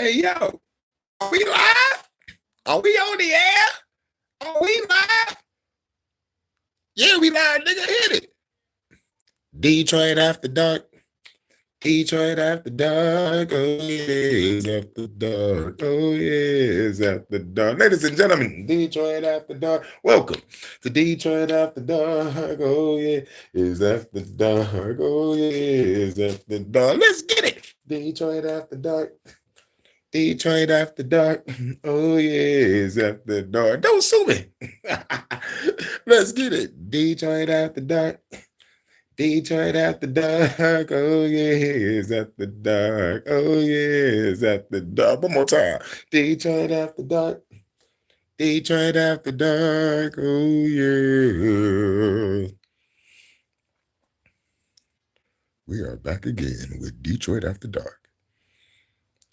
Hey, yo, are we live? Are we on the air? Are we live? Yeah, we live, nigga. Hit it. Detroit After Dark. Detroit After Dark. Oh, yes, After Dark. Oh, yes, After Dark. Ladies and gentlemen, Detroit After Dark. Welcome to Detroit After Dark. Oh, yeah, it's After Dark. Oh, yeah, it's After Dark. Let's get it. Detroit After Dark. Detroit After Dark. Oh, yes, After Dark. Don't sue me. Let's get it. Detroit After Dark. Detroit After Dark. Oh, yes, After Dark. Oh, yes, After Dark. One more time. Detroit After Dark. Detroit After Dark. Oh, yeah. We are back again with Detroit After Dark.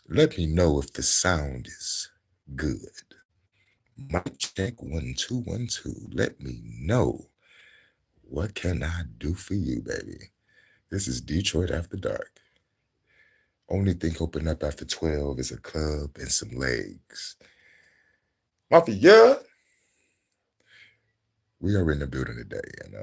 Let me know if the sound is good. Mic check 1 2 1 2. Let me know. What can I do for you, baby? This is Detroit After Dark. Only thing open up after 12 is a club and some legs. Mafia, we are in the building today, and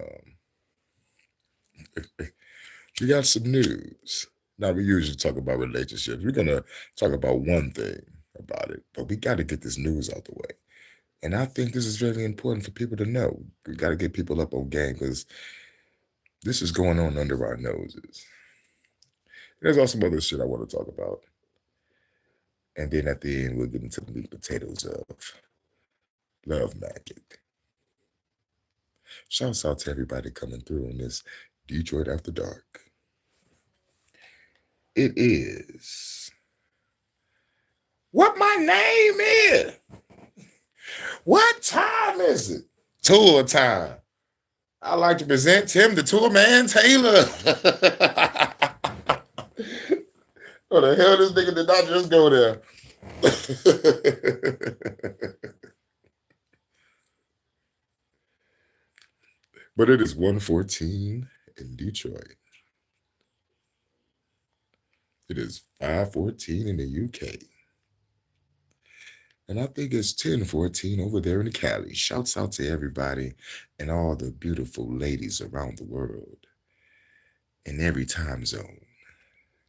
we got some news. Now we usually talk about relationships. We're gonna talk about one thing about it, but we got to get this news out the way. And I think this is very important for people to know. We got to get people up on game because this is going on under our noses. There's also some other shit I want to talk about. And then at the end, we'll get into the meat and potatoes of love magic. Shouts out to everybody coming through on this Detroit After Dark. It is what my name is. What time is it? Tour time. I'd like to present Tim the Tour Man Taylor. Oh, the hell this nigga did not just go there. But it is 1:14 in Detroit. It is 5:14 in the UK. And I think it's 10:14 over there in Cali. Shouts out to everybody and all the beautiful ladies around the world in every time zone.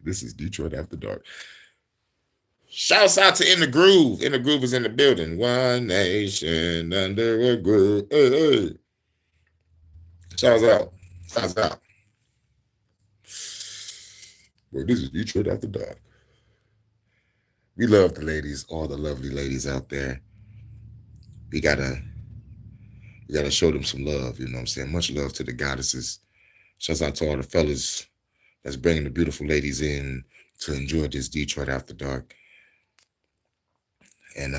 This is Detroit After Dark. Shouts out to In the Groove. In the Groove is in the building. One nation under a groove. Hey, hey. Shouts out. Shouts out. Well, this is Detroit After Dark. We love the ladies, all the lovely ladies out there. We gotta show them some love, you know what I'm saying? Much love to the goddesses. Shouts out to all the fellas that's bringing the beautiful ladies in to enjoy this Detroit After Dark. And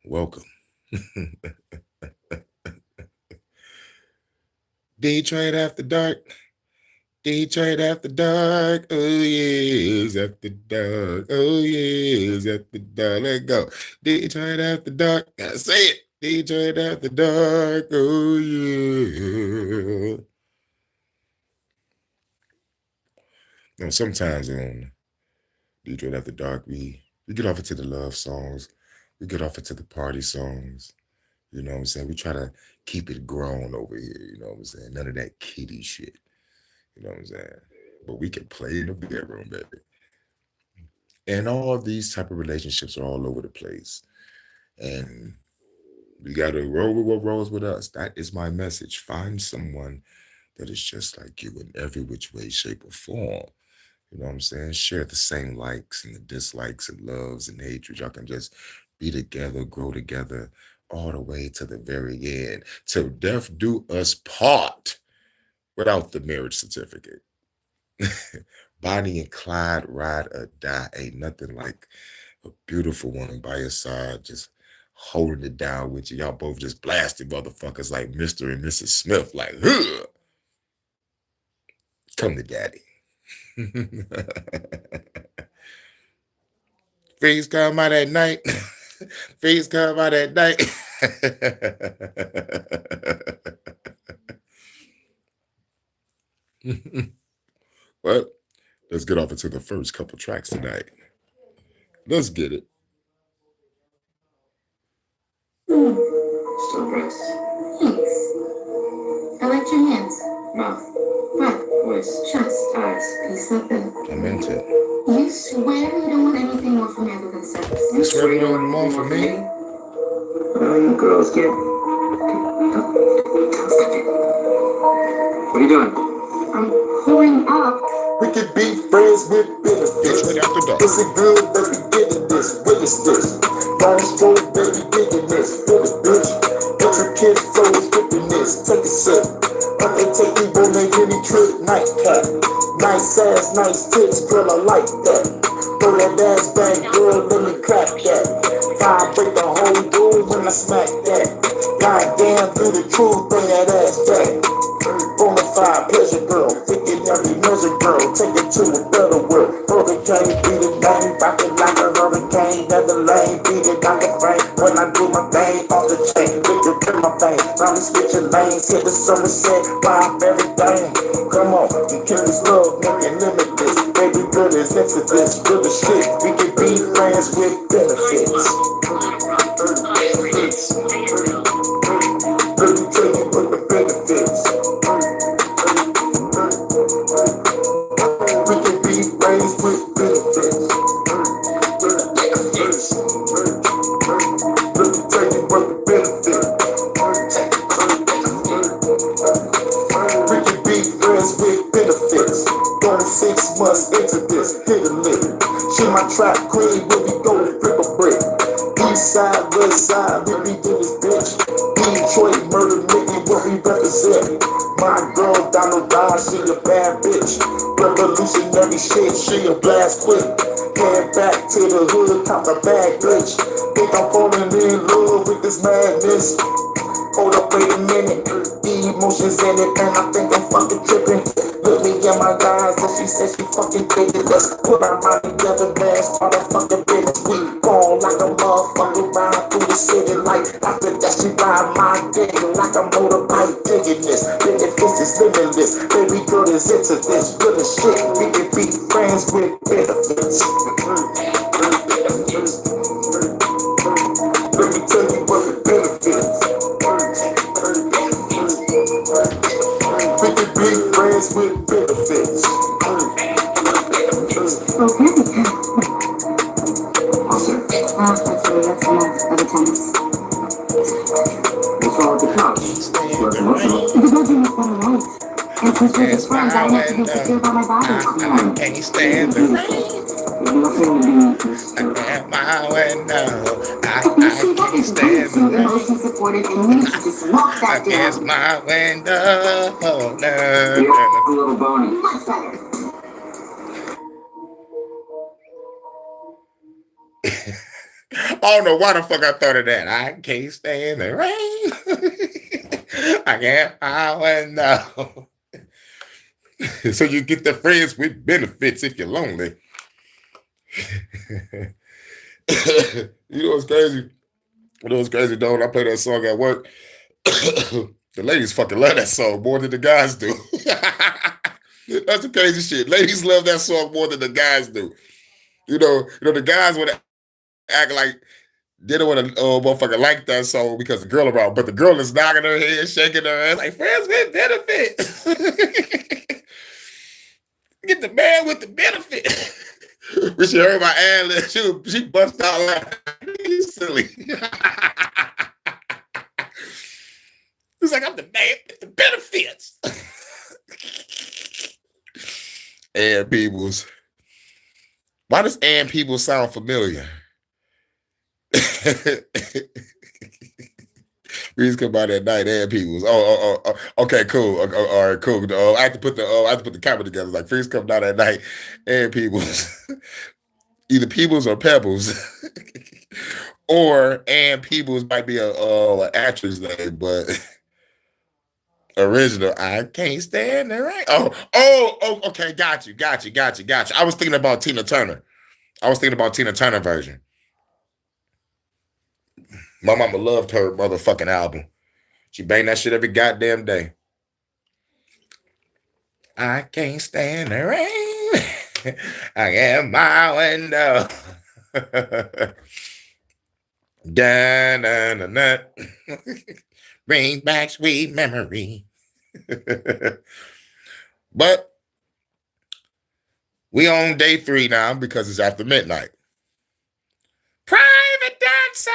welcome. Detroit After Dark. Detroit After Dark. Oh, yes, After Dark. Oh, yes, After Dark. Let go. Detroit After Dark. Gotta say it. Detroit After Dark. Oh, yeah. You know, sometimes on Detroit After Dark, we get off into the love songs. We get off into the party songs. You know what I'm saying? We try to keep it grown over here. You know what I'm saying? None of that kiddie shit. You know what I'm saying? But we can play in the bedroom, baby. And all these type of relationships are all over the place. And we got to roll with what rolls with us. That is my message. Find someone that is just like you in every which way, shape, or form. You know what I'm saying? Share the same likes and the dislikes and loves and hatred. Y'all can just be together, grow together all the way to the very end. Till death do us part without the marriage certificate. Bonnie and Clyde, ride or die. Ain't nothing like a beautiful woman by your side, just holding it down with you. Y'all both just blasting motherfuckers like Mr. and Mrs. Smith, like, huh. Come to daddy. Freeze come out at night. Freeze come out at night. Well, Let's get off into the first couple tracks tonight. Let's get it. Still breasts. Thanks. I like your hands. Mouth. Breath. Voice. Chest. Eyes. Can you slip in? I meant it. You swear you don't want anything more from me other than sex? You swear you don't want more from me? You girls get. What are you doing? I'm pulling up. We could be friends with benefits. Straight after dark. Is it good that we getting this? Witness this. Long stroke, baby, digging this. Feel it, bitch. Intricate flows, dripping this. Take a sip. But they take me on a Henny trip. Nightcap. Nice ass, nice tits, girl, I like that. Throw that ass back, girl, let me crack that. Vibrate the whole room when I smack that. Goddamn, do the truth, bring that ass back. Bonafide pleasure, girl. Thinking every measure, girl. Take it to a better world. Hurricane, beat it bang, rock it like a hurricane. Never lane, beat it like a frame. When I do my thing, off the chain, liquor in my vein. Round the switching lanes, hit the Somerset, vibe everything. Come on, you kill this love, make it limitless. Baby girl is into this, good as shit. We can be friends with benefits. Let me tell you what the benefits. We can be friends with benefits. Let me tell you what the benefits. We can be friends with benefits. Going 6 months into this, hit a lick. She my trap queen, when we go to flip a brick. East side, west side, we be in this bitch. Detroit, murder, nigga, what we represent. My girl, Donald Don, she a bad bitch. Revolutionary shit, she a blast quick. Head back to the hood, cop a bad bitch. Think I'm falling in love with this madness. Hold up, wait a minute. Emotions in it, and I think I'm fucking tripping. Look me in my eyes, and she said she fucking did it. Let's put our mind together, man. Start a fucking business. We ball like a motherfucker, ride through the city. Like after that, she ride my dick like a motorbike digging this. Benefits is limitless. Baby girl is into this. Good as shit. We can be friends with benefits. Let me tell you what the benefits. We can be friends with benefits. Okay. Awesome. Actually, that's enough of a tennis. What's wrong with the couch? What's wrong? Because no dream is better life. And since we're just friends, I have to be secure about my body. I can't stand the rain. At my window, I can't stand the rain. Emotion supported, and you need to just lock that Against down. my window. Yeah, a little bony. Much better. I don't know why the fuck I thought of that. I can't stand the rain. I can't my window. So you get the friends with benefits if you're lonely. You know what's crazy? You know what's crazy, though? When I play that song at work, the ladies fucking love that song more than the guys do. That's the crazy shit. Ladies love that song more than the guys do. You know, the guys would act like they don't want to motherfucker like that song because the girl around, but the girl is knocking her head, shaking her ass like friends with benefits. Get the man with the benefit. When she heard my ad lib, she bust out laughing. You silly. It's like I'm the man with the benefits. Ann Peebles. Why does Ann Peebles sound familiar? We just come by that night, Ann Peebles. Oh, okay, cool. All right, cool. I have to put the camera together. Like, please come down that night, Ann Peebles. Either Peebles or Pebbles, or Ann Peebles might be an actress name, but original. I can't stand the rain. Oh, okay, got you. I was thinking about Tina Turner. Version. My mama loved her motherfucking album. She banged that shit every goddamn day. I can't stand the rain. I am my window. Da, da, da, da. Bring back sweet memory. But we on day 3 now because it's after midnight. Private dancer.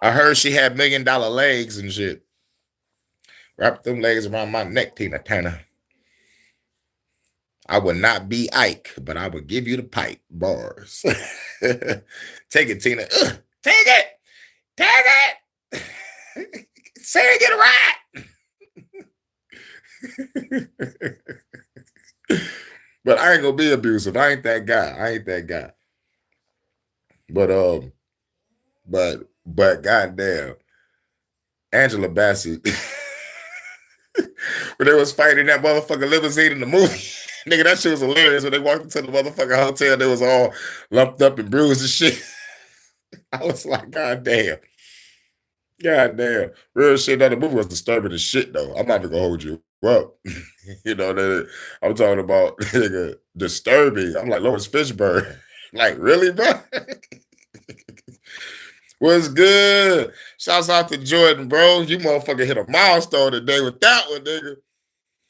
I heard she had $1 million legs and shit. Wrap them legs around my neck, Tina Turner. I would not be Ike, but I would give you the pipe. Bars. Take it, Tina. Take it. Take it. Say it, get it right. But I ain't gonna be abusive. I ain't that guy. But goddamn, Angela Bassett. When they was fighting that motherfucking limousine in the movie. Nigga, that shit was hilarious. When they walked into the motherfucking hotel, they was all lumped up and bruised and shit. I was like, God damn. Real shit. That the movie was disturbing as shit, though. I'm not even gonna hold you up. You know, I'm talking about nigga, disturbing. I'm like Lawrence Fishburne. Like, really, bro? What's good? Shouts out to Jordan, bro. You motherfucker hit a milestone today with that one, nigga.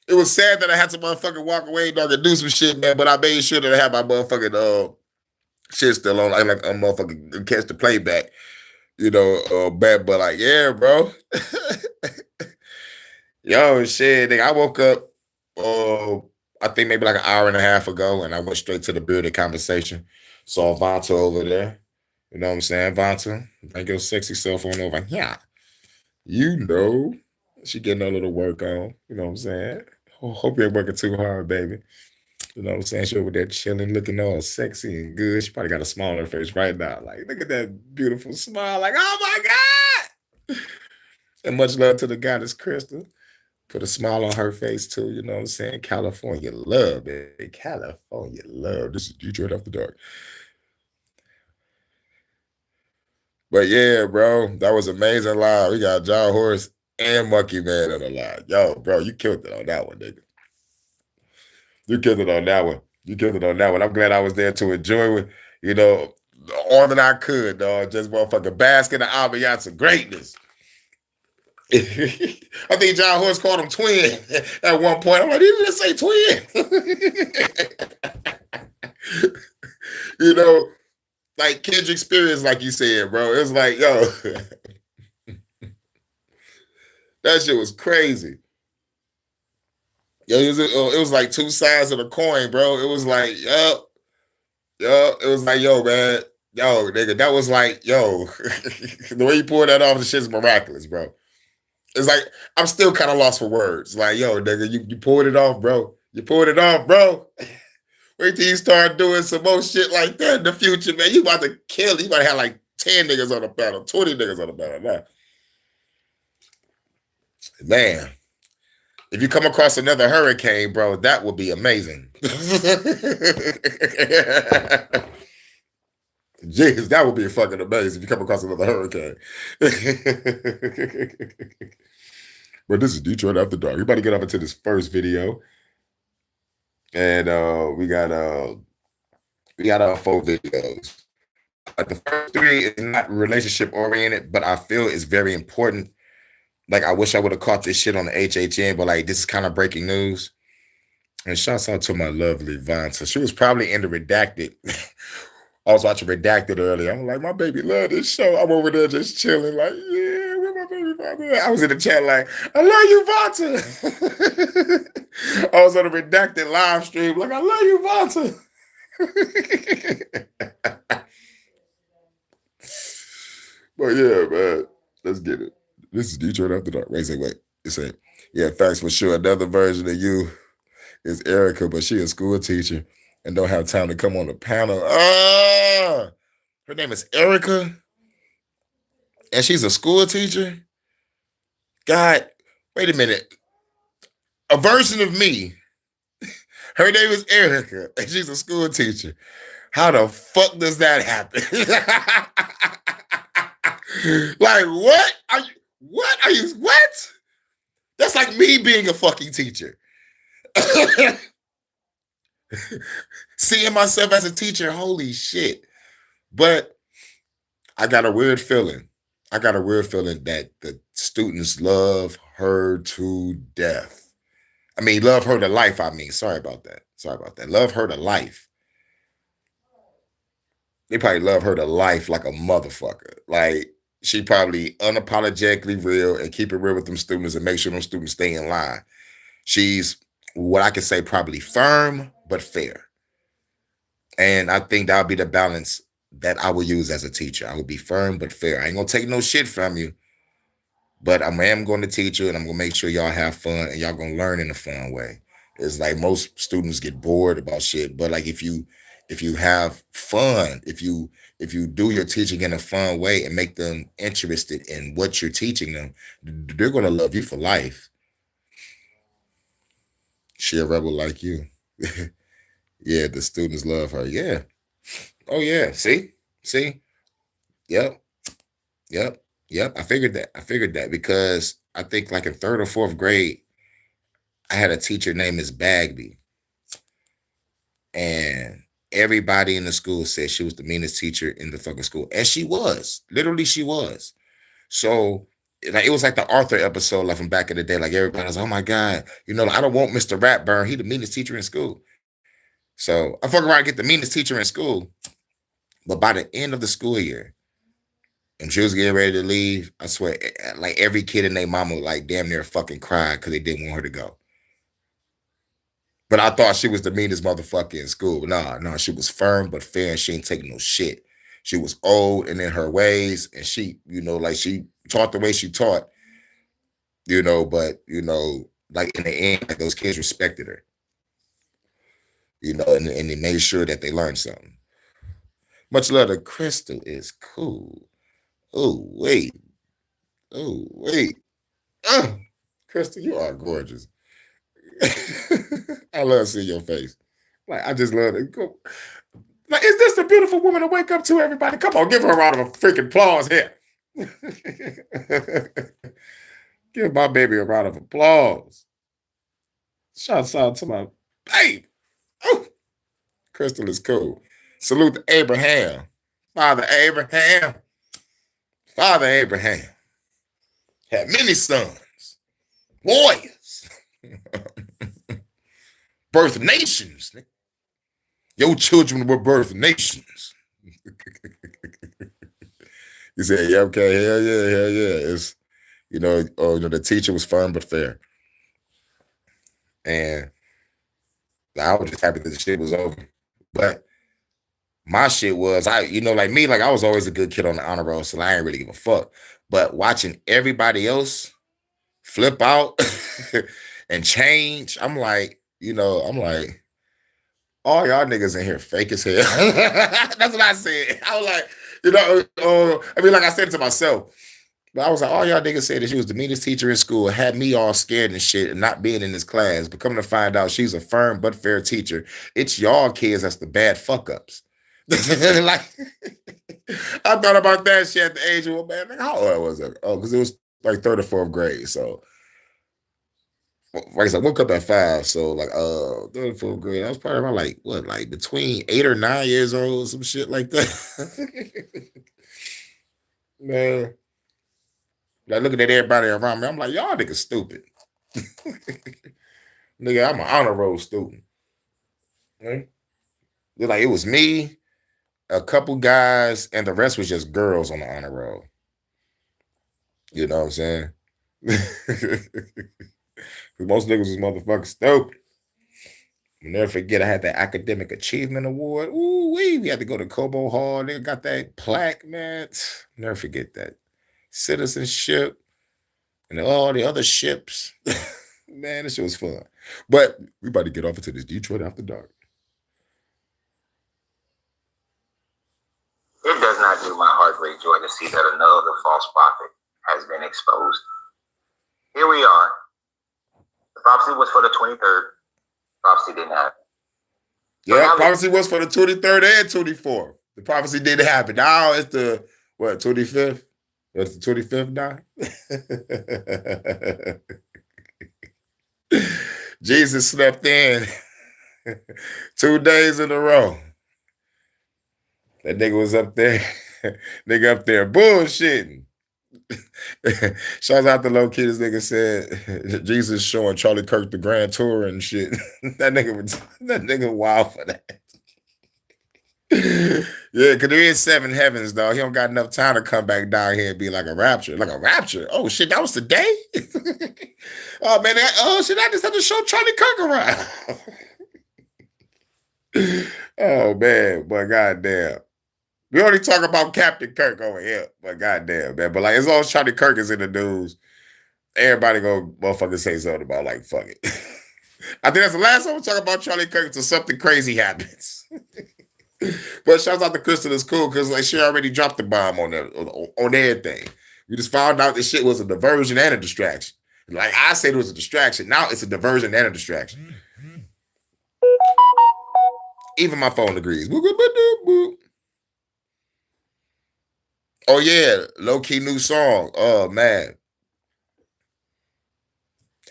It was sad that I had to motherfucking walk away, dog, and do some shit, man, but I made sure that I had my motherfucking shit still on. I like a motherfucking catch the playback, you know, bad, but like, yeah, bro. Yo, shit, nigga, I woke up, I think maybe like an hour and a half ago, and I went straight to the bearded conversation. Saw Vonta over there. You know what I'm saying, Vonta? Bring your sexy self on over. Yeah. You know. She getting a little work on. You know what I'm saying? Hope you ain't working too hard, baby. You know what I'm saying? She over there chilling, looking all sexy and good. She probably got a smile on her face right now. Like, look at that beautiful smile. Like, oh my God. And much love to the goddess Crystal. Put a smile on her face too. You know what I'm saying? California love, baby. California love. This is Detroit After Dark. But yeah, bro, that was amazing live. We got John Horse and Monkey Man on the line. Yo, bro, you killed it on that one, nigga. You killed it on that one. I'm glad I was there to enjoy it, you know, all that I could, dog. Just motherfucking bask in the ambiance of greatness. I think John Horse called him twin at one point. I'm like, did you just say twin? You know, like Kendrick Experience, like you said, bro. It was like, yo, that shit was crazy. Yo, it was like two sides of the coin, bro. It was like, yo, it was like, yo, man, yo, nigga, that was like, yo, the way you pulled that off, the shit's miraculous, bro. It's like, I'm still kind of lost for words. Like, yo, nigga, you pulled it off, bro. You pulled it off, bro. Wait till you start doing some more shit like that in the future, man. You about to kill it. You about to have like 10 niggas on the battle, 20 niggas on the battle now. Man, if you come across another hurricane, bro, that would be amazing. Jeez, that would be fucking amazing if you come across another hurricane. But this is Detroit After Dark. We about to get up into this first video. And we got 4 videos. The first 3 is not relationship oriented, but I feel it's very important. Like, I wish I would have caught this shit on the HHN, but like, this is kind of breaking news. And shouts out to my lovely Vonta. She was probably into Redacted. I was watching Redacted earlier. I'm like, my baby love this show. I'm over there just chilling, like, yeah, where my baby Vonta? I was in the chat like, I love you, Vonta. I was on a Redacted live stream, like, I love you, Vonta. But yeah, man, let's get it. This is Detroit After Dark. Wait. It said, yeah, thanks for sure. Another version of you is Erica, but she a school teacher and don't have time to come on the panel. Her name is Erica, and she's a school teacher? God, wait a minute. A version of me. Her name is Erica, and she's a school teacher. How the fuck does that happen? Like, what? What? That's like me being a fucking teacher. Seeing myself as a teacher, holy shit. But I got a weird feeling. I got a weird feeling that the students love her to death. I mean, love her to life. I mean, sorry about that. Sorry about that. Love her to life. They probably love her to life like a motherfucker. Like, she probably unapologetically real and keep it real with them students and make sure them students stay in line. She's what I could say probably firm but fair. And I think that'll be the balance that I will use as a teacher. I will be firm but fair. I ain't gonna take no shit from you, but I am going to teach you and I'm gonna make sure y'all have fun and y'all gonna learn in a fun way. It's like most students get bored about shit, but like if you have fun, if you do your teaching in a fun way and make them interested in what you're teaching them, they're gonna love you for life. She a rebel like you. Yeah, the students love her. Yeah. Oh yeah. See? Yep. Yep. I figured that because I think like in third or fourth grade, I had a teacher named Miss Bagby. And everybody in the school said she was the meanest teacher in the fucking school. And she was. Literally, she was. So like it was like the Arthur episode like from back in the day. Like everybody was, oh my God, like, I don't want Mr. Ratburn. He the meanest teacher in school. So I fuck around and get the meanest teacher in school. But by the end of the school year, and she was getting ready to leave, I swear, like every kid and their mama like damn near fucking cried because they didn't want her to go. But I thought she was the meanest motherfucker in school. No, she was firm but fair and she ain't taking no shit. She was old and in her ways, and she, like she taught the way she taught, but like in the end, like those kids respected her. And they made sure that they learned something. Much love to Crystal is cool. Oh, wait. Crystal, you are gorgeous. I love seeing your face. Like, I just love it. Go. Like, is this the beautiful woman to wake up to, everybody? Come on, give her a round of freaking applause here. Give my baby a round of applause. Shouts out to my babe. Oh, Crystal is cool. Salute to Abraham. Father Abraham had many sons, warriors, birth nations. Your children were birth nations. You said, yeah, okay, hell yeah. It's, the teacher was firm but fair. And I was just happy that the shit was over. But my shit was, like me, like I was always a good kid on the honor roll, so I ain't really give a fuck. But watching everybody else flip out and change, I'm like, all y'all niggas in here fake as hell. That's what I said. I was like, like I said it to myself. But I was like, all y'all niggas said that she was the meanest teacher in school, had me all scared and shit and not being in this class. But coming to find out she's a firm but fair teacher. It's y'all kids that's the bad fuck ups. Like, I thought about that shit at the age of, man, how old was it? Oh, because it was like third or fourth grade. So, like I woke up at 5. So, like, third or fourth grade, I was probably around like between 8 or 9 years old, some shit like that. Man. Like looking at everybody around me, I'm like, y'all niggas stupid. Nigga, I'm an honor roll student. Right? They're like, it was me, a couple guys, and the rest was just girls on the honor roll. You know what I'm saying? Because most niggas was motherfucking stupid. I'll never forget, I had that academic achievement award. Ooh, we had to go to Cobo Hall. They got that plaque, man. Never forget that. Citizenship and all the other ships. Man, this shit was fun. But we about to get off into this Detroit After Dark. It does not do my heart great joy to see that another false prophet has been exposed. Here we are. The prophecy was for the 23rd. Prophecy didn't happen. Yeah, prophecy was for the 23rd and 24th. The prophecy didn't happen. Now it's the, 25th? That's the 25th now? Jesus slept in 2 days in a row. That nigga was up there. Nigga up there bullshitting. Shouts out to Low Key. This nigga said Jesus showing Charlie Kirk the Grand Tour and shit. that nigga wild for that. Yeah, because there is 7 heavens, though. He don't got enough time to come back down here and be like a rapture. Like a rapture? Oh, shit, that was today? Oh, man. Shit, I just had to show Charlie Kirk around. Oh, man. But goddamn. We only talk about Captain Kirk over here. But goddamn, man. But like, as long as Charlie Kirk is in the news, everybody gonna motherfucking say something about like, fuck it. I think that's the last time we talk about Charlie Kirk until something crazy happens. But shouts out to Crystal is cool because like she already dropped the bomb on everything. We just found out this shit was a diversion and a distraction. Like I said, it was a distraction. Now it's a diversion and a distraction. Even my phone agrees. Oh yeah, low key new song. Oh man,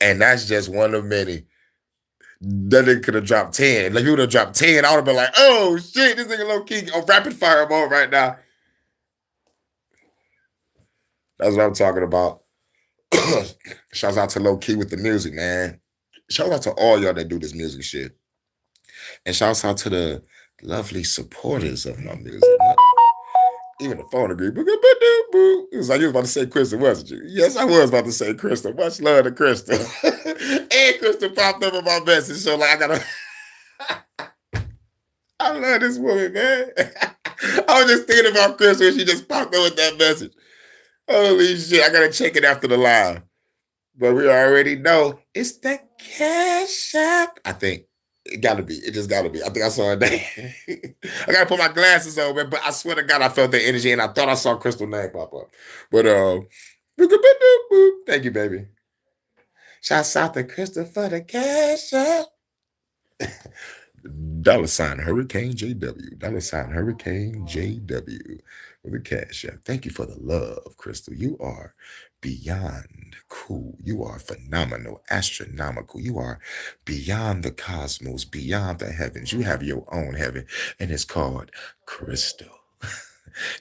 and that's just one of many. That nigga could have dropped 10. Like, he would have dropped 10. I would have been like, oh, shit, this nigga low-key on rapid fire mode right now. That's what I'm talking about. Shouts out to low-key with the music, man. Shouts out to all y'all that do this music shit. And shouts out to the lovely supporters of my music. Even the phone agreed. It was like you was about to say Crystal, wasn't you? Yes, I was about to say Crystal. Much love to Crystal. And Crystal popped up in my message. So like I love this woman, man. I was just thinking about Crystal and she just popped up with that message. Holy shit, I gotta check it after the live. But we already know it's the Cash App. I think. It gotta be. It just gotta be. I think I saw it there. I gotta put my glasses on, man. But I swear to God, I felt the energy and I thought I saw Crystal name pop up. But thank you, baby. Shouts out to Crystal for the Cash App. $ Hurricane JW. $ Hurricane JW for the Cash App. Thank you for the love, Crystal. You are beyond cool. You are phenomenal, astronomical. You are beyond the cosmos, beyond the heavens. You have your own heaven, and it's called Crystal.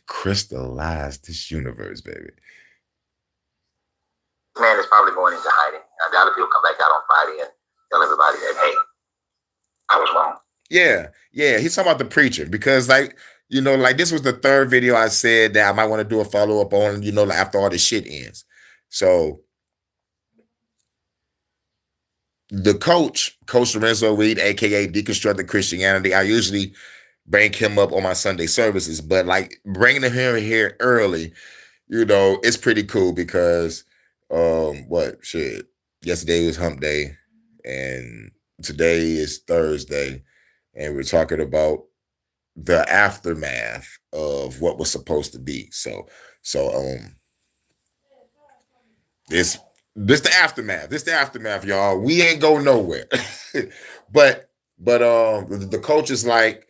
Crystallize this universe, baby. Man is probably going into hiding. I doubt if he'll come back out on Friday and tell everybody that, hey, I was wrong. Yeah. He's talking about the preacher because, like, you know, like this was the 3rd video I said that I might want to do a follow-up on, you know, like after all this shit ends. So the Coach Lorenzo Reed, aka Deconstructed Christianity, I usually bring him up on my Sunday services, but like bringing him here early, you know, it's pretty cool because yesterday was hump day and today is Thursday, and we're talking about the aftermath of what was supposed to be. So this the aftermath. This the aftermath, y'all. We ain't go nowhere. but the coach is like,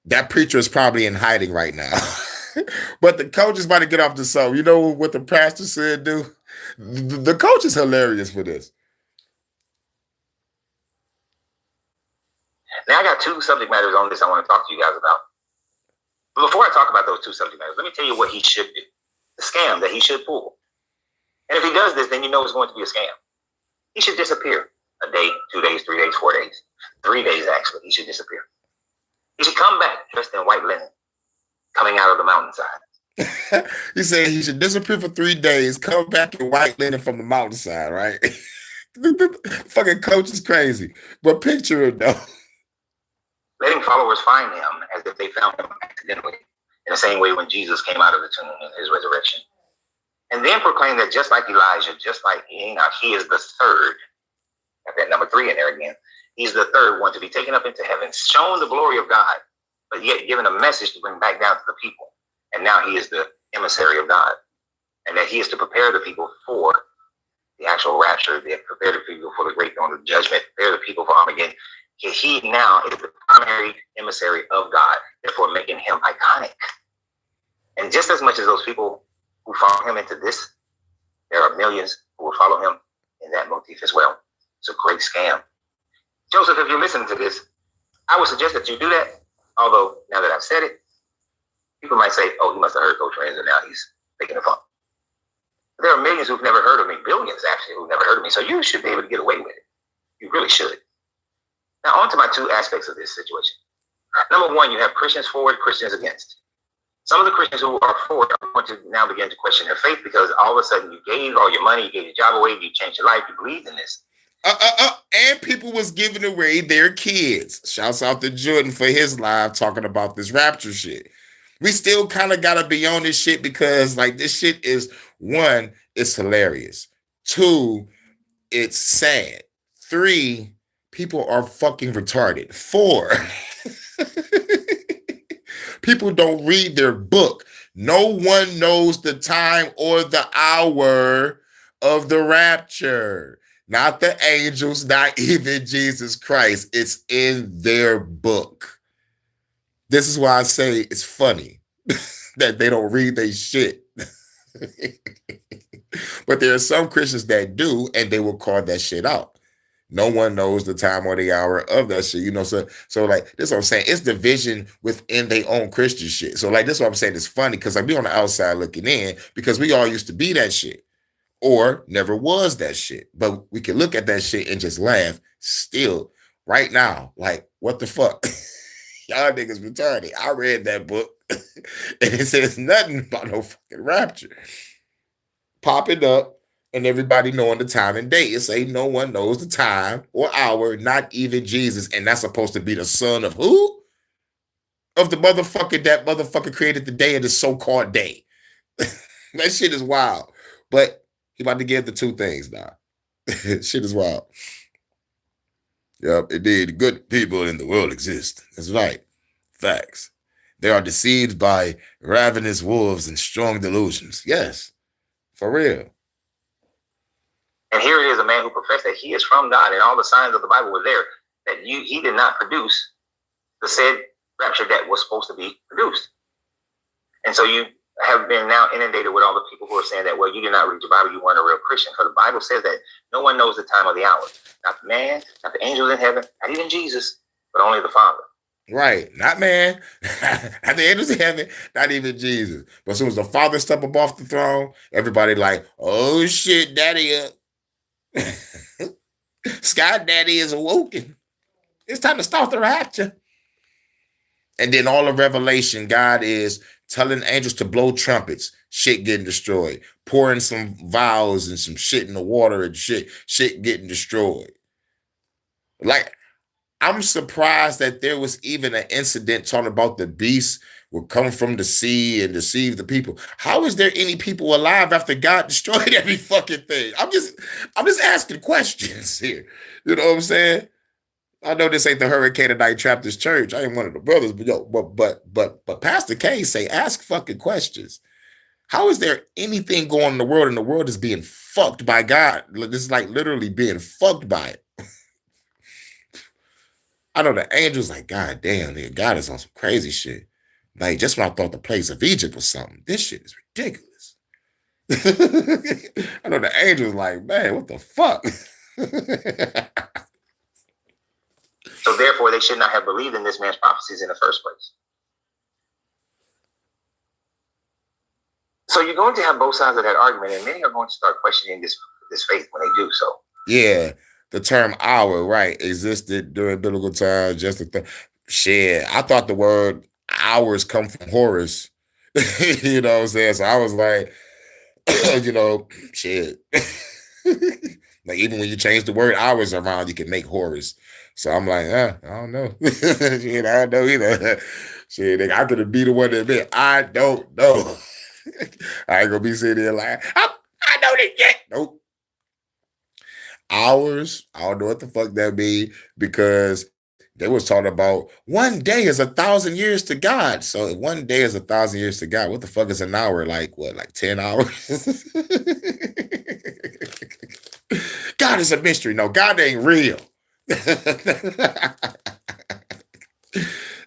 that preacher is probably in hiding right now. But the coach is about to get off the sub. You know what the pastor said, dude? The coach is hilarious for this. Now I got 2 subject matters on this I want to talk to you guys about. But before I talk about those 2 subject matters, let me tell you what he should do. The scam that he should pull. And if he does this, then you know it's going to be a scam. He should disappear. A day, 2 days, 3 days, 4 days. 3 days, actually. He should disappear. He should come back dressed in white linen, coming out of the mountainside. He said he should disappear for 3 days, come back in white linen from the mountainside, right? The fucking coach is crazy. But picture it, though. Letting followers find him as if they found him accidentally, in the same way when Jesus came out of the tomb in his resurrection. And then proclaim that just like Elijah, just like Enoch, he is the third. Got that number 3 in there again. He's the third one to be taken up into heaven, shown the glory of God, but yet given a message to bring back down to the people. And now he is the emissary of God. And that he is to prepare the people for the actual rapture, prepare the people for the great throne of judgment, prepare the people for Armageddon. He now is the primary emissary of God, therefore making him iconic. And just as much as those people who follow him into this, there are millions who will follow him in that motif as well. It's a great scam. Joseph, if you're listening to this, I would suggest that you do that. Although, now that I've said it, people might say, oh, he must have heard Coach Renz and now he's making it fun. There are millions who've never heard of me, billions actually, who've never heard of me. So you should be able to get away with it. You really should. Now, on to my two aspects of this situation. Number one, you have Christians for it, Christians against. Some of the Christians who are for it are going to now begin to question their faith because all of a sudden you gave all your money, you gave your job away, you changed your life, you believed in this. And people was giving away their kids. Shouts out to Jordan for his live talking about this rapture shit. We still kind of gotta be on this shit because like this shit is, one, it's hilarious. Two, it's sad. Three, people are fucking retarded. Four, people don't read their book. No one knows the time or the hour of the rapture. Not the angels, not even Jesus Christ. It's in their book. This is why I say it's funny that they don't read their shit. But there are some Christians that do, and they will call that shit out. No one knows the time or the hour of that shit, you know. So like this is what I'm saying. It's division within their own Christian shit. So like this is what I'm saying. It's funny because like we on the outside looking in because we all used to be that shit or never was that shit. But we can look at that shit and just laugh still right now. Like what the fuck? Y'all niggas retarded. I read that book and it says nothing about no fucking rapture. Pop it up and everybody knowing the time and date. It say no one knows the time or hour, not even Jesus. And that's supposed to be the son of who? Of the motherfucker that motherfucker created the day of the so-called day. That shit is wild. But he about to give the two things now. Shit is wild. Yep, indeed. Good people in the world exist. That's right. Facts. They are deceived by ravenous wolves and strong delusions. Yes, for real. And here it is, a man who professed that he is from God, and all the signs of the Bible were there, that he did not produce the said rapture that was supposed to be produced. And so you have been now inundated with all the people who are saying that, well, you did not read your Bible, you weren't a real Christian. For the Bible says that no one knows the time or the hour. Not the man, not the angels in heaven, not even Jesus, but only the Father. Right. Not man, not the angels in heaven, not even Jesus. But as soon as the Father step up off the throne, everybody like, oh shit, daddy up. Sky Daddy is awoken. It's time to start the rapture. And then all of Revelation, God is telling angels to blow trumpets, shit getting destroyed, pouring some vials and some shit in the water and shit getting destroyed. Like, I'm surprised that there was even an incident talking about the beast would come from the sea and deceive the people. How is there any people alive after God destroyed every fucking thing? I'm just asking questions here. You know what I'm saying? I know this ain't the Hurricane of Night Trappers Church. I ain't one of the brothers, but Pastor K say ask fucking questions. How is there anything going on in the world and the world is being fucked by God? This is like literally being fucked by it. I know the angels like, God damn, nigga, God is on some crazy shit. Like, just when I thought the place of Egypt was something, this shit is ridiculous. I know the angels like, man, what the fuck? So therefore, they should not have believed in this man's prophecies in the first place. So you're going to have both sides of that argument, and many are going to start questioning this faith when they do so. Yeah, the term hour, right, existed during biblical times. Just shit. I thought the word hours come from Horus. You know what I'm saying? So I was like, you know, shit. Like even when you change the word hours around, you can make Horus. So I'm like, I don't know. Shit, I don't know either. Shit, I could have be the one to admit, I don't know. I ain't gonna be sitting there like, I know that yet. Nope. Hours, I don't know what the fuck that be, because they was talking about 1 day is 1,000 years to God. So if 1 day is 1,000 years to God, what the fuck is an hour? Like what, like 10 hours? God is a mystery. No, God ain't real.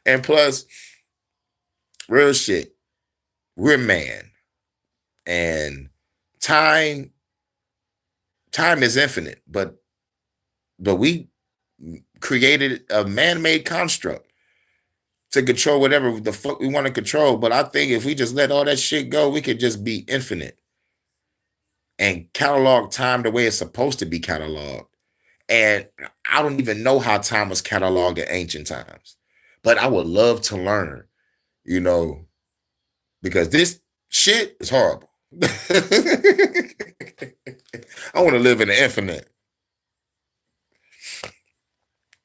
And plus, real shit, we're man. And time is infinite, but But we created a man-made construct to control whatever the fuck we want to control. But I think if we just let all that shit go, we could just be infinite and catalog time the way it's supposed to be cataloged. And I don't even know how time was cataloged in ancient times, but I would love to learn, you know, because this shit is horrible. I want to live in the infinite.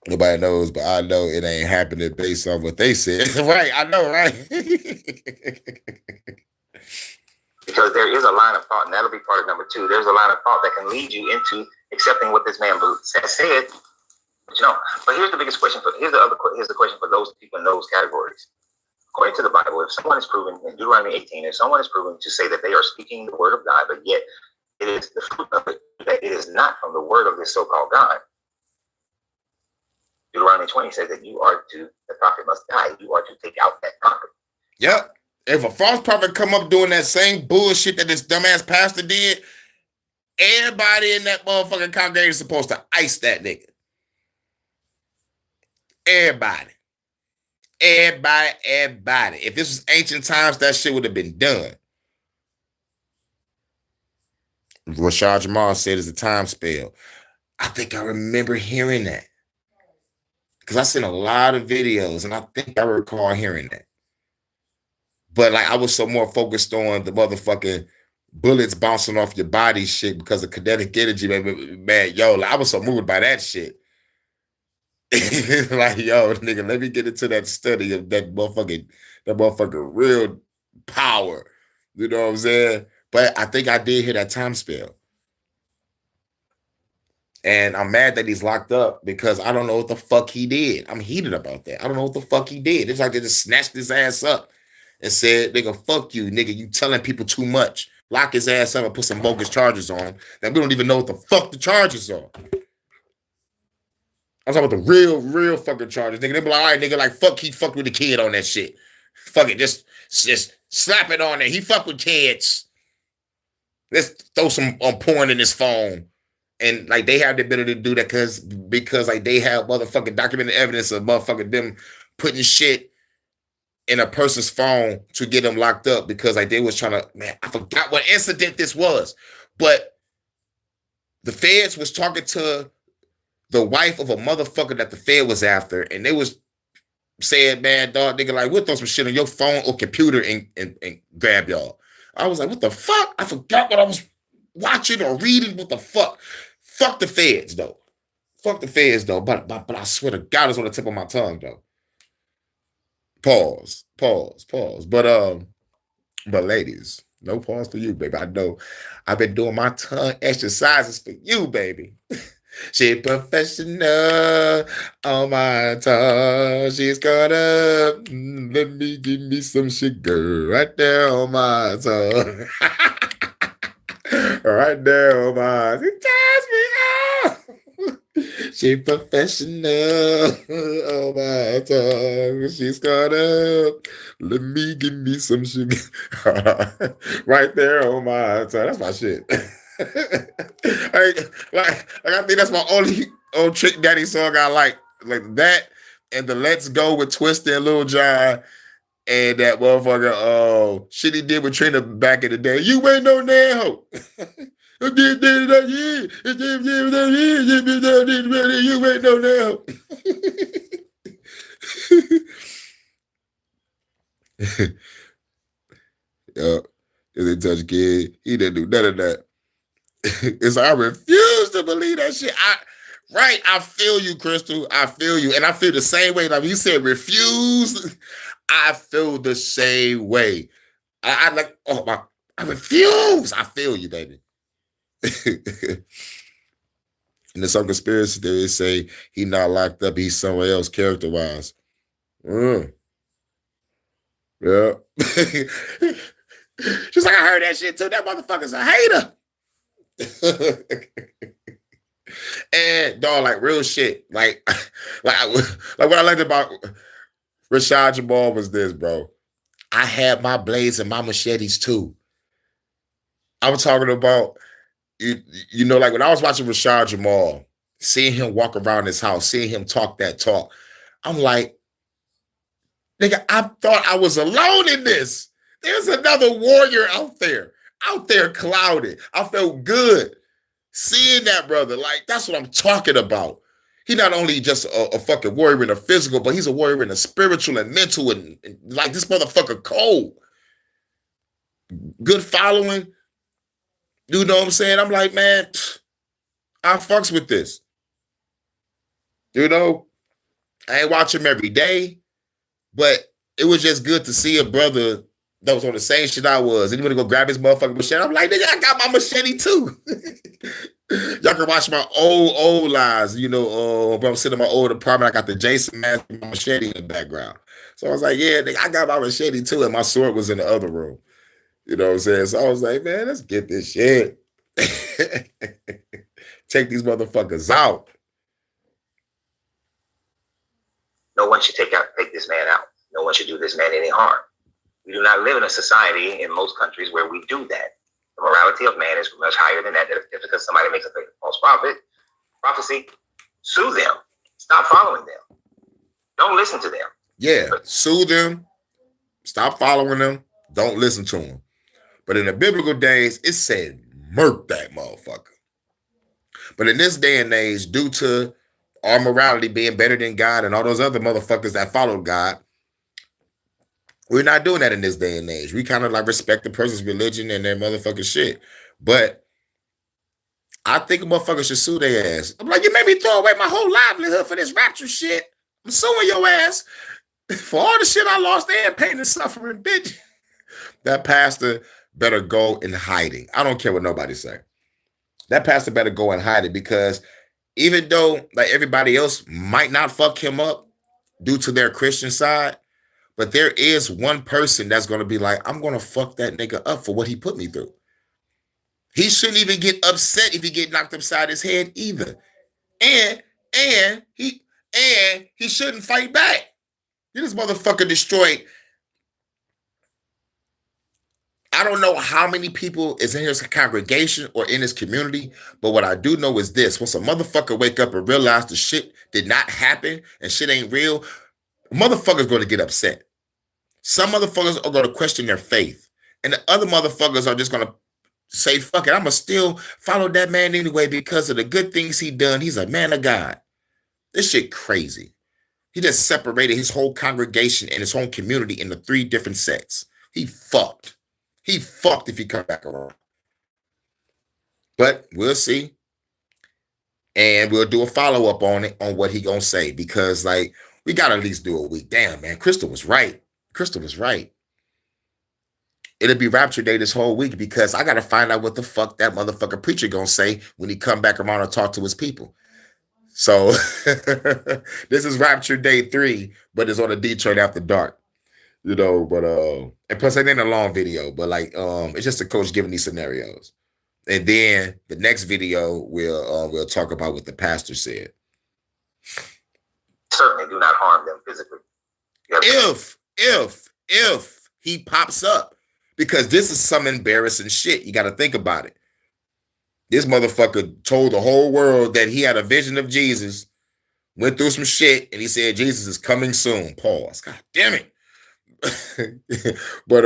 Nobody knows, but I know it ain't happening based on what they said. Right, I know, right? Because there is a line of thought, and that'll be part of number 2. There's a line of thought that can lead you into accepting what this man has said. But you know, but here's the biggest question. Here's the question for those people in those categories. According to the Bible, if someone is proven in Deuteronomy 18, if someone is proven to say that they are speaking the word of God, but yet it is the fruit of it that it is not from the word of this so-called God. Deuteronomy 20 says that the prophet must die. You are to take out that prophet. Yep. If a false prophet come up doing that same bullshit that this dumbass pastor did, everybody in that motherfucking congregation is supposed to ice that nigga. Everybody. If this was ancient times, that shit would have been done. Rashad Jamal said it's a time spell. I think I remember hearing that. Because I've seen a lot of videos, and I think I recall hearing that. But like I was so more focused on the motherfucking bullets bouncing off your body shit because of kinetic energy, man. Yo, like, I was so moved by that shit. Like, yo, nigga, let me get into that study of that motherfucking real power. You know what I'm saying? But I think I did hear that time spell. And I'm mad that he's locked up because I don't know what the fuck he did. I'm heated about that. I don't know what the fuck he did. It's like they just snatched his ass up and said, nigga, fuck you, nigga. You telling people too much. Lock his ass up and put some bogus charges on him. That we don't even know what the fuck the charges are. I'm talking about the real fucking charges. Nigga, they be like, all right, nigga, like, fuck, he fucked with the kid on that shit. Fuck it, just slap it on there. He fucked with kids. Let's throw some porn in his phone. And like they have the ability to do that because like they have motherfucking documented evidence of motherfucking them putting shit in a person's phone to get them locked up because like they was trying to, man, I forgot what incident this was, but the feds was talking to the wife of a motherfucker that the Fed was after, and they was saying, man, dog, nigga, like, we'll throw some shit on your phone or computer and grab y'all. I was like, what the fuck? I forgot what I was watching or reading. What the fuck? Fuck the feds, though. Fuck the feds, though. But I swear to God, it's on the tip of my tongue, though. Pause. But ladies, no pause for you, baby. I know I've been doing my tongue exercises for you, baby. She professional on my tongue. She's gonna let me give me some sugar right there on my tongue. Right there on my tongue. She ties me out. She professional on my tongue. She's gonna let me give me some sugar right there on my tongue. That's my shit. I think that's my only old Trick Daddy song I like that, and the Let's Go with Twista and Lil Jon, and that motherfucker shit he did with Trina back in the day. You ain't no damn hoe. You ain't no damn hoe. Yeah, if they touch kid, he didn't do none of that. It's like, I refuse to believe that shit. I feel you, Crystal. I feel you. And I feel the same way. Like you said, refuse. I feel the same way. I refuse. I feel you, baby. And there's some conspiracy theories say he not locked up. He's somewhere else character-wise. Yeah. She's like, I heard that shit too. That motherfucker's a hater. And dog, like real shit, like what I liked about Rashad Jamal was this, bro. I had my blades and my machetes too. I was talking about, you know, like when I was watching Rashad Jamal seeing him walk around his house, seeing him talk that talk. I'm like, nigga, I thought I was alone in this. There's another warrior out there clouded. I felt good seeing that, brother. Like, that's what I'm talking about. He not only just a fucking warrior in the physical, but he's a warrior in the spiritual and mental, and like, this motherfucker cold. Good following. You know what I'm saying? I'm like, man, I fucks with this. You know, I ain't watch him every day, but it was just good to see a brother that was on the same shit I was. And he went to go grab his motherfucking machete. I'm like, nigga, I got my machete too. Y'all can watch my old lives. You know, I'm sitting in my old apartment. I got the Jason mask and my machete in the background. So I was like, yeah, nigga, I got my machete too. And my sword was in the other room. You know what I'm saying? So I was like, man, let's get this shit. Take these motherfuckers out. No one should take this man out. No one should do this man any harm. We do not live in a society in most countries where we do that. The morality of man is much higher than that. Just because somebody makes a false prophecy, sue them. Stop following them. Don't listen to them. Yeah, sue them. Stop following them. Don't listen to them. But in the biblical days, it said murk that motherfucker. But in this day and age, due to our morality being better than God and all those other motherfuckers that followed God, we're not doing that in this day and age. We kind of like respect the person's religion and their motherfucking shit. But I think a motherfucker should sue their ass. I'm like, you made me throw away my whole livelihood for this rapture shit. I'm suing your ass for all the shit I lost and pain and suffering, bitch. That pastor better go in hiding. I don't care what nobody say. That pastor better go in hiding, because even though like everybody else might not fuck him up due to their Christian side, but there is one person that's going to be like, I'm going to fuck that nigga up for what he put me through. He shouldn't even get upset if he get knocked upside his head either. And he shouldn't fight back. This motherfucker destroyed. I don't know how many people is in his congregation or in his community, but what I do know is this: once a motherfucker wake up and realize the shit did not happen and shit ain't real, motherfuckers going to get upset. Some motherfuckers are going to question their faith, and the other motherfuckers are just going to say, fuck it, I'm going to still follow that man anyway because of the good things he done. He's a man of God. This shit crazy. He just separated his whole congregation and his whole community into 3 different sects. He fucked. He fucked if he come back around. But we'll see. And we'll do a follow-up on it, on what he gonna say, because like, we gotta at least do a week. Damn, man, Crystal was right. Crystal was right. It'll be Rapture Day this whole week, because I gotta find out what the fuck that motherfucker preacher gonna say when he come back around and talk to his people. So this is Rapture Day 3, but it's on the Detroit After Dark. You know, but and plus it ain't a long video, but like it's just a coach giving these scenarios. And then the next video we'll talk about what the pastor said. Certainly do not harm them physically. If he pops up, because this is some embarrassing shit. You got to think about it. This motherfucker told the whole world that he had a vision of Jesus, went through some shit, and he said Jesus is coming soon. Pause. God damn it. But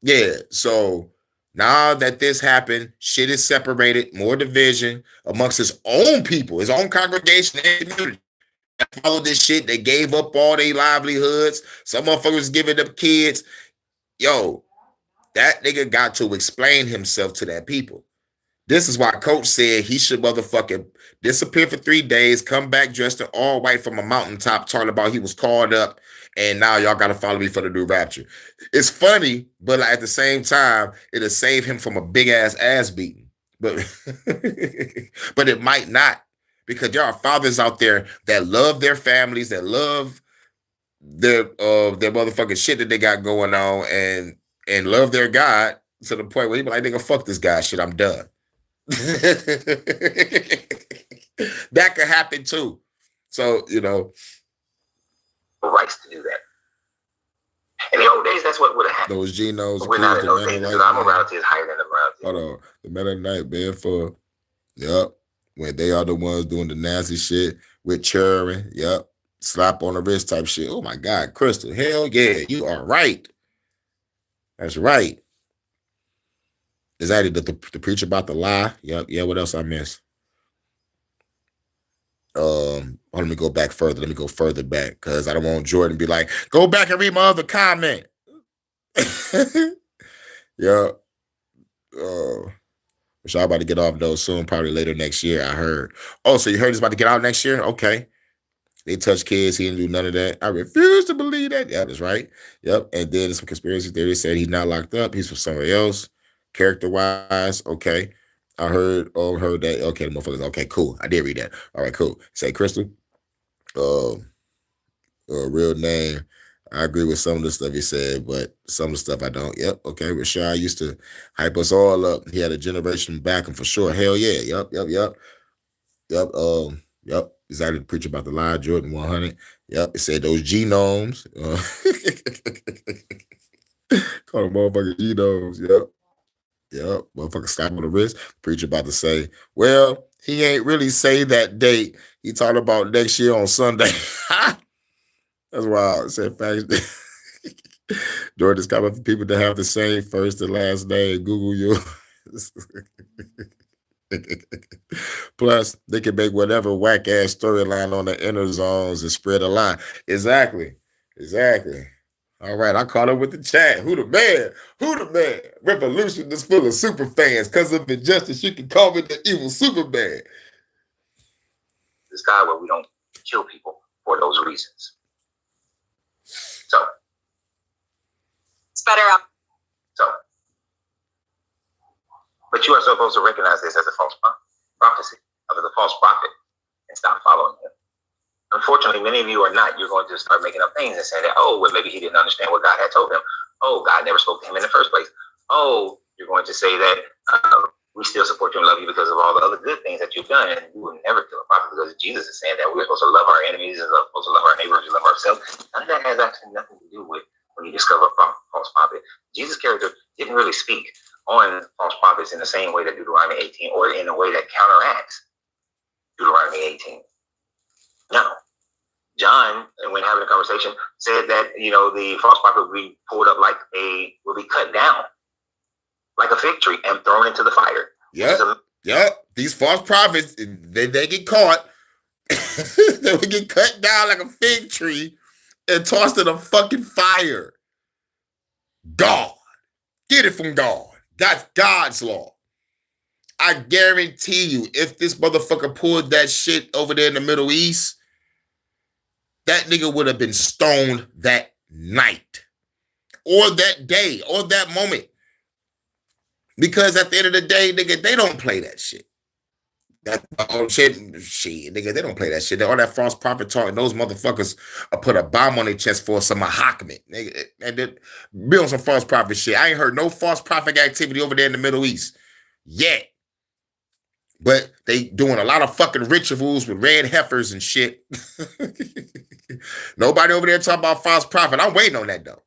yeah, so now that this happened, shit is separated, more division amongst his own people, his own congregation and community. They followed this shit. They gave up all their livelihoods. Some motherfuckers giving up kids. Yo, that nigga got to explain himself to that people. This is why Coach said he should motherfucking disappear for 3 days, come back dressed in all white from a mountaintop, talking about he was called up, and now y'all got to follow me for the new rapture. It's funny, but like at the same time, it'll save him from a big-ass ass beating. But, but it might not, because there are fathers out there that love their families, that love their motherfucking shit that they got going on, and love their God to the point where he be like, nigga, fuck this guy shit, I'm done. That could happen too. So, you know, rights to do that. In the old days, that's what would have happened. Those Genos, but we're not in those days because our morality is higher than the morality. Hold on, the Mennonite man for, yep. when they are the ones doing the nasty shit with cheering. Yep. Slap on the wrist type shit. Oh my God, Crystal. Hell yeah, you are right. That's right. Is that it? The preach about the lie? Yep. Yeah. What else I missed? Let me go back further. Let me go further back because I don't want Jordan to be like, go back and read my other comment. Yeah. Which I'm about to get off though soon, probably later next year. I heard. Oh, so you heard it's about to get out next year? Okay. They touch kids. He didn't do none of that. I refuse to believe that. Yeah, that's right. Yep. And then some conspiracy theories said he's not locked up. He's for somebody else. Character wise, okay. I heard that. Okay, the motherfuckers. Okay, cool. I did read that. All right, cool. Say Crystal. Real name. I agree with some of the stuff he said, but some of the stuff I don't. Yep. Okay. Rashad used to hype us all up. He had a generation back and for sure. Hell yeah. Yep. Yep. Decided to preach about the lie, Jordan 100. Yep. It said those genomes. Call them motherfucking genomes. Yep. Motherfucker slap on the wrist. Preacher about to say, well, he ain't really say that date. He talked about next year on Sunday. That's wild. It said facts. Jordan's coming for people to have the same first and last name. Google you. Plus, they can make whatever whack ass storyline on the inner zones and spread a lie. Exactly. All right, I caught up with the chat. Who the man? Revolution is full of super fans. Because of injustice, you can call me the evil Superman. This guy where we don't kill people for those reasons. So it's better up. But you are supposed to recognize this as a false prophecy of the false prophet and stop following him. Unfortunately, many of you are not. You're going to start making up things and saying that, oh, well, maybe he didn't understand what God had told him. Oh, God never spoke to him in the first place. Oh, you're going to say that we still support you and love you because of all the other good things that you've done. And you will never kill a prophet because Jesus is saying that we're supposed to love our enemies and we're supposed to love our neighbors and love ourselves. None of that has actually nothing to do with when you discover a false prophet. Jesus' character didn't really speak on false prophets in the same way that Deuteronomy 18 or in a way that counteracts Deuteronomy 18. No. John, when having a conversation, said that, the false prophet will be pulled up will be cut down like a fig tree and thrown into the fire. Yep. These false prophets, they get caught. They would get cut down like a fig tree and tossed in a fucking fire. God. Get it from God. That's God's law. I guarantee you, if this motherfucker pulled that shit over there in the Middle East, that nigga would have been stoned that night or that day or that moment. Because at the end of the day, nigga, they don't play that shit. That shit, nigga, they don't play that shit. All that false prophet talk, those motherfuckers put a bomb on their chest for some mahakmet. Nigga, and then be on some false prophet shit. I ain't heard no false prophet activity over there in the Middle East yet. But they doing a lot of fucking rituals with red heifers and shit. Nobody over there talking about false prophet. I'm waiting on that though.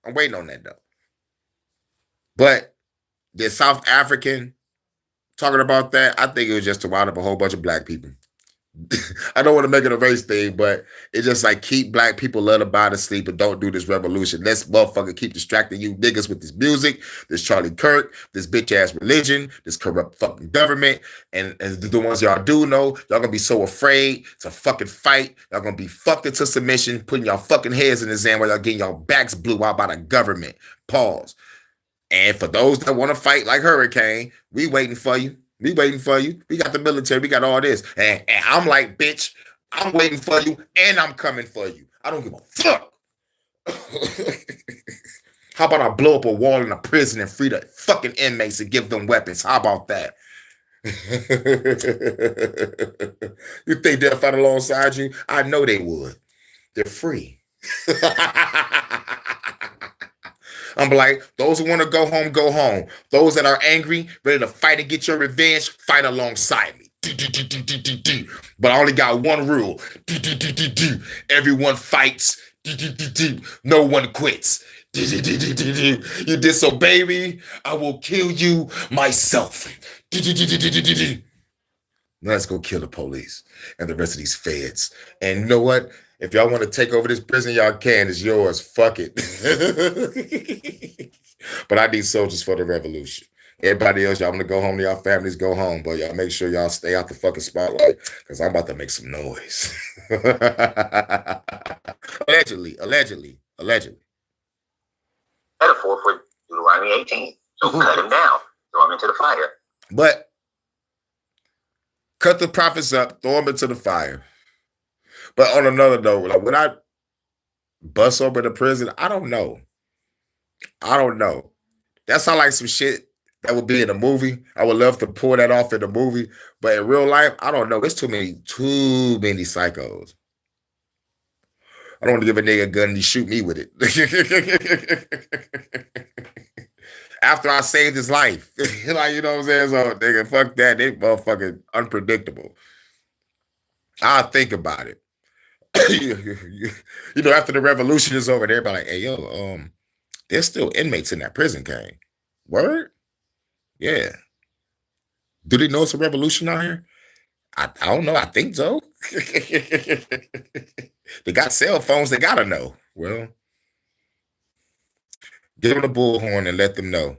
But the South African talking about that, I think it was just to wind up a whole bunch of black people. I don't want to make it a race thing, but it's just like keep black people lullaby to sleep and don't do this revolution. Let's motherfucker keep distracting you niggas with this music, this Charlie Kirk, this bitch ass religion, this corrupt fucking government. And the ones y'all do know, y'all gonna be so afraid to fucking fight. Y'all gonna be fucked into submission, putting y'all fucking heads in the sand while y'all getting y'all backs blew out by the government. Pause. And for those that want to fight like Hurricane, we waiting for you. We got the military. We got all this. And I'm like, bitch, I'm waiting for you and I'm coming for you. I don't give a fuck. How about I blow up a wall in a prison and free the fucking inmates and give them weapons? How about that? You think they'll fight alongside you? I know they would. They're free. I'm like, those who want to go home, go home. Those that are angry, ready to fight and get your revenge, fight alongside me. But I only got one rule. Everyone fights. No one quits. You disobey me, I will kill you myself. Nigga, Let's go kill the police and the rest of these feds. And you know what? If y'all want to take over this prison, y'all can. It's yours. Fuck it. But I need soldiers for the revolution. Everybody else, y'all want to go home to y'all families, go home. But y'all make sure y'all stay out the fucking spotlight because I'm about to make some noise. Allegedly. Metaphor for Deuteronomy 18. So cut him down, throw him into the fire. But cut the prophets up, throw them into the fire. But on another note, like, when I bust open the prison, I don't know. That sounds like some shit that would be in a movie. I would love to pull that off in a movie, but in real life, I don't know. There's too many psychos. I don't want to give a nigga a gun and he shoot me with it. After I saved his life. Like, you know what I'm saying? So, nigga, fuck that. They motherfucking unpredictable. I'll think about it. You know, after the revolution is over, everybody like, hey, yo, there's still inmates in that prison, Kane. Word? Yeah. Do they know it's a revolution out here? I don't know. I think so. They got cell phones. They gotta know. Well, give them the bullhorn and let them know.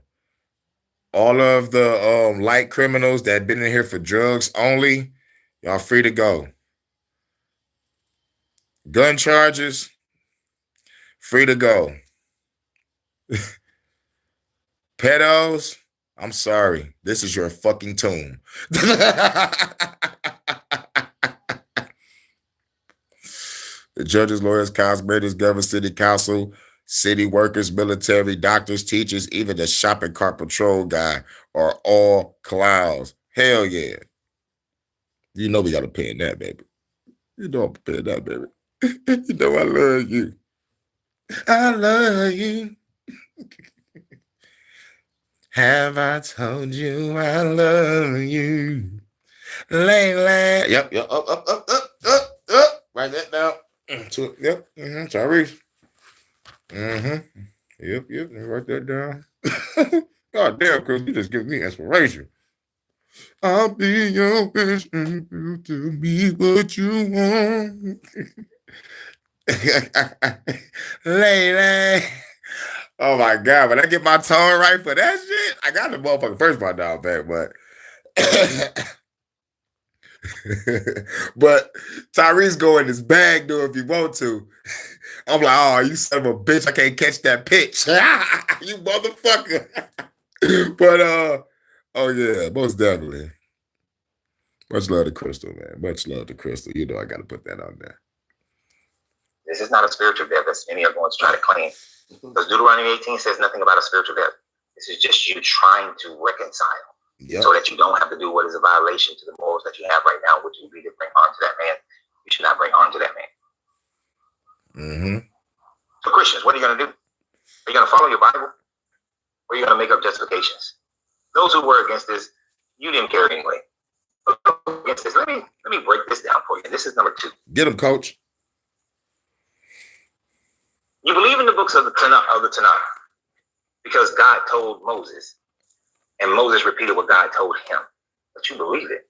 All of the light criminals that been in here for drugs only, y'all free to go. Gun charges, free to go. Pedos, I'm sorry. This is your fucking tomb. The judges, lawyers, cosmeters, government, city council, city workers, military, doctors, teachers, even the shopping cart patrol guy are all clowns. Hell yeah. You know we got to pay in that, baby. You know I'm paying that, baby. You know I love you. I love you. Have I told you I love you? Lately. Yep. Up. Write that down. Yep. Tyrese. Yep. Let me write that down. God damn, Chris, you just give me inspiration. I'll be your wish to be what you want. Lady. Oh my God, when I get my tone right for that shit, I got the motherfucking first part down bad, but but Tyrese go in his bag, though, if you want to. I'm like, oh, you son of a bitch, I can't catch that pitch. You motherfucker. But oh yeah, most definitely. Much love to Crystal, man. Much love to Crystal. You know I gotta put that on there. This is not a spiritual death as many are going to try to claim. Because Deuteronomy 18 says nothing about a spiritual death. This is just you trying to reconcile. Yep. So that you don't have to do what is a violation to the morals that you have right now, which would be to bring harm to that man. You should not bring harm to that man. So Christians, what are you going to do? Are you going to follow your Bible? Or are you going to make up justifications? Those who were against this, you didn't care anyway. But against this, let me break this down for you. And this is number 2. Get him, coach. You believe in the books of the Tanakh because God told Moses, and Moses repeated what God told him. But you believe it.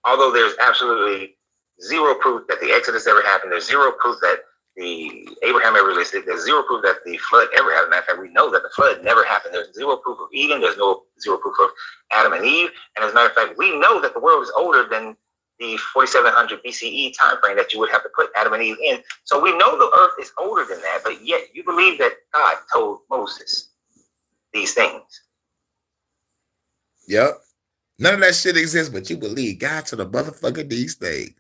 Although there's absolutely zero proof that the Exodus ever happened, there's zero proof that the Abraham ever existed, there's zero proof that the flood ever happened. Matter of fact, we know that the flood never happened. There's zero proof of Eden, there's zero proof of Adam and Eve. And as a matter of fact, we know that the world is older than the 4700 BCE time frame that you would have to put Adam and Eve in. So we know the earth is older than that, but yet you believe that God told Moses these things. Yep. None of that shit exists, but you believe God to the motherfucker these things.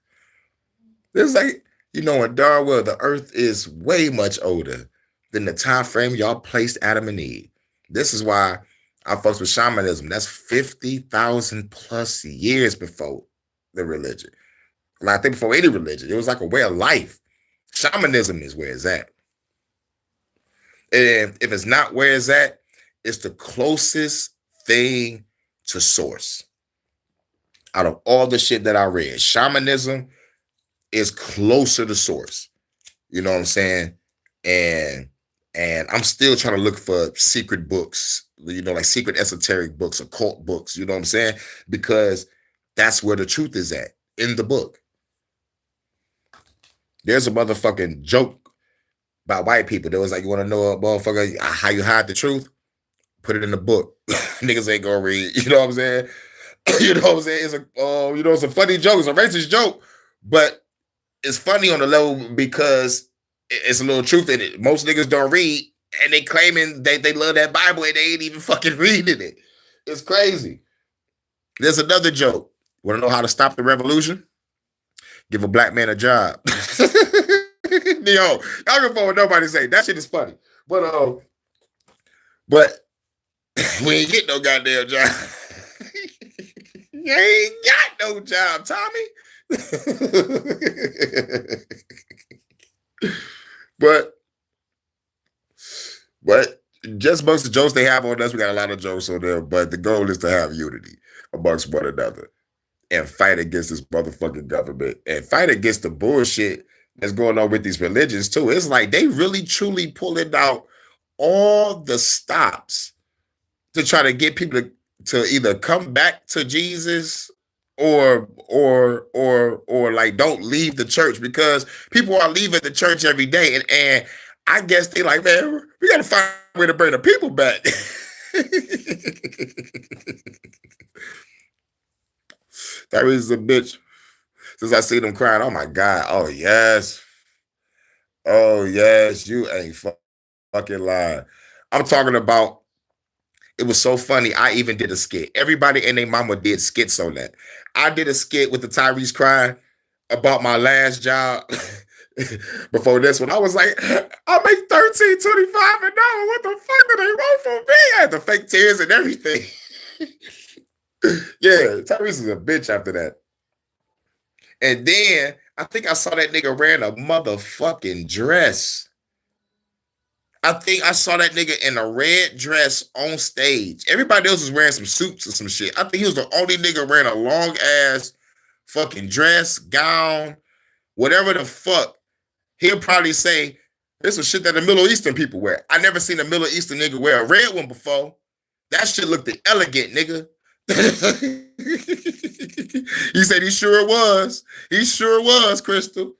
It's like, you know, in Darwin, the earth is way much older than the time frame y'all placed Adam and Eve. This is why I fucks with shamanism. That's 50,000 plus years before the religion. Like, I think before any religion, it was like a way of life. Shamanism is where it's at. And if it's not where it's at, it's the closest thing to source. Out of all the shit that I read, shamanism is closer to source. You know what I'm saying? And I'm still trying to look for secret books, you know, like secret esoteric books, occult books, you know what I'm saying? Because That's where the truth is at in the book. There's a motherfucking joke about white people. There was like, you want to know a motherfucker how you hide the truth? Put it in the book. Niggas ain't gonna read. You know what I'm saying? You know what I'm saying? It's a it's a funny joke. It's a racist joke, but it's funny on the level because it's a little truth in it. Most niggas don't read, and they claiming they love that Bible, and they ain't even fucking reading it. It's crazy. There's another joke. Want to know how to stop the revolution? Give a black man a job. Yo, I don't know what nobody say. That shit is funny. But we ain't get no goddamn job. You ain't got no job, Tommy. But just amongst the jokes they have on us, we got a lot of jokes on them. But the goal is to have unity amongst one another and fight against this motherfucking government and fight against the bullshit that's going on with these religions too. It's like they really truly pulling out all the stops to try to get people to either come back to Jesus or like don't leave the church, because people are leaving the church every day, and I guess they like, man, we gotta find a way to bring the people back. Tyrese is a bitch. Since I see them crying, oh my God, oh yes, you ain't fucking lying. I'm talking about. It was so funny. I even did a skit. Everybody and their mama did skits on that. I did a skit with the Tyrese crying about my last job before this one. I was like, I make $13.25 an hour. What the fuck do they want from me? I had the fake tears and everything. Yeah, Tyrese is a bitch after that. And then I think I saw that nigga wearing a motherfucking dress. I think I saw that nigga in a red dress on stage. Everybody else was wearing some suits or some shit. I think he was the only nigga wearing a long ass fucking dress, gown, whatever the fuck. He'll probably say, this is shit that the Middle Eastern people wear. I never seen a Middle Eastern nigga wear a red one before. That shit looked elegant, nigga. He said he sure was. He sure was, Crystal.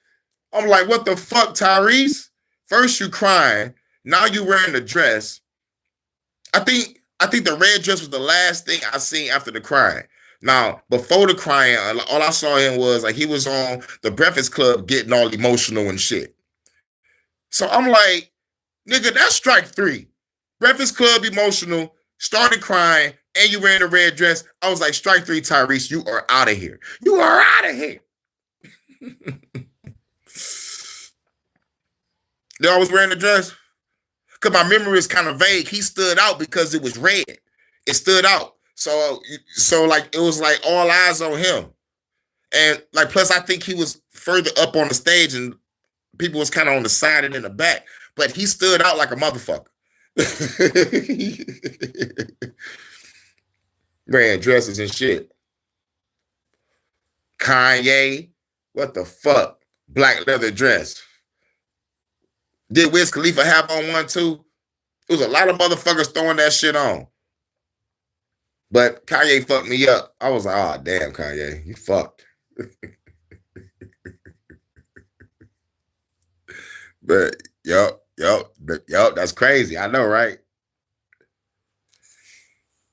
I'm like, what the fuck, Tyrese? First you crying. Now you wearing the dress. I think the red dress was the last thing I seen after the crying. Now, before the crying, all I saw him was like he was on the Breakfast Club getting all emotional and shit. So I'm like, nigga, that's strike 3. Breakfast Club emotional, started crying, and you wearing a red dress. I was like, strike 3, Tyrese, you are out of here. You are out of here. Then I was wearing the dress. Because my memory is kind of vague. He stood out because it was red. It stood out. So like it was like all eyes on him. And like plus I think he was further up on the stage and people was kind of on the side and in the back. But he stood out like a motherfucker. Wearing dresses and shit. Kanye, what the fuck? Black leather dress. Did Wiz Khalifa have on one too? There was a lot of motherfuckers throwing that shit on. But Kanye fucked me up. I was like, oh, damn, Kanye, you fucked. But, yup, that's crazy. I know, right?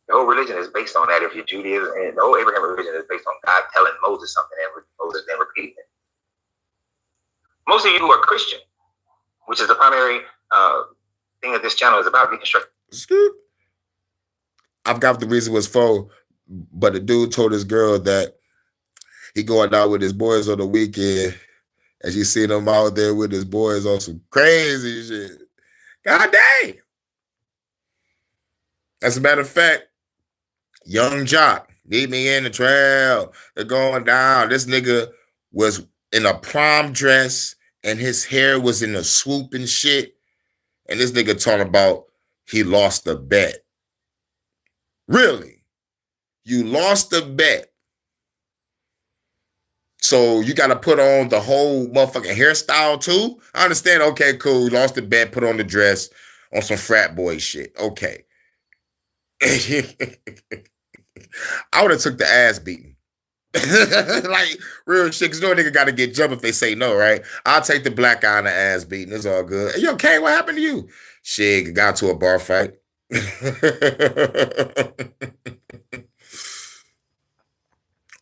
The whole religion is based on that. If you're Judaism, and the whole Abraham religion is based on God telling Moses something and Moses then repeating it. Most of you who are Christian, which is the primary thing that this channel is about, deconstruction. I forgot the reason was for, but the dude told his girl that he going out with his boys on the weekend, and she seen him out there with his boys on some crazy shit. God dang. As a matter of fact, Young Jock, meet me in the trail. They're going down. This nigga was in a prom dress, and his hair was in a swoop and shit. And this nigga talking about he lost a bet. Really? You lost a bet. So you got to put on the whole motherfucking hairstyle too? I understand. Okay, cool. You lost the bet, put on the dress on some frat boy shit. Okay. I would have took the ass beating. Like real shit, because no nigga got to get jumped if they say no, right? I'll take the black eye and the ass beating. It's all good. Yo, Kane, what happened to you? Shit, got to a bar fight.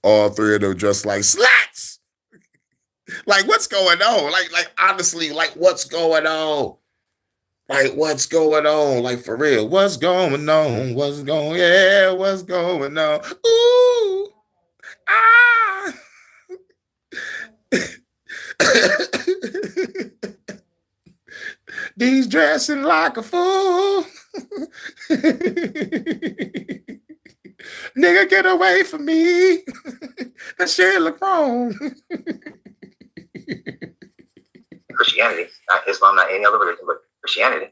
All three of them dressed like slats. Like, what's going on? Like honestly, like, what's going on? Like, what's going on? Like, for real, what's going on? What's going on? Ooh, ah. These dressing like a fool. Nigga, get away from me. That shit look wrong. Christianity, not Islam, not any other religion, but Christianity,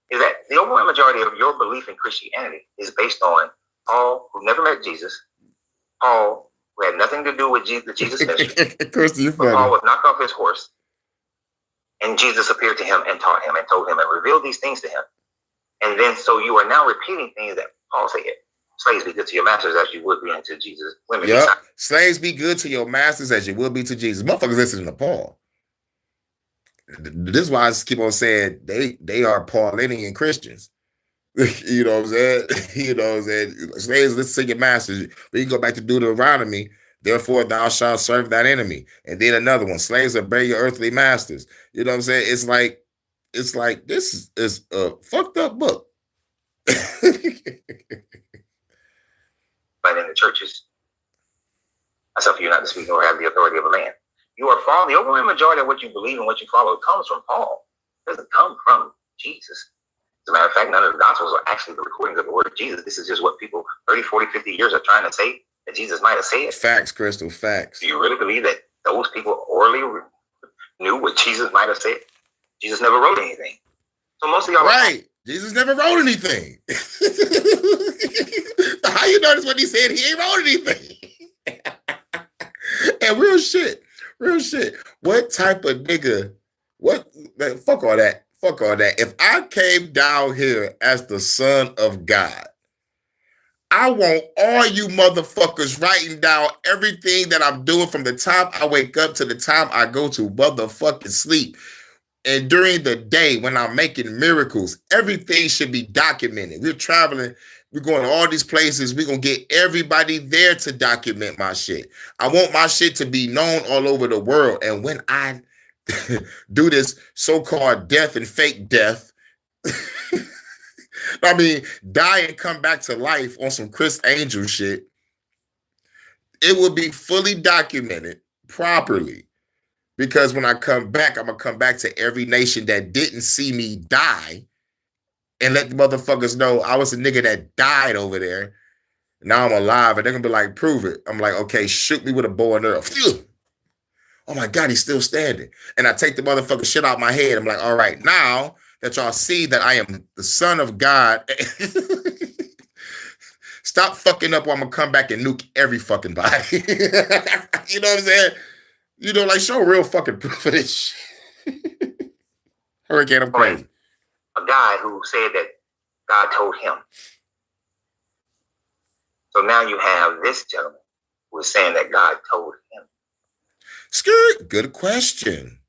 is that the overwhelming majority of your belief in Christianity is based on Paul, who never met Jesus, Paul, who had nothing to do with the Jesus mission. Paul was knocked off his horse, and Jesus appeared to him and taught him and told him and revealed these things to him. And then, so you are now repeating things that Paul said. Slaves, be good to your masters as you would be unto Jesus. Women, yep. Slaves, be good to your masters as you would be to Jesus. Motherfuckers listening to Paul. This is why I just keep on saying they are Paulinian Christians. You know what I'm saying? You know what I'm saying? Slaves, listen to your masters. But you go back to Deuteronomy. Therefore, thou shalt serve that enemy. And then another one. Slaves, obey your earthly masters. You know what I'm saying? It's like this is a fucked up book. But in the churches, I suffer you not to speak nor have the authority of a man. You are following the overwhelming majority of what you believe and what you follow comes from Paul. It doesn't come from Jesus. As a matter of fact, none of the gospels are actually the recordings of the word of Jesus. This is just what people 30, 40, 50 years are trying to say that Jesus might have said. Facts, Crystal, facts. Do you really believe that those people orally knew what Jesus might have said? Jesus never wrote anything. So most of y'all... Right. Jesus never wrote anything. How you notice what he said? He ain't wrote anything. And real shit. What type of nigga? Fuck all that. If I came down here as the Son of God, I want all you motherfuckers writing down everything that I'm doing from the time I wake up to the time I go to motherfucking sleep. And during the day when I'm making miracles, everything should be documented. We're traveling. We're going to all these places. We're going to get everybody there to document my shit. I want my shit to be known all over the world. And when I do this so-called death and fake death, I mean, die and come back to life on some Chris Angel shit, it will be fully documented properly. Because when I come back, I'm going to come back to every nation that didn't see me die and let the motherfuckers know I was a nigga that died over there. Now I'm alive. And they're going to be like, prove it. I'm like, okay, shoot me with a bow and arrow. Phew. Oh my God, he's still standing. And I take the motherfucking shit out my head. I'm like, all right, now that y'all see that I am the Son of God, stop fucking up or I'm going to come back and nuke every fucking body. You know what I'm saying? You know, like, show real fucking proof of this shit. Hurricane, I'm crazy. A guy who said that God told him. So now you have this gentleman who is saying that God told him. Skirt, good question.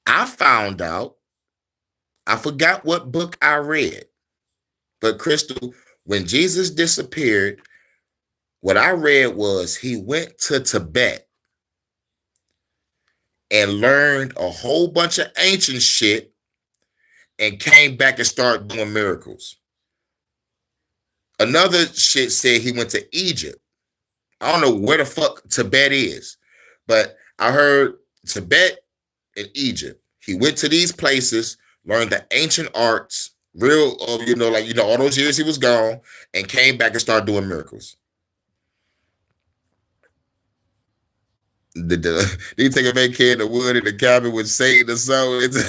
I found out, I forgot what book I read, but Crystal, when Jesus disappeared, what I read was he went to Tibet and learned a whole bunch of ancient shit and came back and started doing miracles. Another shit said he went to Egypt. I don't know where the fuck Tibet is, but I heard Tibet and Egypt. He went to these places, learned the ancient arts, real, all those years he was gone, and came back and started doing miracles. Did he take a vacation in the wood in the cabin with Satan or something?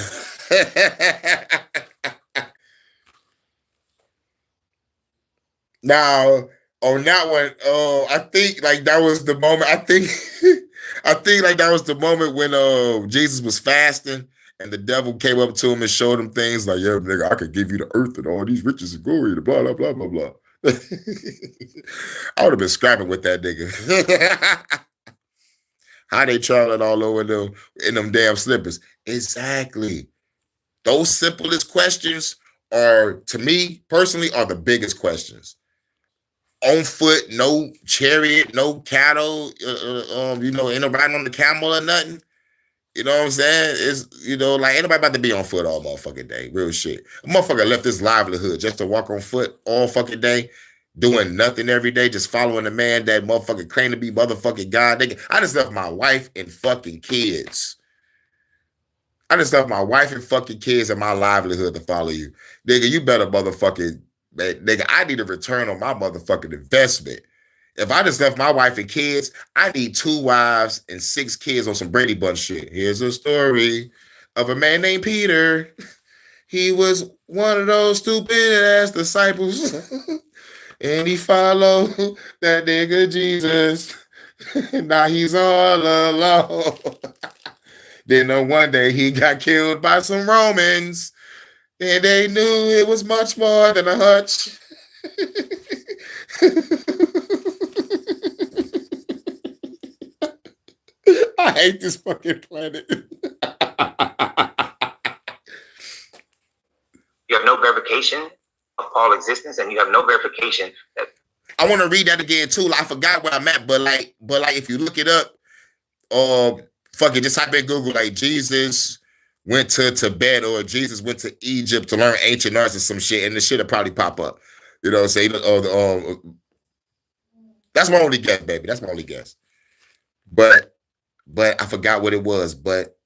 Now, on that one, I think like that was the moment. I think like that was the moment when Jesus was fasting and the devil came up to him and showed him things like, "Yeah, nigga, I could give you the earth and all these riches and glory, and blah blah blah blah blah." I would have been scrapping with that nigga. How they traveling all over them in them damn slippers? Exactly. Those simplest questions are, to me personally, are the biggest questions. On foot, no chariot, no cattle, ain't no riding on the camel or nothing. You know what I'm saying? It's, like, ain't nobody about to be on foot all motherfucking day. Real shit. A motherfucker left his livelihood just to walk on foot all fucking day, doing nothing every day, just following the man that motherfucking claim to be motherfucking God. I just left my wife and fucking kids. I just left my wife and fucking kids and my livelihood to follow you. Nigga, you better motherfucking, nigga, I need a return on my motherfucking investment. If I just left my wife and kids, I need 2 wives and 6 kids on some Brady Bunch shit. Here's a story of a man named Peter. He was one of those stupid ass disciples. And he followed that nigga Jesus. Now he's all alone. Then one day he got killed by some Romans. And they knew it was much more than a hutch. I hate this fucking planet. You have no verification of Paul's existence, and you have no verification that. I want to read that again too. I forgot where I'm at, but like if you look it up, fucking just type in Google, like, Jesus went to Tibet or Jesus went to Egypt to learn ancient arts or some shit, and the shit will probably pop up. You know what I'm saying? That's my only guess, baby. That's my only guess. But I forgot what it was. But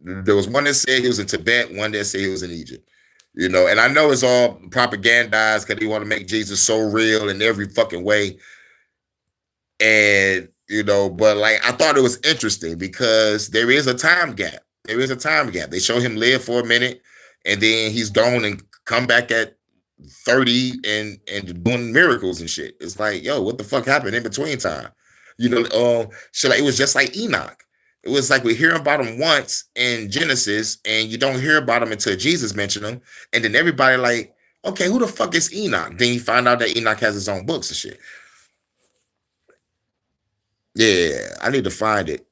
there was one that said he was in Tibet, one that said he was in Egypt. And I know it's all propagandized because they want to make Jesus so real in every fucking way. And, but like, I thought it was interesting because there is a time gap. There is a time gap. They show him live for a minute and then he's gone and come back at 30 and doing miracles and shit. It's like, yo, what the fuck happened in between time? So like, it was just like Enoch. It was like we hear about him once in Genesis and you don't hear about him until Jesus mentioned him. And then everybody like, okay, who the fuck is Enoch? Then you find out that Enoch has his own books and shit. Yeah, I need to find it.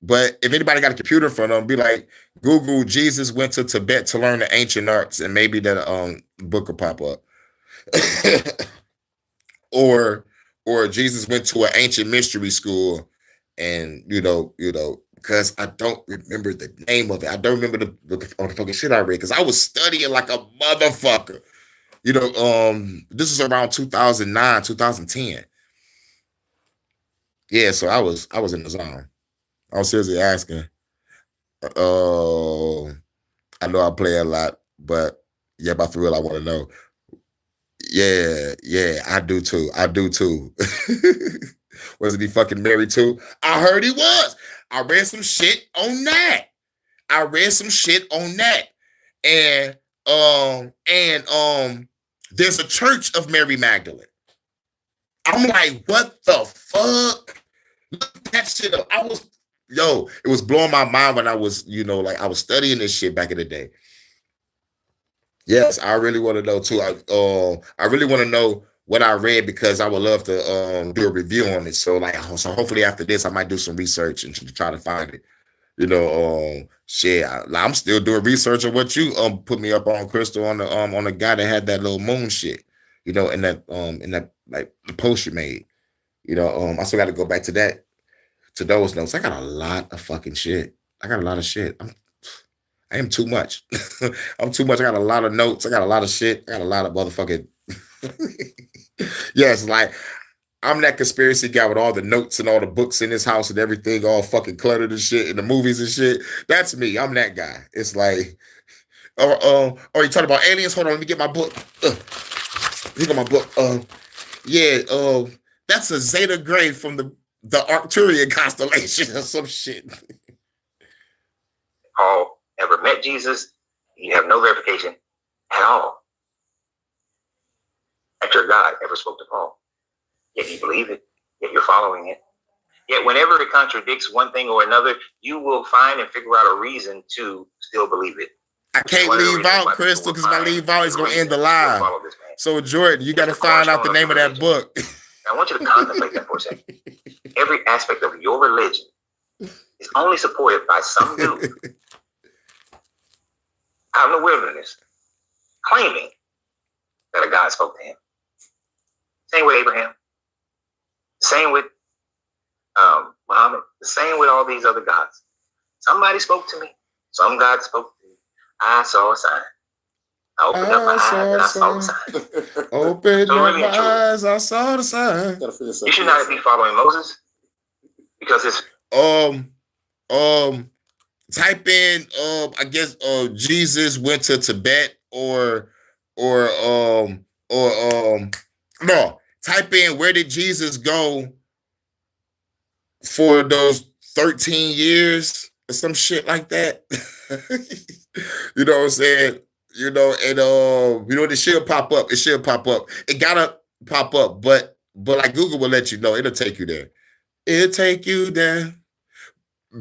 But if anybody got a computer in front of them, be like, Google Jesus went to Tibet to learn the ancient arts, and maybe that book will pop up. or Jesus went to an ancient mystery school, and because I don't remember the name of it. I don't remember the fucking shit I read because I was studying like a motherfucker. This is around 2009, 2010. Yeah, so I was in the zone. I was seriously asking. I know I play a lot, but yeah, but for real, I want to know. Yeah, I do too. Wasn't he fucking married too? I heard he was. I read some shit on that. And there's a church of Mary Magdalene. I'm like, what the fuck? Look that shit up. It was blowing my mind when I was, I was studying this shit back in the day. Yes, I really want to know too. I really want to know what I read because I would love to do a review on it. So hopefully after this, I might do some research and try to find it. Shit, I'm still doing research on what you put me up on, Crystal, on the guy that had that little moon shit. In that like the post you made. I still got to go back to that. To those notes, I got a lot of fucking shit. I got a lot of shit. I am too much. I'm too much. I got a lot of notes. I got a lot of shit. I got a lot of motherfucking. Yes, like I'm that conspiracy guy with all the notes and all the books in his house and everything all fucking cluttered and shit and the movies and shit. That's me. I'm that guy. It's like, you talking about aliens? Hold on, let me get my book. Look at my book. That's a Zeta Gray from the Arcturian constellation or some shit. Paul never met Jesus. You have no verification at all that your God ever spoke to Paul. Yet you believe it. Yet you're following it. Yet whenever it contradicts one thing or another, you will find and figure out a reason to still believe it. I can't leave out, Crystal, because if I leave out, it's going to end the live. So Jordan, you got to find out the name of that book. I want you to contemplate that for a second. Every aspect of your religion is only supported by some dude out in the wilderness claiming that a God spoke to him. Same with Abraham. Same with Muhammad. The same with all these other gods. Somebody spoke to me. Some God spoke to me. I saw a sign. I opened up my eyes and I saw the sign. Opened up my eyes, I saw the sign. You should not be following Moses because it's type in I guess Jesus went to Tibet or no, type in where did Jesus go for those 13 years or some shit like that. You know what I'm saying? You know, and it should pop up. It should pop up. It gotta pop up, but like Google will let you know. It'll take you there. It'll take you there.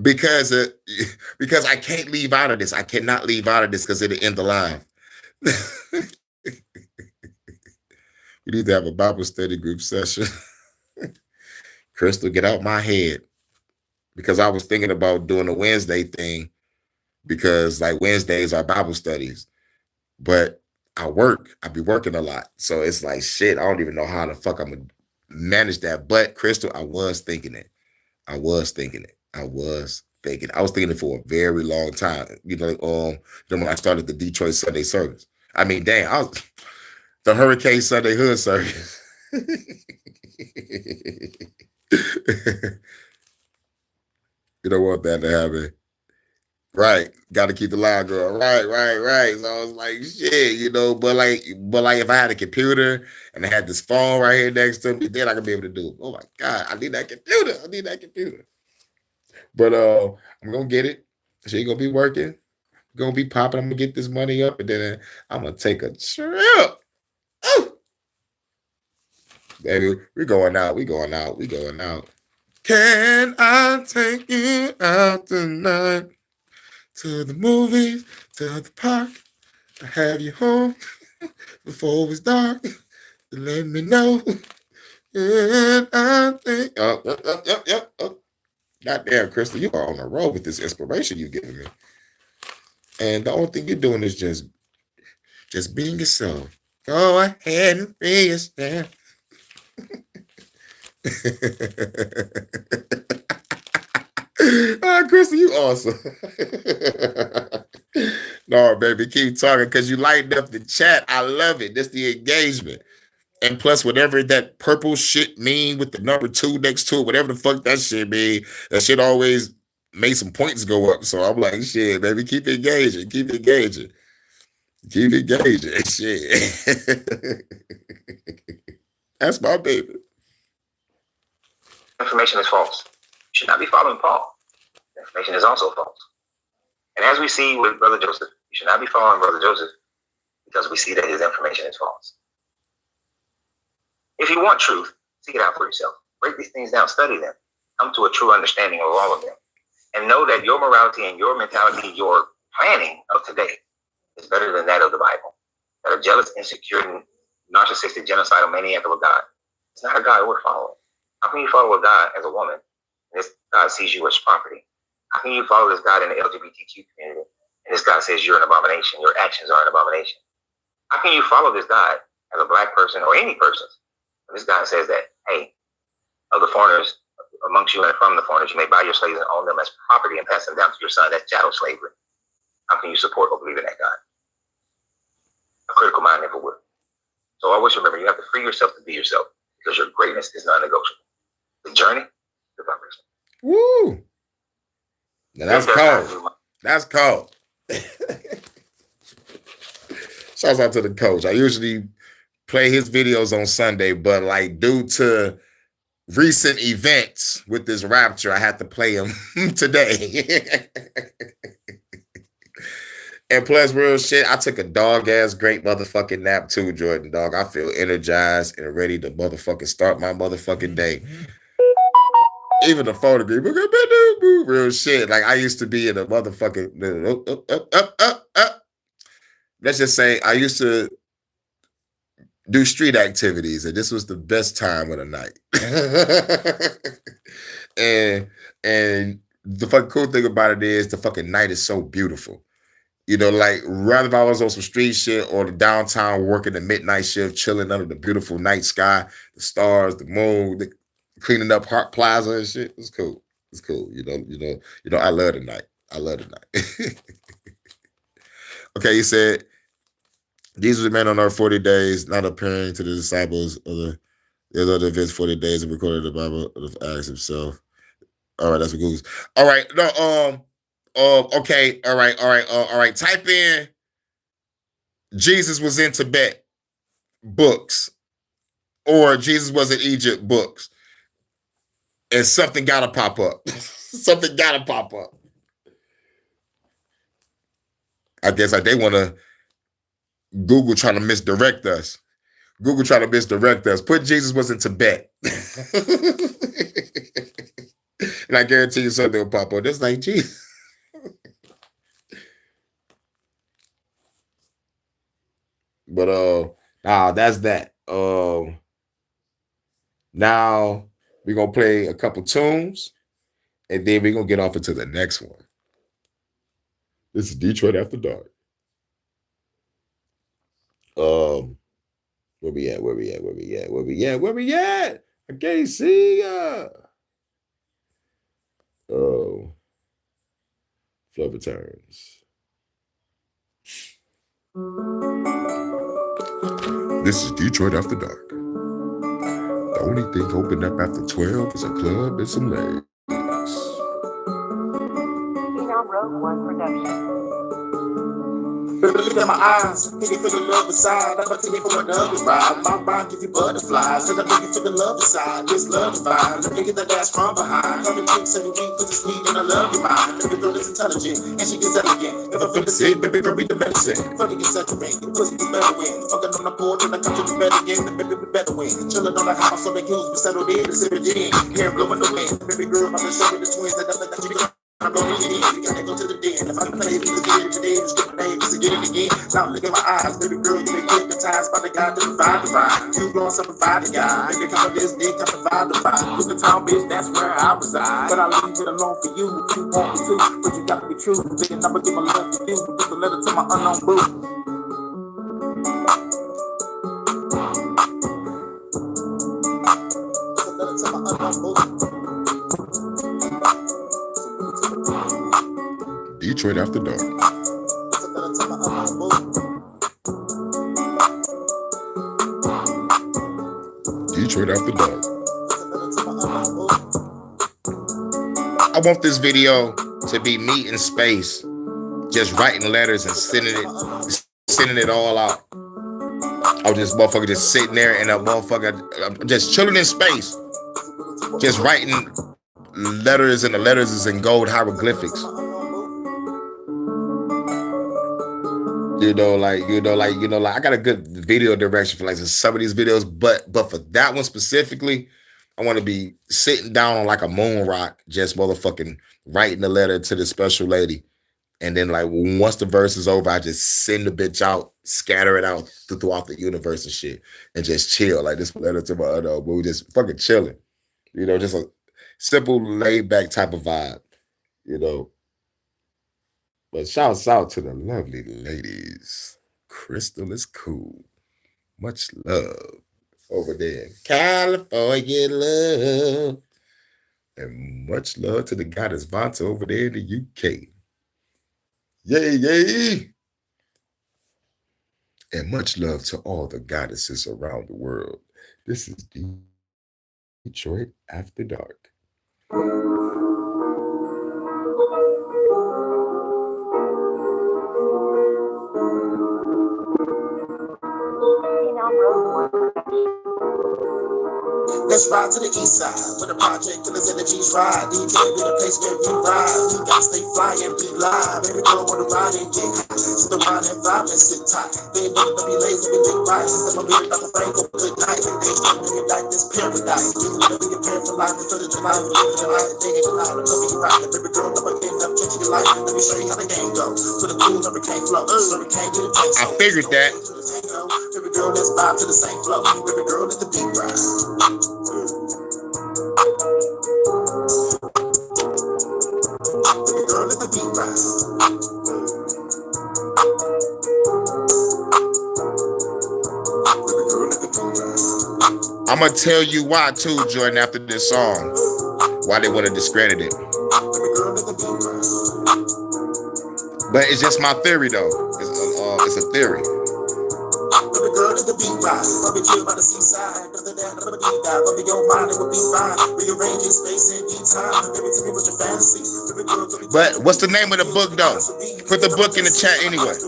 Because I can't leave out of this. I cannot leave out of this because it'll end the live. We need to have a Bible study group session. Crystal, get out my head. Because I was thinking about doing a Wednesday thing because like Wednesdays are Bible studies. But I be working a lot. So it's like, shit, I don't even know how the fuck I'm going to manage that. But Crystal, I was thinking it. I was thinking it for a very long time. You know, when I started the Detroit Sunday service. I mean, damn, the Hurricane Sunday Hood service. You don't want that to happen. Right. Got to keep the line going. Right. So I was like, shit, you know, but like if I had a computer and I had this phone right here next to me, then I could be able to do it. Oh my God, I need that computer. But I'm gonna get it. She gonna be working, gonna be popping. I'm gonna get this money up, and then I'm gonna take a trip. Oh, baby, we going out. Can I take you out tonight to the movies, to the park? I have you home before it's dark. Let me know. And I think, yep. Goddamn, Crystal, you are on a roll with this inspiration you're giving me. And the only thing you're doing is just being yourself. Go ahead and be yourself. Crystal, you awesome. No, baby, keep talking because you lighten up the chat. I love it. That's the engagement. And plus, whatever that purple shit mean with the number 2 next to it, whatever the fuck that shit mean, that shit always made some points go up. So I'm like, shit, baby, keep engaging. Shit. That's my baby. Information is false. You should not be following Paul. Information is also false. And as we see with Brother Joseph, you should not be following Brother Joseph because we see that his information is false. If you want truth, seek it out for yourself. Break these things down, study them. Come to a true understanding of all of them. And know that your morality and your mentality, your planning of today is better than that of the Bible. That a jealous, insecure, narcissistic, genocidal maniac of a God. It's not a God worth following. How can you follow a God as a woman and this God sees you as property? How can you follow this God in the LGBTQ community and this God says you're an abomination, your actions are an abomination? How can you follow this God as a black person or any person? This guy says that, hey, of the foreigners amongst you and from the foreigners, you may buy your slaves and own them as property and pass them down to your son. That's chattel slavery. How can you support or believe in that God? A critical mind never would. So always remember, you have to free yourself to be yourself because your greatness is non-negotiable. The journey, the progress. Woo! Now that's cold. That's cold. Shouts out to the coach. I usually play his videos on Sunday, but like due to recent events with this rapture, I had to play him today. And plus, real shit, I took a dog-ass great motherfucking nap too, Jordan, dog. I feel energized and ready to motherfucking start my motherfucking day. Even the photograph, real shit. Like I used to be in a motherfucking let's just say I used to do street activities, and this was the best time of the night. and the fucking cool thing about it is the fucking night is so beautiful. You know, like rather if I was on some street shit or the downtown working the midnight shift, chilling under the beautiful night sky, the stars, the moon, cleaning up Hart Plaza and shit. It's cool. It's cool. You know, I love the night. I love the night. Okay, he said, Jesus remained on earth 40 days, not appearing to the disciples of the other events 40 days and recorded the Bible of Acts himself. All right, that's what Google's. All right, no, okay, all right. Type in Jesus was in Tibet books or Jesus was in Egypt books, and something gotta pop up. Something gotta pop up. I guess like they want to Google trying to misdirect us. Google trying to misdirect us. Put Jesus was in Tibet. And I guarantee you something will pop up. That's like, Jesus. But that's that. Now we're gonna play a couple tunes and then we're gonna get off into the next one. This is Detroit After Dark. Where we at? I can't see ya. Flood returns. This is Detroit After Dark. The only thing open up after 12 is a club and some legs. Rogue One production. Look at my eyes, can you feel the love inside? I'm about to take it from another ride. My mind gives you butterflies, cause I'm looking to the love inside. This love divine, let me get that ass from behind. Come and take 7 weeks, cause it's sweet and I love your mind. Let me feel this intelligent, and she gets elegant. If I feel the same, baby, girl, read the medicine. Funny get saturated, the pussy is better win. Fucking on the board, and I come to the bed again. The baby be better win. Chillin' on the house, so the hills be settled in. The city in, hair blowing the wind. Baby girl, I'm gonna show me the twins that you got. I'm going to you gotta go to the den. If I can play it again today, it's good name, it's again and again. Now look at my eyes, baby girl, you been hypnotized by the God that provide the vibe. You blowing some providing guy. Baby, come on this dick, come provide the vibe. Look at town, bitch, that's where I reside. But I leave it alone for you, you want me to. But you gotta be true, then I'ma give my love to you. Give a letter to my unknown boo. Give a letter to my unknown boo. Detroit After Dark. Detroit After Dark. I want this video to be me in space, just writing letters and sending it all out. I was just motherfucker just sitting there and a motherfucker, I'm just chilling in space, just writing letters, and the letters is in gold hieroglyphics. I got a good video direction for like some of these videos, but for that one specifically, I want to be sitting down on like a moon rock, just motherfucking writing a letter to the special lady. And then like once the verse is over, I just send the bitch out, scatter it out throughout the universe and shit, and just chill. Like this letter to my other, but we just fucking chilling. Just a simple laid back type of vibe, But shouts out to the lovely ladies. Crystal is cool. Much love over there. California love. And much love to the goddess Vanta over there in the UK. Yay, yay. And much love to all the goddesses around the world. This is Detroit After Dark. Let's ride to the east side for the project and the energies ride. DJ be the place where we ride. We gotta stay fly and be live. Every girl wanna ride and get high. So the wine and vibe and sit tight. They never be lazy with big rights. I'm a bit about the Frank over good night. They don't really like this paradise. You wanna be a parent for life until the July. We're living July. They ain't allowed to cover you right. Baby girl, never getting up, changing your life. Let me show you how the game goes. To the cool, never can't flow. Never can't get a taste. I figured that. Baby girl, let's vibe to the same flow. Baby girl, let the beat rise. Baby girl, let the beat rise. Baby girl, let the beat rise. I'm gonna tell you why too, Jordan, after this song. Why they want to discredit it. Baby girl, let the beat rise. But it's just my theory though. It's a theory. Baby girl, let the beat rise. I'll be chill by the seaside. Brother down, never deep dive. But your mind, it will be fine. Rearrange your space and be time. Baby, tell me what's your fantasy. Baby girl, tell me. But what's the name of the book though? Put the book in the chat anyway. That's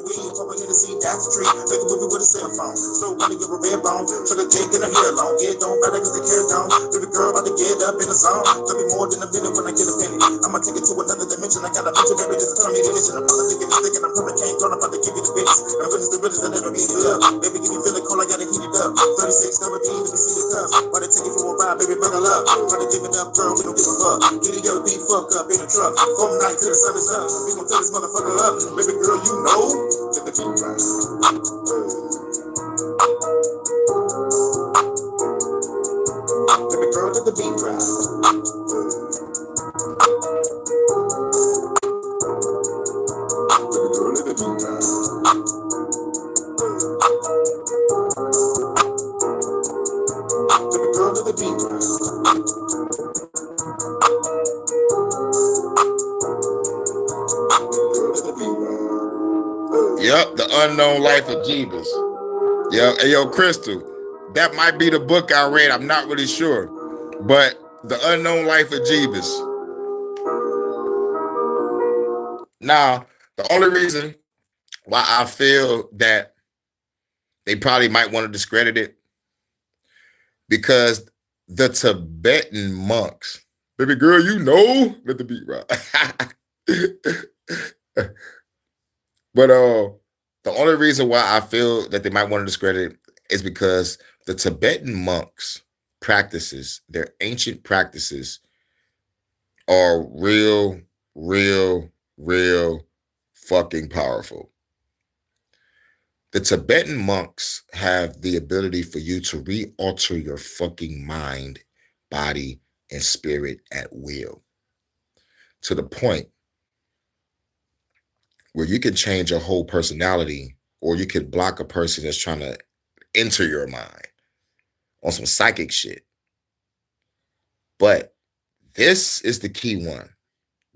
the tree. Take a movie with a cell phone. So when you give a red bone, sugar cake in a hair long. Get don't matter cause the care gone. Baby girl about to get up in the zone. There'll be more than a minute when I get a penny. I'ma take it to another dimension. I got a mention, baby, just tell me the mission. I'm about to get it thick and I'm hurricane gone. I'm about to give you the business. I'm gonna the business and never beat it up. Baby, give me feeling cold, I gotta heat it up. 36 double D, let me see the cuff. Why they take it for a ride, baby, buckle up. Try to give it up, girl, we don't give a fuck. Get it up, beat fuck up in a truck. From night till the sun is up. We gon' tell this motherfucker up. Baby girl, you know that the beat rise. Baby girl, let the beat rise. Baby girl, let the beat rise. Baby girl, let the beat rise. Yep, The Unknown Life of Jeebus. Yep, hey yo, Crystal, that might be the book I read. I'm not really sure, but The Unknown Life of Jeebus. Now, the only reason why I feel that they probably might want to discredit it because the Tibetan monks, baby girl, you know, let the beat rock. But the only reason why I feel that they might want to discredit it is because the Tibetan monks' practices, their ancient practices, are real fucking powerful. The Tibetan monks have the ability for you to re-alter your fucking mind, body, and spirit at will, to the point where you can change your whole personality, or you could block a person that's trying to enter your mind on some psychic shit. But this is the key one,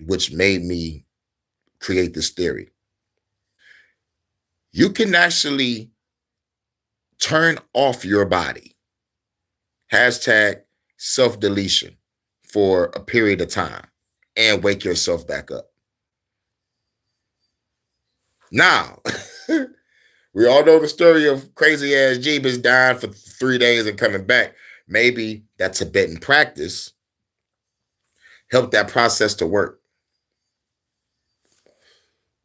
which made me create this theory. You can actually turn off your body, hashtag self-deletion, for a period of time and wake yourself back up. Now, we all know the story of crazy ass Jeebus dying for 3 days and coming back. Maybe that Tibetan practice helped that process to work.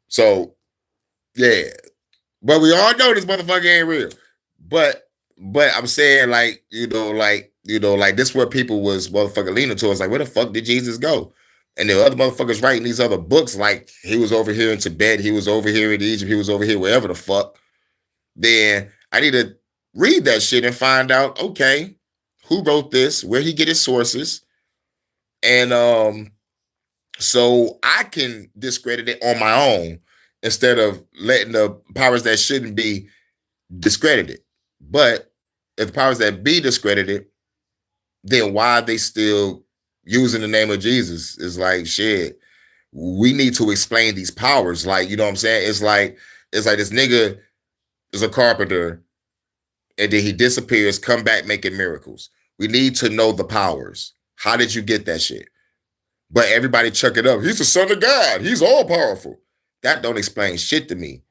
So, yeah. But we all know this motherfucker ain't real. But I'm saying, like this is where people was motherfucking leaning towards, like, where the fuck did Jesus go? And the other motherfuckers writing these other books, like he was over here in Tibet, he was over here in Egypt, he was over here wherever the fuck. Then I need to read that shit and find out, okay, who wrote this, where he get his sources, and so I can discredit it on my own instead of letting the powers that shouldn't be discredited. But if the powers that be discredited, then why are they still using the name of Jesus? Is like, shit, we need to explain these powers. Like, you know what I'm saying? It's like this nigga is a carpenter and then he disappears, come back making miracles. We need to know the powers. How did you get that shit? But everybody chuck it up. He's the son of God. He's all powerful. That don't explain shit to me.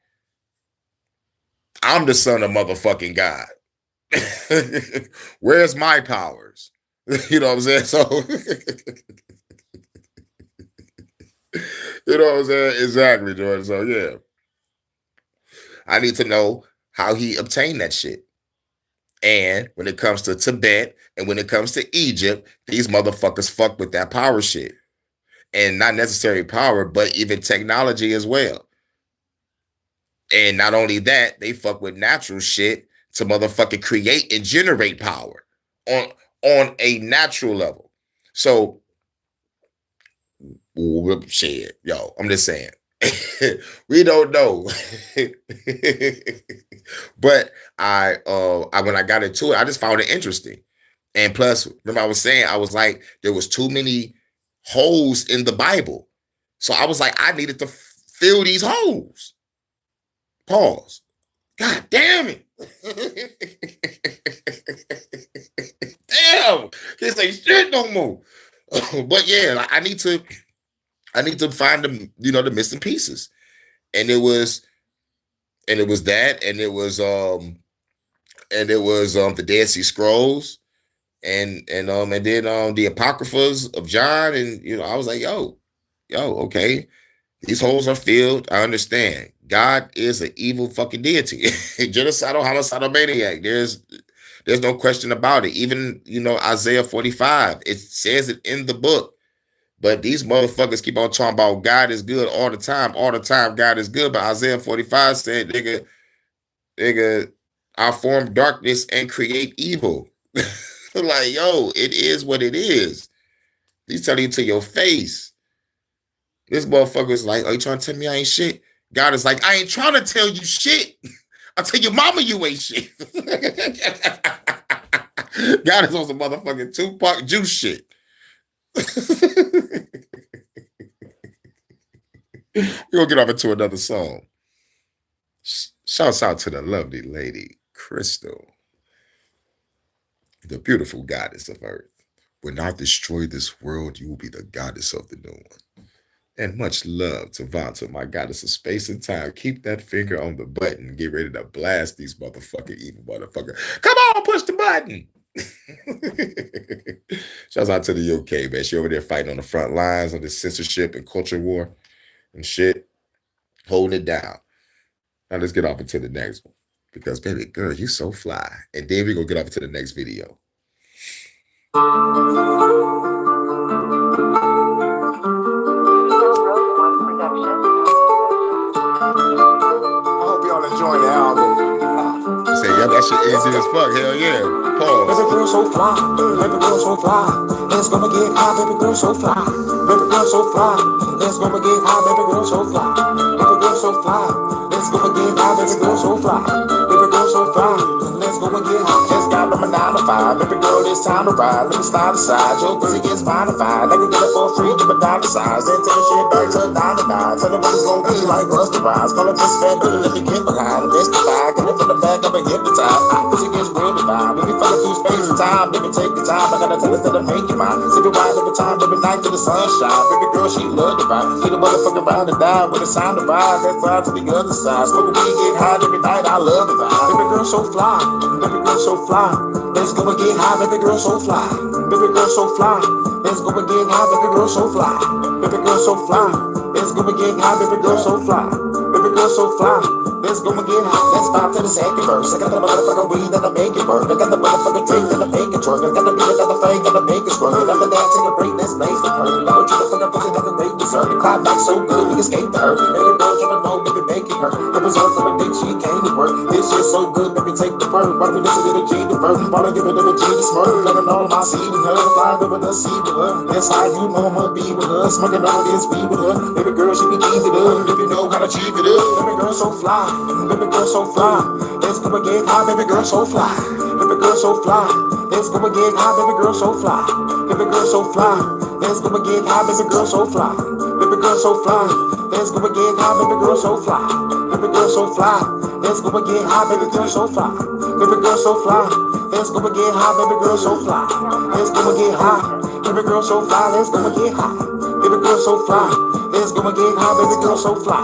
I'm the son of motherfucking God. Where's my powers? You know what I'm saying? So, you know what I'm saying? Exactly, Jordan. So, yeah. I need to know how he obtained that shit. And when it comes to Tibet and when it comes to Egypt, these motherfuckers fuck with that power shit. And not necessarily power, but even technology as well. And not only that, they fuck with natural shit to motherfucking create and generate power on a natural level. So, shit, yo, I'm just saying. We don't know. But I when I got into it, I just found it interesting. And plus, remember I was saying, I was like, there was too many holes in the Bible. So I was like, I needed to fill these holes. Pause. God damn it. Damn. Can't say shit no more. But yeah, like, I need to find the the missing pieces. And it was that, and it was the Dead Sea Scrolls, and then the Apocryphas of John, and I was like, yo, okay, these holes are filled. I understand. God is an evil fucking deity, genocidal, homicidal maniac. There's no question about it. Even Isaiah 45, it says it in the book. But these motherfuckers keep on talking about God is good all the time. All the time, God is good. But Isaiah 45 said, nigga, I form darkness and create evil. Like, yo, it is what it is. He's telling you to your face. This motherfucker's like, are you trying to tell me I ain't shit? God is like, I ain't trying to tell you shit. I'll tell your mama you ain't shit. God is on some motherfucking Tupac juice shit. We're gonna get off into another song. Shouts out to the lovely lady, Crystal, the beautiful goddess of earth. When I destroy this world, you will be the goddess of the new one. And much love to Vanta, my goddess of space and time. Keep that finger on the button. Get ready to blast these motherfucking evil motherfuckers. Come on, push the button. Shouts out to the UK, man. She over there fighting on the front lines on this censorship and culture war and shit, holding it down. Now let's get off into the next one, because baby girl, you so fly. And then we're gonna get off into the next video. I hope y'all enjoying the album. Say, yeah, that shit easy as fuck. Hell yeah. Pause. Baby girl so fly, baby girl so fly. It's gonna get high, baby girl so fly. Baby girl so fly, it's gonna get high, baby girl so fly. Baby girl so fly, it's gonna get high, baby girl so fly. Baby girl so fly, let's go and get high. Just got from a 9 to 5, baby girl, it's time to ride. Let me slide aside, your pussy gets modified. I can get it for free, give a dollar size. Then take shit back to $99. Tell them what it's gonna be like Busta Rhymes. Call it this fat girl, let me get behind. Mystified, get it from the back up and hypnotized. Pussy gets real divine. When we fucking through space and time, baby, take the time. I gotta tell us that I make you mine. Sip it wide every time, every night till the sunshine. Baby girl, she love the vibe. See the motherfucker round and die with a sound of vibe. That's side to the other side. Smoking weed, get high every night. I love the vibe. Baby girl, so fly. Baby girl, so fly. Let's go and get high. Baby girl, so fly. Baby girl, so fly. Let's go and get high. Baby girl, so fly. Baby girl, so fly. Let's go and get high. Baby girl, so fly. Baby girl, so fly. Let's go and get high. Let's vibe to the second verse. I got the motherfucking weed that I make it work. I got the motherfucking drink that I make it twerk. I got the beat, I got the fake, got the make it squirt. I got the dance, take a break, let's blaze the perk. I want you to fucking pussy that can make dessert. The cloud back so good, we escape the hurt. Baby girl, you know, baby, make it hurt. Represent from a dick, she came to work. This shit so good, baby, take the perk. Why we listen to the G, the verb? Why don't give it to the G, the smirk? Letting all my seed with her. Flying over the sea with her. That's how you know I'ma be with her. Smoking all this weed with her. Baby girl, she be easy to her. If you know how to achieve it up. Baby girl, so fly. Baby girl, so fly. Let's go and get high, baby girl, so fly. Baby girl, so fly. Let's go and get high, baby girl, so fly. Baby girl, so fly. Let's go and get high, baby girl, so fly. Baby girl, so fly. Let's go and get high, baby girl, so fly. Baby girl, so fly. Let's go and get high, baby girl, so fly. Baby girl, so fly. Let's go and get high, baby girl, so fly. Let's go and get high. Baby girl, so fly. Let's go and get high. Baby girl, so fly. Let's go and get high, baby girl, so fly.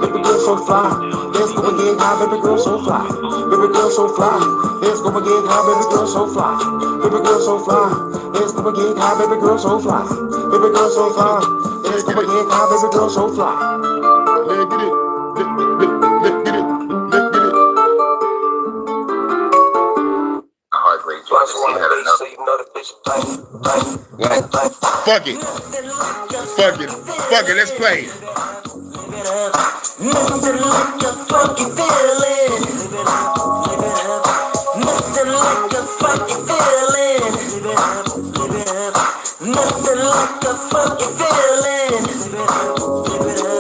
Baby girl, so fly. Let's go and get high, baby girl, so fly. Baby girl, so fly. Let's go and get high, baby girl, so fly. Baby girl, so fly. Let's go and get high, baby girl, so fly. Baby girl, so fly. Let's go and get high, baby girl, so fly. Let's get it. Fuck it. Fuck it. Fuck it. Let's play it. Nothing like a funky feeling. Nothing like a funky feeling. Nothing like a funky feeling.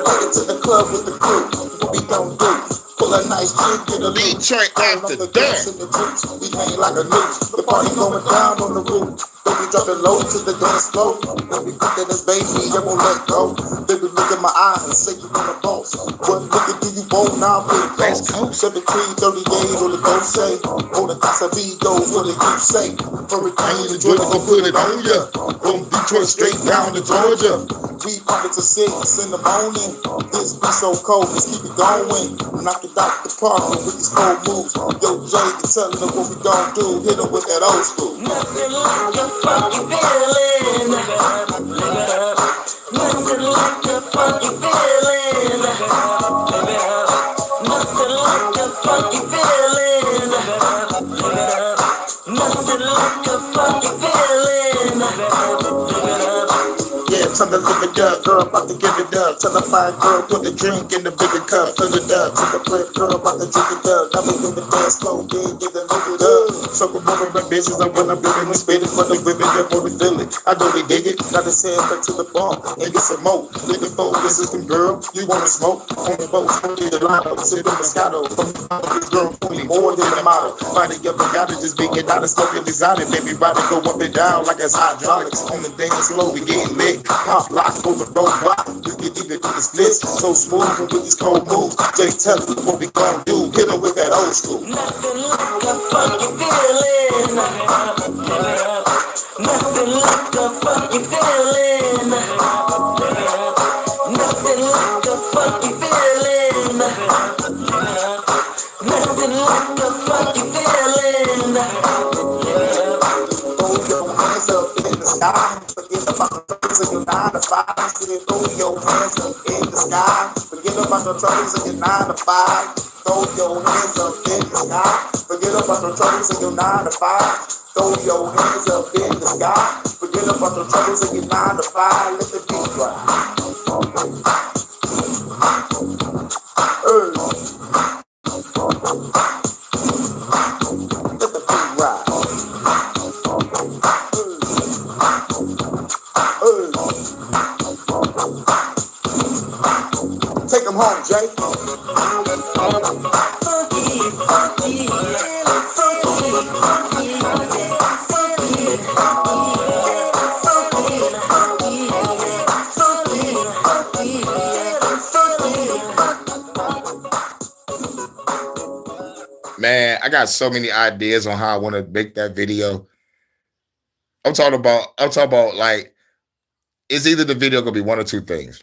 Headed to the club with the crew. What we gon' do? Pull a nice chick, get a loop. Detroit after dark. In the juice, we hang like a noose. The party going down on the roof. Baby, drop it low to the dance floor. Baby, quick at this baby, I won't let go. Baby, look in my eyes and say you want a boss. What nigga do you want now? Let's go. 17, 38 on the go say. On the Casabitos, what did you say? Hurricane, the Georgia, gon' put it on ya. From Detroit straight down to Georgia. We party to 6 in the morning. This be so cold, let's keep it going. Knock it out the park with these cold moves. Yo, Jay, you tellin' them what we gon' do. Hit them with that old school. Nothing like a funky feeling. Nothing like a funky feeling. Nothing like a funky feeling. Nothing like a funky feeling. Yeah, tell the live it up, girl, about to give it up. Tell the fine girl, put the drink in the bigger cup, fill it up. Tell the flip girl, about to drink it up. Now we in the dance slow, big, get the live it up. So we're moving my business, I'm gonna build it and spit it for the women that wanna feel it. I know they dig it, got his head back to the bar and get some more. Looking for the system, girl, you wanna smoke? On the boat, smoking the lotto, sipping Moscato. From the bottom, this girl, fully more than a model. Body up, I got it, just be get out of smoking exotic. Baby, ride it, go up and down like it's hydraulics. On the thing that's slow, we getting lit. Pop locks over the road block. You can even do the splits. So smooth and with these cold moves. Just tell them what we gon' do. Hit them with that old school. Nothing like a funky feeling. Nothing like a funky feeling. Nothing like a funky feeling. Nothing like a funky feeling. Throw your hands up in the sky. Forget about the troubles of your 9 to 5. Throw your hands up in the sky. Forget about the troubles of your 9 to 5. Throw your hands up in the sky. Forget about the troubles of your 9 to 5. Throw your hands up in the sky. Forget about the troubles of your 9 to 5. Let the beat ride. Let the beat ride. Take them home, Jay. Man, I got so many ideas on how I want to make that video. I'm talking about like, it's either the video gonna be one or two things.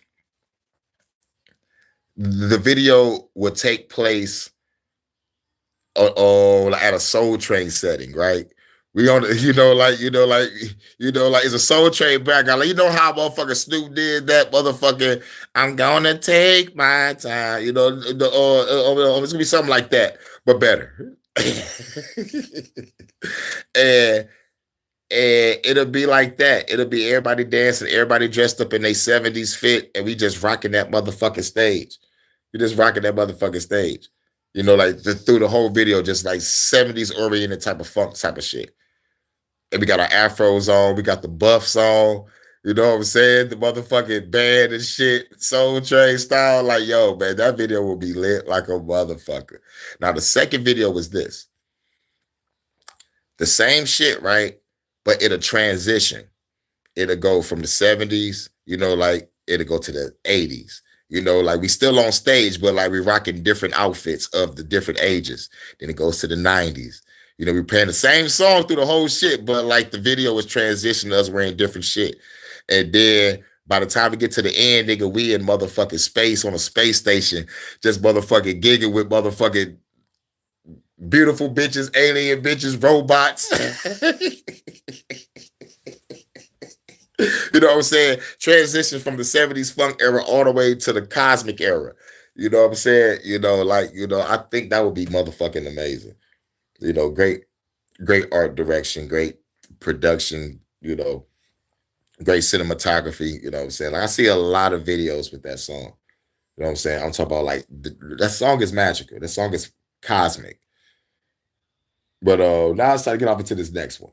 The video will take place at a Soul Train setting, right? We on, it's a Soul Train background. Like, you know how motherfucking Snoop did that motherfucking, I'm gonna take my time, it's gonna be something like that, but better. and it'll be like that. It'll be everybody dancing, everybody dressed up in their 70s fit, and we just rocking that motherfucking stage. We just rocking that motherfucking stage. Like through the whole video, just like 70s oriented type of funk type of shit. And we got our afros on, we got the buffs on, you know what I'm saying? The motherfucking band and shit, Soul Train style. Like, yo, man, that video will be lit like a motherfucker. Now, the second video was this. The same shit, right? But it'll transition. It'll go from the 70s, like it'll go to the 80s. Like we still on stage, but like we rocking different outfits of the different ages. Then it goes to the 90s. We're playing the same song through the whole shit, but like the video was transitioning us wearing different shit. And then by the time we get to the end, nigga, we in motherfucking space on a space station, just motherfucking gigging with motherfucking beautiful bitches, alien bitches, robots. You know what I'm saying? Transition from the 70s funk era all the way to the cosmic era. You know what I'm saying? I think that would be motherfucking amazing. Great art direction, great production, Great cinematography, you know what I'm saying? Like I see a lot of videos with that song. You know what I'm saying? I'm talking about like that song is magical. That song is cosmic. But now it's time to get off into this next one.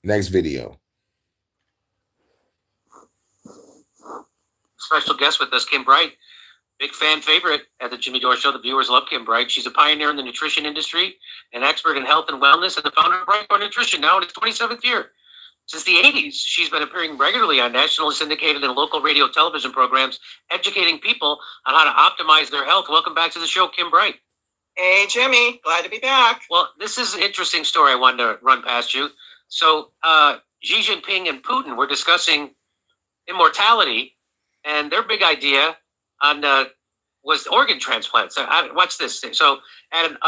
Next video. Special guest with us, Kim Bright. Big fan favorite at the Jimmy Dore Show. The viewers love Kim Bright. She's a pioneer in the nutrition industry, an expert in health and wellness, and the founder of Brightcore Nutrition, now in its 27th year. Since the 80s, she's been appearing regularly on nationally syndicated and local radio television programs, educating people on how to optimize their health. Welcome back to the show, Kim Bright. Hey, Jimmy. Glad to be back. Well, this is an interesting story I wanted to run past you. So Xi Jinping and Putin were discussing immortality, and their big idea on was organ transplants. Watch this thing. So at an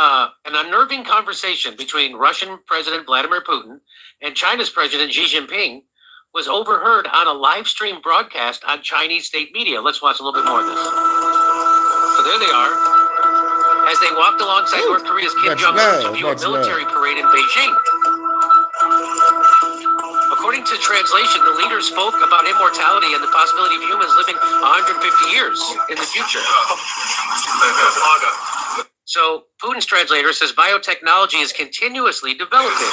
unnerving conversation between Russian President Vladimir Putin and China's President Xi Jinping was overheard on a live stream broadcast on Chinese state media. Let's watch a little bit more of this. So there they are, as they walked alongside North Korea's Kim Jong-un to view a military parade in Beijing. According to translation, the leaders spoke about immortality and the possibility of humans living 150 years in the future. So Putin's translator says biotechnology is continuously developing.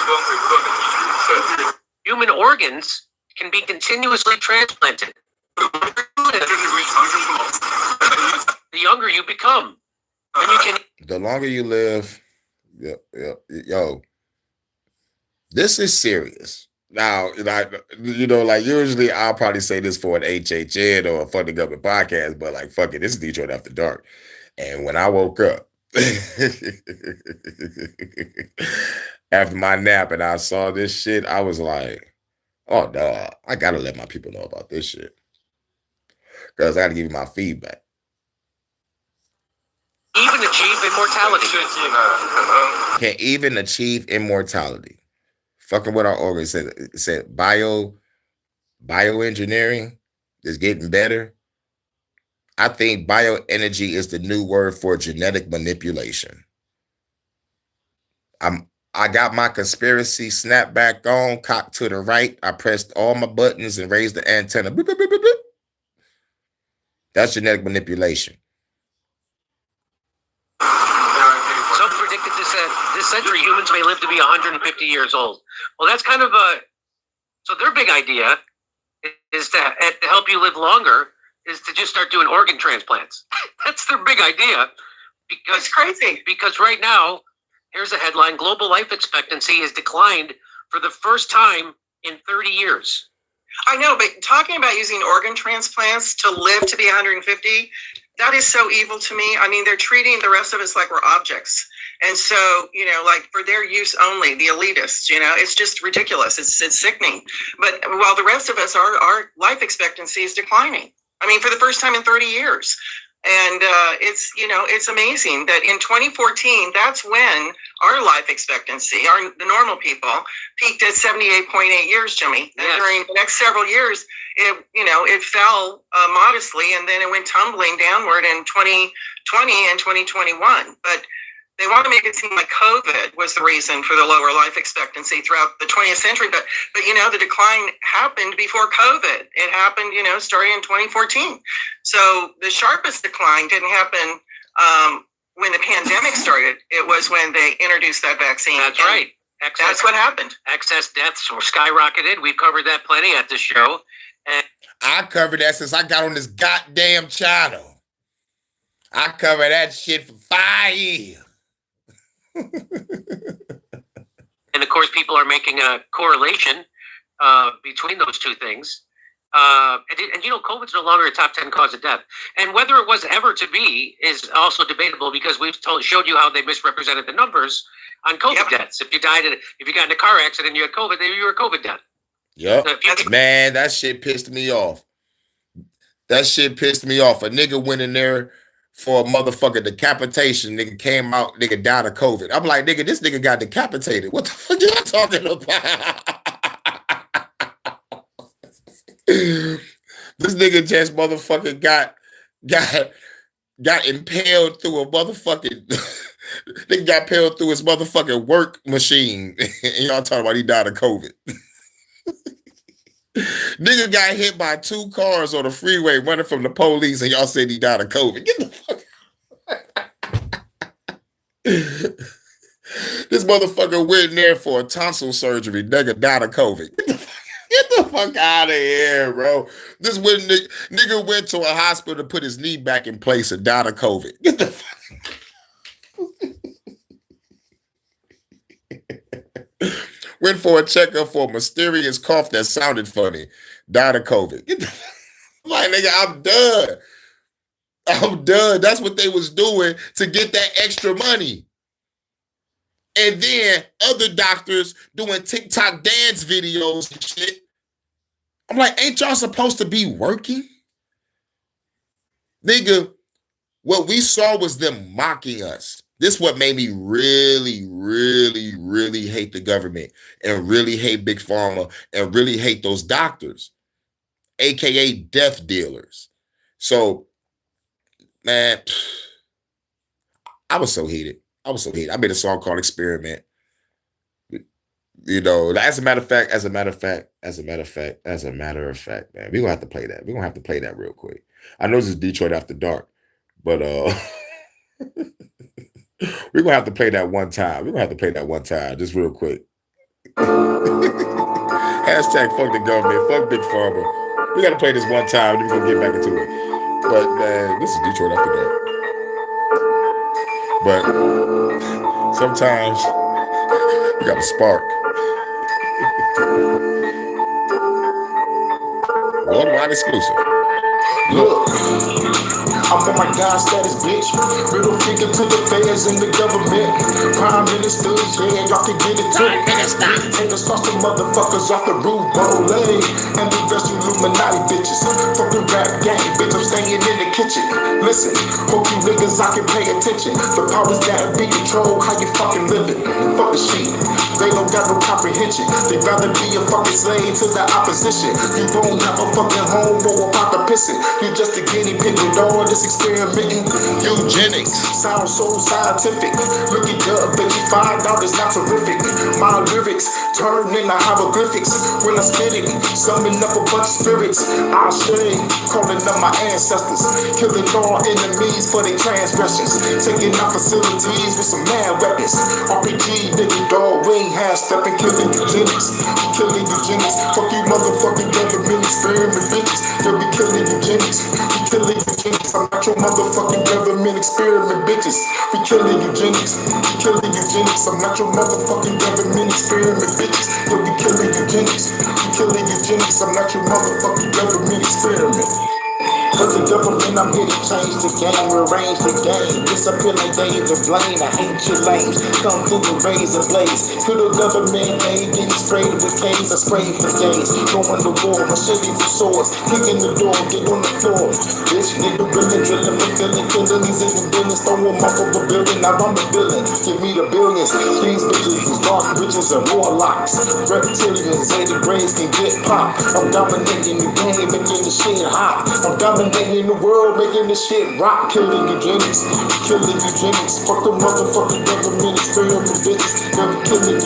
Human organs can be continuously transplanted. The younger you become. And you can. The longer you live, yo, this is serious. Now, like, you know, like usually I'll probably say this for an HHN or a Funny Government podcast, but like, fuck it, this is Detroit After Dark. And when I woke up after my nap and I saw this shit, I was like, oh, dog, I gotta let my people know about this shit. Because I gotta give you my feedback. Even achieve immortality. Can even achieve immortality. Fucking with our organs. It said bioengineering is getting better. I think bioenergy is the new word for genetic manipulation. I got my conspiracy snapback on, cocked to the right. I pressed all my buttons and raised the antenna. Boop, boop, boop, boop, boop. That's genetic manipulation. Some predicted this century humans may live to be 150 years old. Well, that's kind of so their big idea is to help you live longer is to just start doing organ transplants. That's their big idea. Because it's crazy. Because right now, here's a headline: global life expectancy has declined for the first time in 30 years. I know, but talking about using organ transplants to live to be 150, that is so evil to me. I mean, they're treating the rest of us like we're objects. And so, you know, like for their use only, the elitists, you know, it's just ridiculous. It's sickening. But while the rest of us, our life expectancy is declining. I mean, for the first time in 30 years. And it's, you know, it's amazing that in 2014, that's when our life expectancy, the normal people, peaked at 78.8 years, Jimmy. Yes. And during the next several years, it fell modestly, and then it went tumbling downward in 2020 and 2021. But they want to make it seem like COVID was the reason for the lower life expectancy throughout the 20th century. But you know, the decline happened before COVID. It happened, you know, starting in 2014. So the sharpest decline didn't happen when the pandemic started. It was when they introduced that vaccine. That's right. That's what happened. Excess deaths were skyrocketed. We've covered that plenty at the show. And I covered that since I got on this goddamn channel. I covered that shit for 5 years. And of course, people are making a correlation between those two things. And you know, COVID's no longer a top 10 cause of death. And whether it was ever to be is also debatable, because we've showed you how they misrepresented the numbers on COVID deaths. If you got in a car accident and you had COVID, then you were a COVID death. Yep. So man, that shit pissed me off. A nigga went in there for a motherfucking decapitation. Nigga came out, nigga died of COVID. I'm like, nigga, this nigga got decapitated. What the fuck you talking about? This nigga just motherfucking got impaled through a motherfucking nigga got impaled through his motherfucking work machine. And y'all talking about he died of COVID. Nigga got hit by 2 cars on the freeway running from the police, and y'all said he died of COVID. Get the fuck. This motherfucker went in there for a tonsil surgery. Nigga died of COVID. Get the fuck out of here, bro. This when nigga went to a hospital to put his knee back in place and died of COVID. Get the fuck. Went for a checkup for a mysterious cough that sounded funny. Died of COVID. Get the fuck. Like, nigga, I'm done. I'm done. That's what they was doing to get that extra money. And then other doctors doing TikTok dance videos and shit. I'm like, ain't y'all supposed to be working? Nigga, what we saw was them mocking us. This is what made me really, really, really hate the government and really hate Big Pharma and really hate those doctors, AKA death dealers. So, man, I was so heated. I made a song called Experiment. You know, as a matter of fact, man, we're gonna have to play that. We're gonna have to play that real quick. I know this is Detroit After Dark, but we're gonna have to play that one time. Just real quick. Hashtag fuck the government, fuck Big Pharma. We gotta play this one time, then we're gonna get back into it. But man, this is Detroit After Dark. But sometimes you got a spark. Worldwide exclusive. Look, I'm on my God status, bitch. Middle finger to the feds and the government. Prime ministers, yeah, y'all can get it too. Haters toss the motherfuckers off the roof, Bolay. And the rest you Illuminati bitches. Fuck the rap game, bitch, I'm staying in the kitchen. Listen, hope you niggas I can pay attention. The powers that be control how you fucking living. Fuck the shit. They don't got no comprehension. They rather be a fucking slave to the opposition. You don't have a fucking home or a pot to piss in. You just a guinea pig with all this experimenting. Eugenics sounds so scientific. Look it up, baby, find out it's not terrific. My lyrics turn into hieroglyphics. When I spit it, summon up a bunch of spirits. I say, calling up my ancestors, killing all enemies for their transgressions, taking out facilities with some mad weapons. RPG, nigga, dog, ring, half stepping, killing eugenics. Fuck you, motherfucking government experiment bitches. They'll be killing eugenics. We killing eugenics. I'm not your motherfucking government experiment bitches. We killing eugenics. I'm not your motherfucking government experiment bitches. They'll be killing eugenics. I'm not your motherfucking government experiment. Cause the government, I'm here to change the game, rearrange the game. Disappear like David Blaine, I hate your lames. Come through the razor blades. To the government, they getting sprayed with K's, I spray for days. Going to war, machete for swords. Kicking the door, get on the floor. Bitch, nigga, really drilling, fulfilling, killing these evil villains. Throw them off of a building, now I'm the villain. Give me the billions. These bitches is dark witches and warlocks. Reptilians, Zeta Grays can get popped. I'm dominating the game, making the shit hot. I'm dominating the world, making this shit rock. Killing eugenics. Fuck the motherfucking government experiment bitches. They'll be killing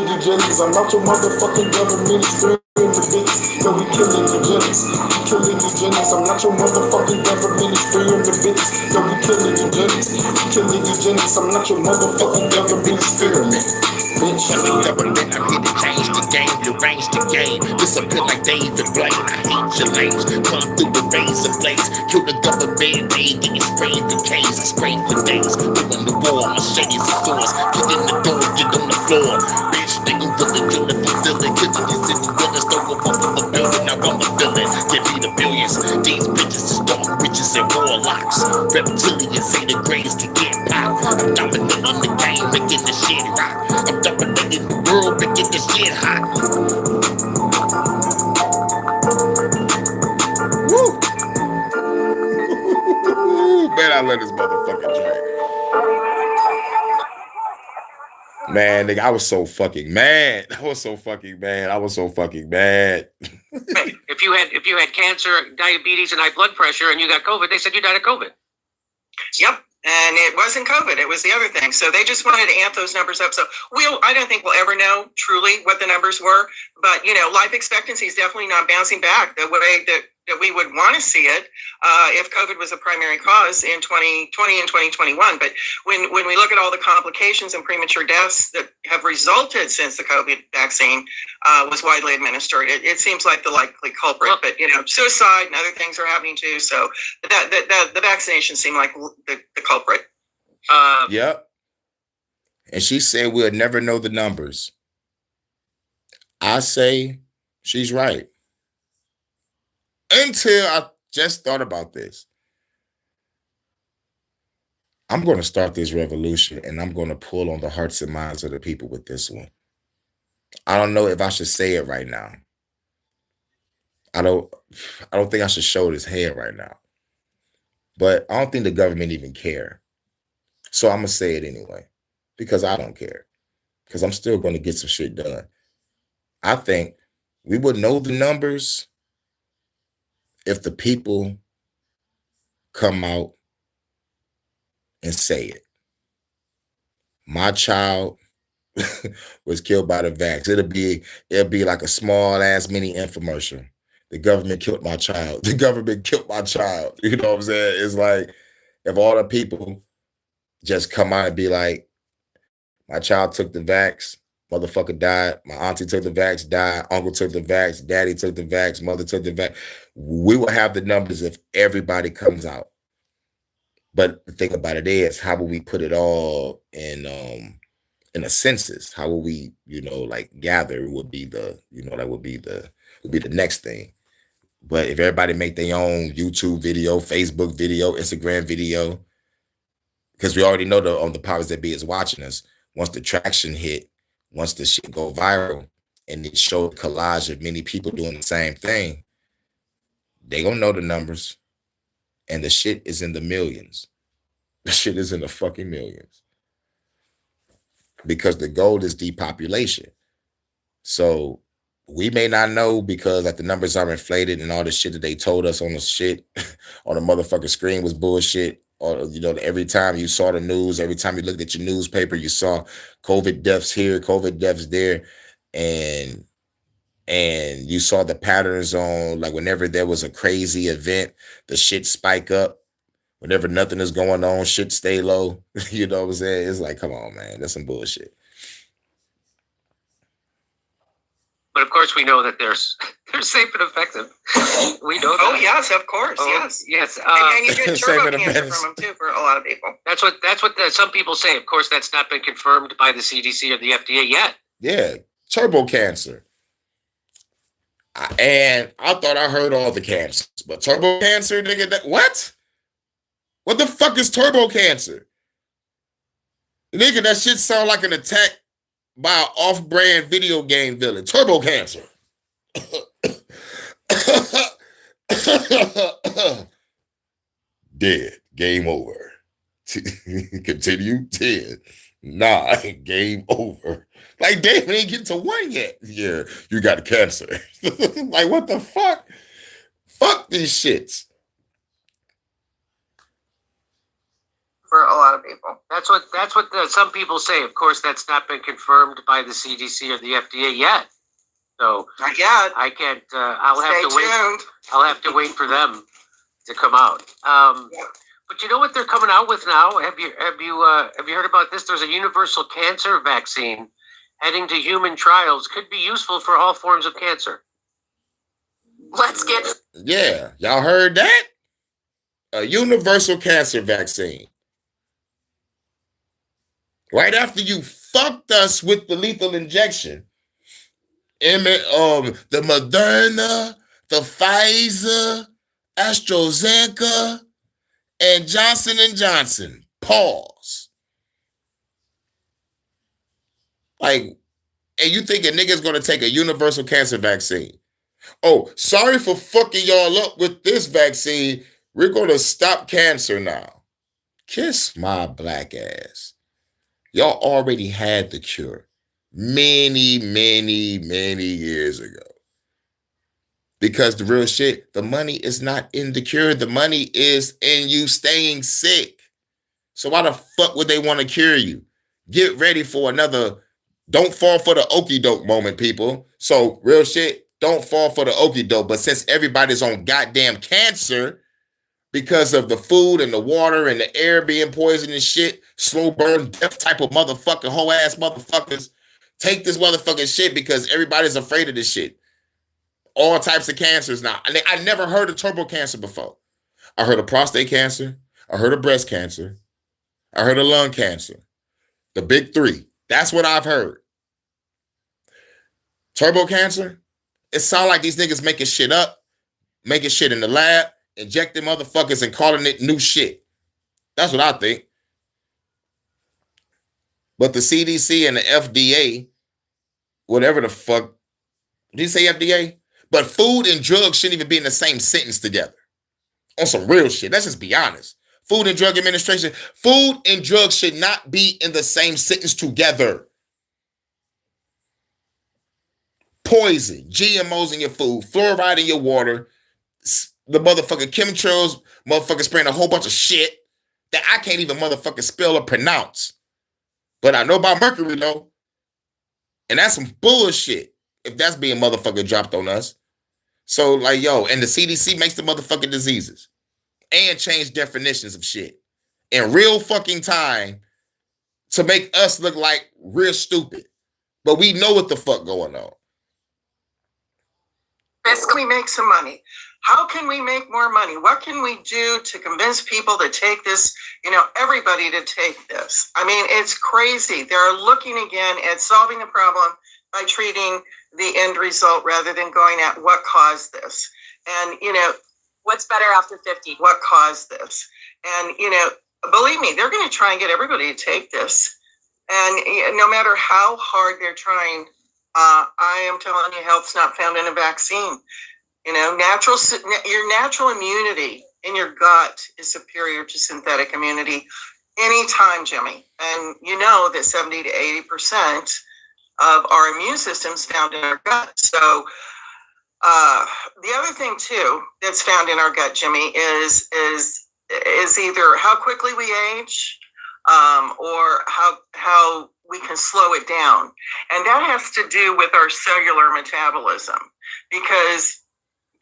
eugenics. I'm not your motherfucking government experiment bitches. They'll be killing eugenics. I'm not your motherfucking government experiment bitches. They'll be killing eugenics. I'm not your motherfucking government experiment. Bitch, I'm the government, I'm here to change the game, rearrange the game. Disappear like David Blaine, I hate your lames. Come through the razor blades, kill the government, they getting sprayed for K's, I spray for days. Doing the war, machetes and swords, get in the door, get on the floor. Bitch, nigga, really drilling, fulfilling, killing these city villains, throw them off of a building, now I'm a villain. Give me the billions, these bitches is dark witches and warlocks. Reptilians, Zeta Grays can get popped. I'm dominating the game, making the shit rock. I'm dominating the world, making the shit hot. Woo! Man, I love this motherfucking track. Man, nigga, I was so fucking mad. If you had cancer, diabetes, and high blood pressure, and you got COVID, they said you died of COVID. Yep. And it wasn't COVID, it was the other thing. So they just wanted to amp those numbers up. So I don't think we'll ever know truly what the numbers were, but life expectancy is definitely not bouncing back the way that we would want to see it if COVID was a primary cause in 2020 and 2021. But when we look at all the complications and premature deaths that have resulted since the COVID vaccine was widely administered, it seems like the likely culprit. But suicide and other things are happening too. So the vaccination seemed like the culprit. Yep. And she said we'll never know the numbers. I say she's right. Until I just thought about this. I'm going to start this revolution, and I'm going to pull on the hearts and minds of the people with this one. I don't know if I should say it right now. I don't think I should show this head right now. But I don't think the government even care. So I'm going to say it anyway, because I don't care. Because I'm still going to get some shit done. I think we would know the numbers if the people come out and say it. My child was killed by the vax. It'll be like a small ass mini infomercial. The government killed my child. The government killed my child. You know what I'm saying? It's like if all the people just come out and be like, my child took the vax, motherfucker died. My auntie took the vax, died. Uncle took the vax. Daddy took the vax. Mother took the vax. We will have the numbers if everybody comes out. But the thing about it is, how will we put it all in a census? How will we, gather would be the, would be the next thing. But if everybody make their own YouTube video, Facebook video, Instagram video, because we already know the powers that be is watching us. Once the traction hit, once the shit go viral and it show a collage of many people doing the same thing, they gonna know the numbers. And the shit is in the millions. The shit is in the fucking millions. Because the goal is depopulation. So we may not know because the numbers are inflated and all the shit that they told us on the shit on the motherfucking screen was bullshit. Or, every time you saw the news, every time you looked at your newspaper, you saw COVID deaths here, COVID deaths there. And you saw the patterns on, whenever there was a crazy event, the shit spike up. Whenever nothing is going on, shit stay low. You know what I'm saying? It's like, come on, man, that's some bullshit. But of course, we know that they're safe and effective. We know that. Oh yes, of course, yes. And you get turbo cancer from them too for a lot of people. That's what some people say. Of course, that's not been confirmed by the CDC or the FDA yet. Yeah, turbo cancer. And I thought I heard all the cancers, but turbo cancer, nigga, what? What the fuck is turbo cancer? Nigga, that shit sound like an attack by an off-brand video game villain. Turbo cancer. Dead. Game over. Continue. 10. 9. Game over. Like, damn, we ain't get to 1 yet. Yeah, you got cancer. Like, what the fuck? Fuck these shits. For a lot of people. That's what some people say. Of course, that's not been confirmed by the CDC or the FDA yet. So not yet. I can't. I'll have to wait. Tuned. I'll have to wait for them to come out. But you know what they're coming out with now? Have you heard about this? There's a universal cancer vaccine heading to human trials. Could be useful for all forms of cancer. Let's get. Yeah, y'all heard that? A universal cancer vaccine. Right after you fucked us with the lethal injection, the Moderna, the Pfizer, AstraZeneca, and Johnson & Johnson. Pause. And you think a nigga's gonna take a universal cancer vaccine? Oh, sorry for fucking y'all up with this vaccine. We're gonna stop cancer now. Kiss my black ass. Y'all already had the cure many, many, many years ago. Because the real shit, the money is not in the cure. The money is in you staying sick. So why the fuck would they want to cure you? Get ready for another don't fall for the okie doke moment, people. So real shit, don't fall for the okie doke. But since everybody's on goddamn cancer because of the food and the water and the air being poisoned and shit, slow burn, death type of motherfucking whole ass motherfuckers, take this motherfucking shit because everybody's afraid of this shit. All types of cancers now. I never heard of turbo cancer before. I heard of prostate cancer. I heard of breast cancer. I heard of lung cancer. The big three. That's what I've heard. Turbo cancer? It sounds like these niggas making shit up, making shit in the lab, injecting motherfuckers and calling it new shit. That's what I think. But the CDC and the FDA, whatever the fuck, did you say FDA? But food and drugs shouldn't even be in the same sentence together. On some real shit. Let's just be honest. Food and Drug Administration. Food and drugs should not be in the same sentence together. Poison, GMOs in your food, fluoride in your water, the motherfucking chemtrails, motherfucking spraying a whole bunch of shit that I can't even motherfucking spell or pronounce. But I know about mercury though. And that's some bullshit if that's being motherfucking dropped on us. So like, yo, and the CDC makes the motherfucking diseases and change definitions of shit in real fucking time to make us look like real stupid. But we know what the fuck going on. Best can we make some money? How can we make more money? What can we do to convince people to take this, everybody to take this? I mean, it's crazy. They're looking again at solving the problem by treating the end result rather than going at what caused this. And, what's better after 50? What caused this? And, believe me, they're going to try and get everybody to take this. And no matter how hard they're trying, I am telling you, health's not found in a vaccine. Your natural immunity in your gut is superior to synthetic immunity anytime, Jimmy. And you know that 70 to 80% of our immune system's found in our gut. So the other thing too that's found in our gut, Jimmy, is either how quickly we age, or how we can slow it down. And that has to do with our cellular metabolism, because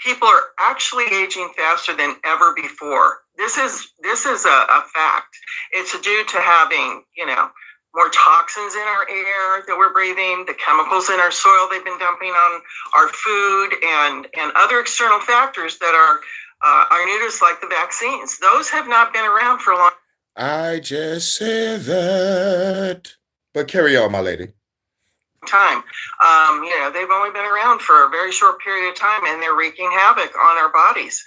people are actually aging faster than ever before. This is a fact. It's due to having, more toxins in our air that we're breathing, the chemicals in our soil they've been dumping on our food, and other external factors that are new to us, like the vaccines. Those have not been around for a long I just said that. But carry on, my lady. time. They've only been around for a very short period of time, and they're wreaking havoc on our bodies,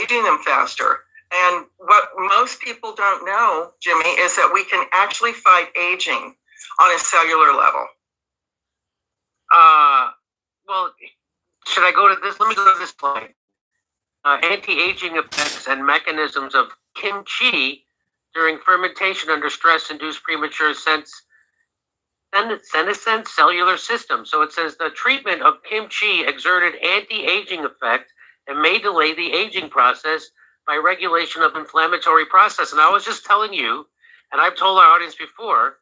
aging them faster. And what most people don't know, Jimmy, is that we can actually fight aging on a cellular level. Well, should I go to this? Let me go to this slide. Anti-aging effects and mechanisms of kimchi during fermentation under stress-induced premature senescent cellular system. So it says the treatment of kimchi exerted anti-aging effect and may delay the aging process by regulation of inflammatory process. And I was just telling you, and I've told our audience before,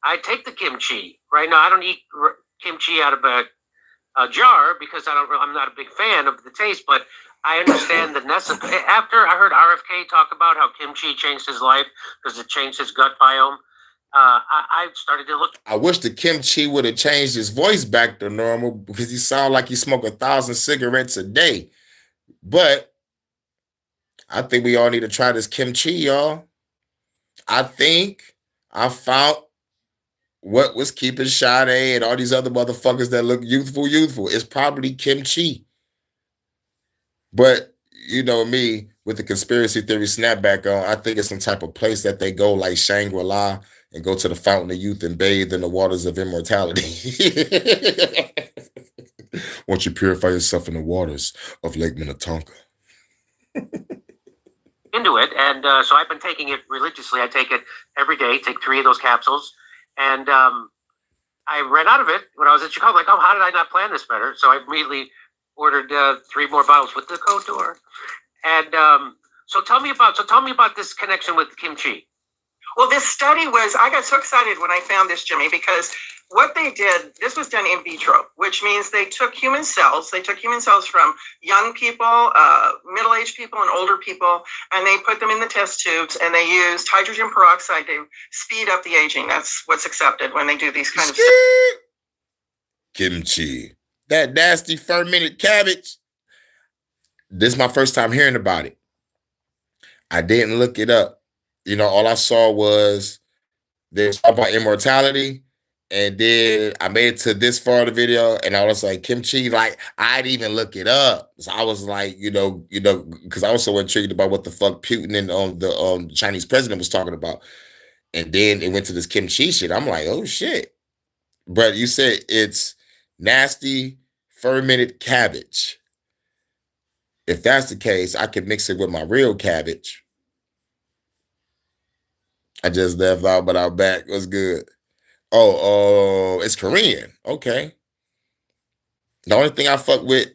I take the kimchi. Right now, I don't eat kimchi out of a jar because I'm not a big fan of the taste, but I understand the necessity. After I heard RFK talk about how kimchi changed his life because it changed his gut biome, I started to look. I wish the kimchi would have changed his voice back to normal, because he sounded like he smoked 1,000 cigarettes a day. But I think we all need to try this kimchi, y'all. I think I found what was keeping Sade and all these other motherfuckers that look youthful. It's probably kimchi. But you know me, with the conspiracy theory snapback on, I think it's some type of place that they go like Shangri-La and go to the fountain of youth and bathe in the waters of immortality. Once you purify yourself in the waters of Lake Minnetonka. Into it, and so I've been taking it religiously. I take it every day, take 3 of those capsules, and I ran out of it when I was in Chicago. Like, oh, how did I not plan this better? So I immediately ordered 3 more bottles with the code door. And so tell me about this connection with kimchi. Well, this study I got so excited when I found this, Jimmy, because what they did, this was done in vitro, which means they took human cells from young people, middle-aged people, and older people, and they put them in the test tubes, and they used hydrogen peroxide to speed up the aging. That's what's accepted when they do these kind of studies. Kimchi, that nasty fermented cabbage. This is my first time hearing about it. I didn't look it up. You know, all I saw was this about immortality. And then I made it to this far of the video, and I was like, kimchi, like, I didn't even look it up. So I was like, you know, because I was so intrigued about what the fuck Putin and the Chinese president was talking about. And then it went to this kimchi shit. I'm like, oh shit. But you said it's nasty fermented cabbage. If that's the case, I could mix it with my real cabbage. I just left out, but I'm back. What's good? Oh, it's Korean. Okay. The only thing I fuck with,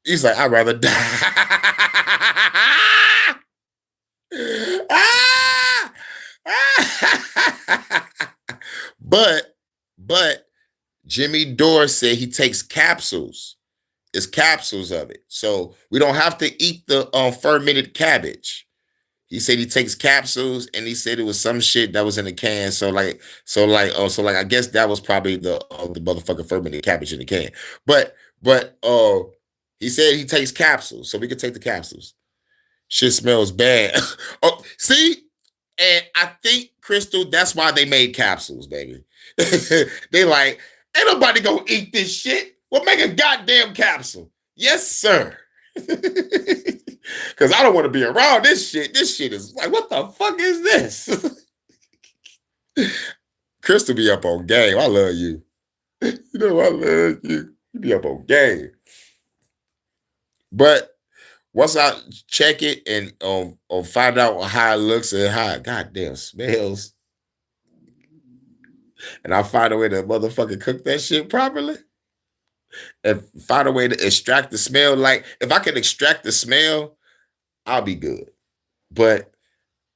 he's like, I'd rather die. But Jimmy Dore said he takes capsules. It's capsules of it. So we don't have to eat the fermented cabbage. He said he takes capsules, and he said it was some shit that was in a can. So I guess that was probably the motherfucking fermented cabbage in the can. But he said he takes capsules, so we could take the capsules. Shit smells bad. Oh, see, and I think Crystal, that's why they made capsules, baby. They like, ain't nobody gonna eat this shit. Well, make a goddamn capsule. Yes, sir. Because I don't want to be around this shit. This shit is like, what the fuck is this? Crystal be up on game. I love you. You know, I love you. You be up on game. But once I check it and find out how it looks and how it goddamn smells, and I find a way to motherfucking cook that shit properly, and find a way to extract the smell. Like, if I can extract the smell, I'll be good. But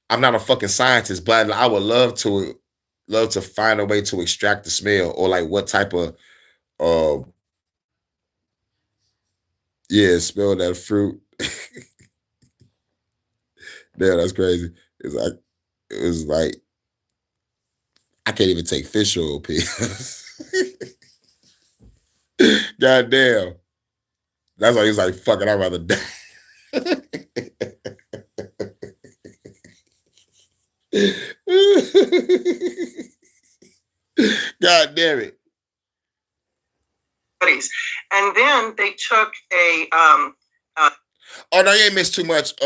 I'm not a fucking scientist, but I would love to find a way to extract the smell, or like what type of smell that fruit. Yeah, that's crazy. It was like I can't even take fish oil pills. God damn. That's why he was like, fuck it, I'd rather die. God damn it. And then they took a oh no, you ain't missed too much.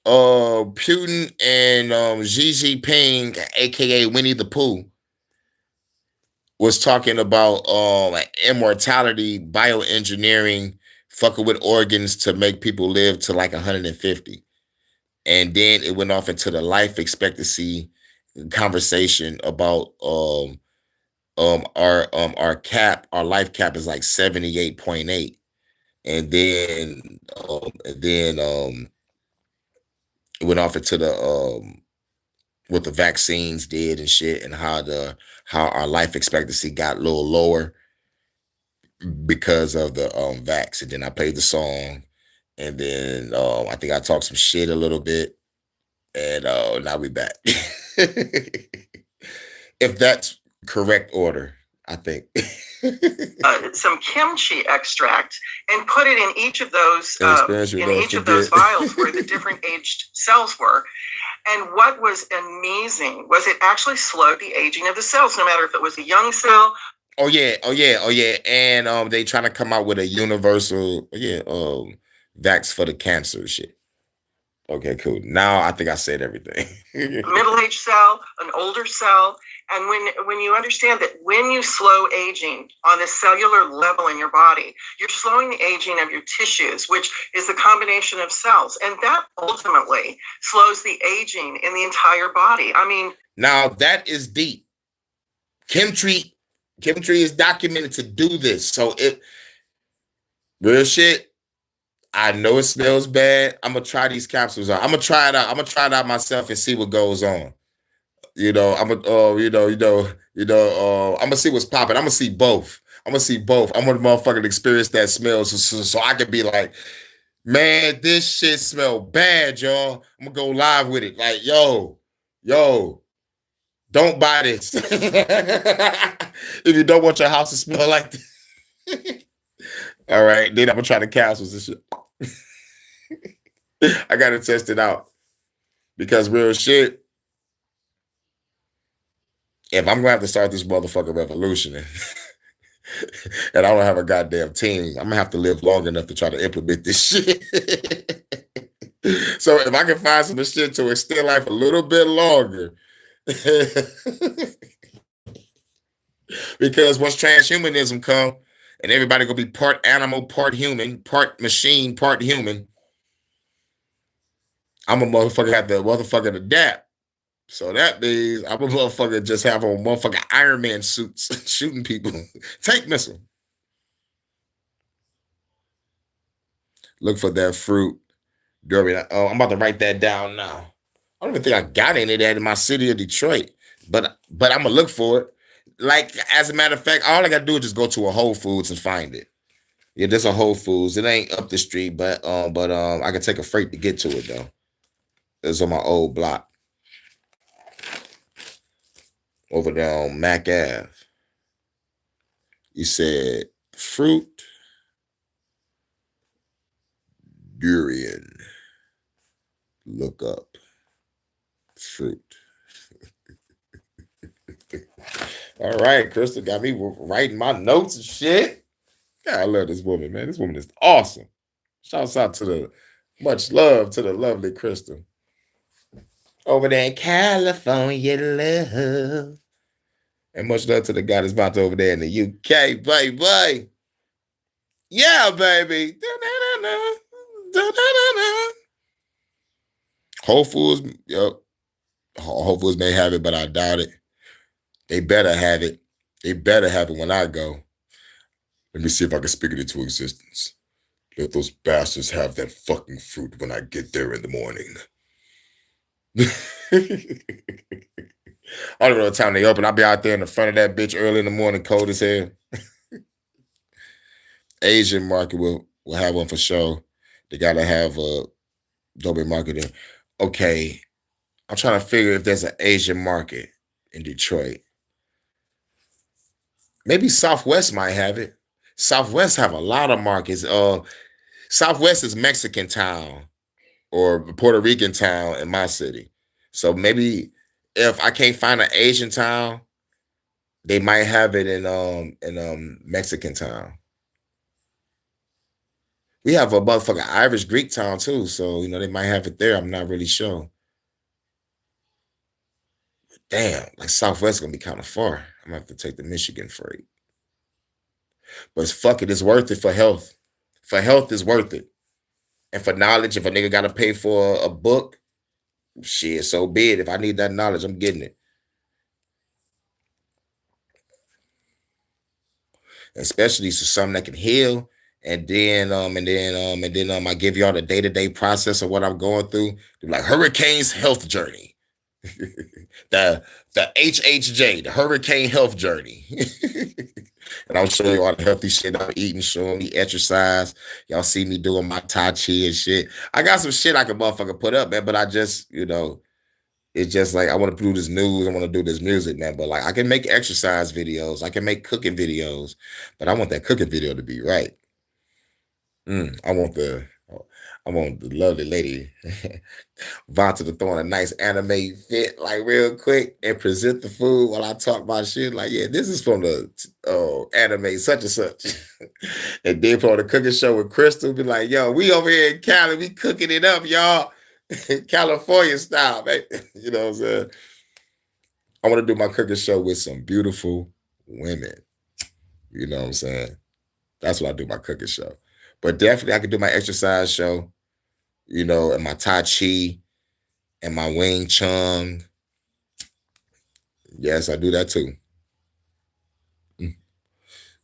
Putin and Xi Jinping, aka Winnie the Pooh, was talking about like immortality, bioengineering, fucking with organs to make people live to like 150. And then it went off into the life expectancy conversation about our life cap is like 78.8. And then it went off into the what the vaccines did and shit, and how our life expectancy got a little lower because of the vax. And then I played the song, and then I think I talked some shit a little bit, and now we back. If that's correct order, I think. Some kimchi extract and put it in each of those vials where the different aged cells were. And what was amazing was it actually slowed the aging of the cells, no matter if it was a young cell. Oh yeah. And they trying to come out with a universal vax for the cancer shit. Okay, cool. Now I think I said everything. Middle-aged cell, an older cell. And when you understand that when you slow aging on a cellular level in your body, you're slowing the aging of your tissues, which is the combination of cells. And that ultimately slows the aging in the entire body. I mean, now that is deep. Chemtree is documented to do this. So real shit, I know it smells bad. I'm gonna try these capsules out. I'm gonna try it out. I'm gonna try it out myself and see what goes on. I'm gonna, I'm gonna see what's popping. I'm gonna see both. I'm gonna motherfucking experience that smell so I can be like, man, this shit smell bad, y'all. I'm gonna go live with it. Like, yo, don't buy this. If you don't want your house to smell like this. All right, then I'm gonna try the capsules and shit. I gotta test it out. Because real shit, if I'm gonna have to start this motherfucking revolution and I don't have a goddamn team, I'm gonna have to live long enough to try to implement this shit. So if I can find some shit to extend life a little bit longer, because once transhumanism come and everybody gonna be part animal, part human, part machine, part human, I'm a motherfucker have to motherfucking adapt. So that means I'm a motherfucker just have on motherfucking Iron Man suits shooting people. Tank missile. Look for that fruit. Oh, I'm about to write that down now. I don't even think I got any of that in my city of Detroit, but I'm gonna look for it. Like, as a matter of fact, all I gotta do is just go to a Whole Foods and find it. Yeah, there's a Whole Foods. It ain't up the street, but I can take a freight to get to it though. It's on my old block. Over there on Mac Ave. You said fruit, durian. Look up fruit. All right, Crystal got me writing my notes and shit. God, I love this woman, man. This woman is awesome. Shouts out to much love to the lovely Crystal. Over there in California, love. And much love to the guy that's about to over there in the UK, baby. Yeah, baby. Whole Foods, yep. Whole Foods may have it, but I doubt it. They better have it. They better have it when I go. Let me see if I can speak it into existence. Let those bastards have that fucking fruit when I get there in the morning. I don't know what time they open. I'll be out there in the front of that bitch early in the morning, cold as hell. Asian market will have one for sure. They gotta have a Dolby marketing. Okay, I'm trying to figure if there's an Asian market in Detroit. Maybe Southwest might have it. Southwest have a lot of markets. Southwest is Mexican town or Puerto Rican town in my city. So maybe if I can't find an Asian town, they might have it in Mexican town. We have a motherfucking Irish Greek town too, so they might have it there. I'm not really sure. Damn, like Southwest is gonna be kind of far. I'm gonna have to take the Michigan freight. But fuck it, it's worth it for health. For health, it's worth it. And for knowledge, if a nigga gotta pay for a book, shit, so be it. If I need that knowledge, I'm getting it. Especially for something that can heal. And then I give y'all the day-to-day process of what I'm going through. Like Hurricane's health journey. the HHJ, the Hurricane Health Journey. And I'll show you all the healthy shit I'm eating, showing me exercise. Y'all see me doing my Tai Chi and shit. I got some shit I can motherfucker put up, man, but I just, it's just like I want to do this news, I want to do this music, man. But like I can make exercise videos, I can make cooking videos, but I want that cooking video to be right. I want the lovely lady Vonta to throw in a nice anime fit, like real quick, and present the food while I talk my shit. Like, yeah, this is from the anime such and such. And then for the cooking show with Crystal, be like, yo, we over here in Cali, we cooking it up, y'all. California style, man. You know what I'm saying? I want to do my cooking show with some beautiful women. You know what I'm saying? That's what I do my cooking show. But definitely I could do my exercise show, and my Tai Chi and my Wing Chun. Yes, I do that too.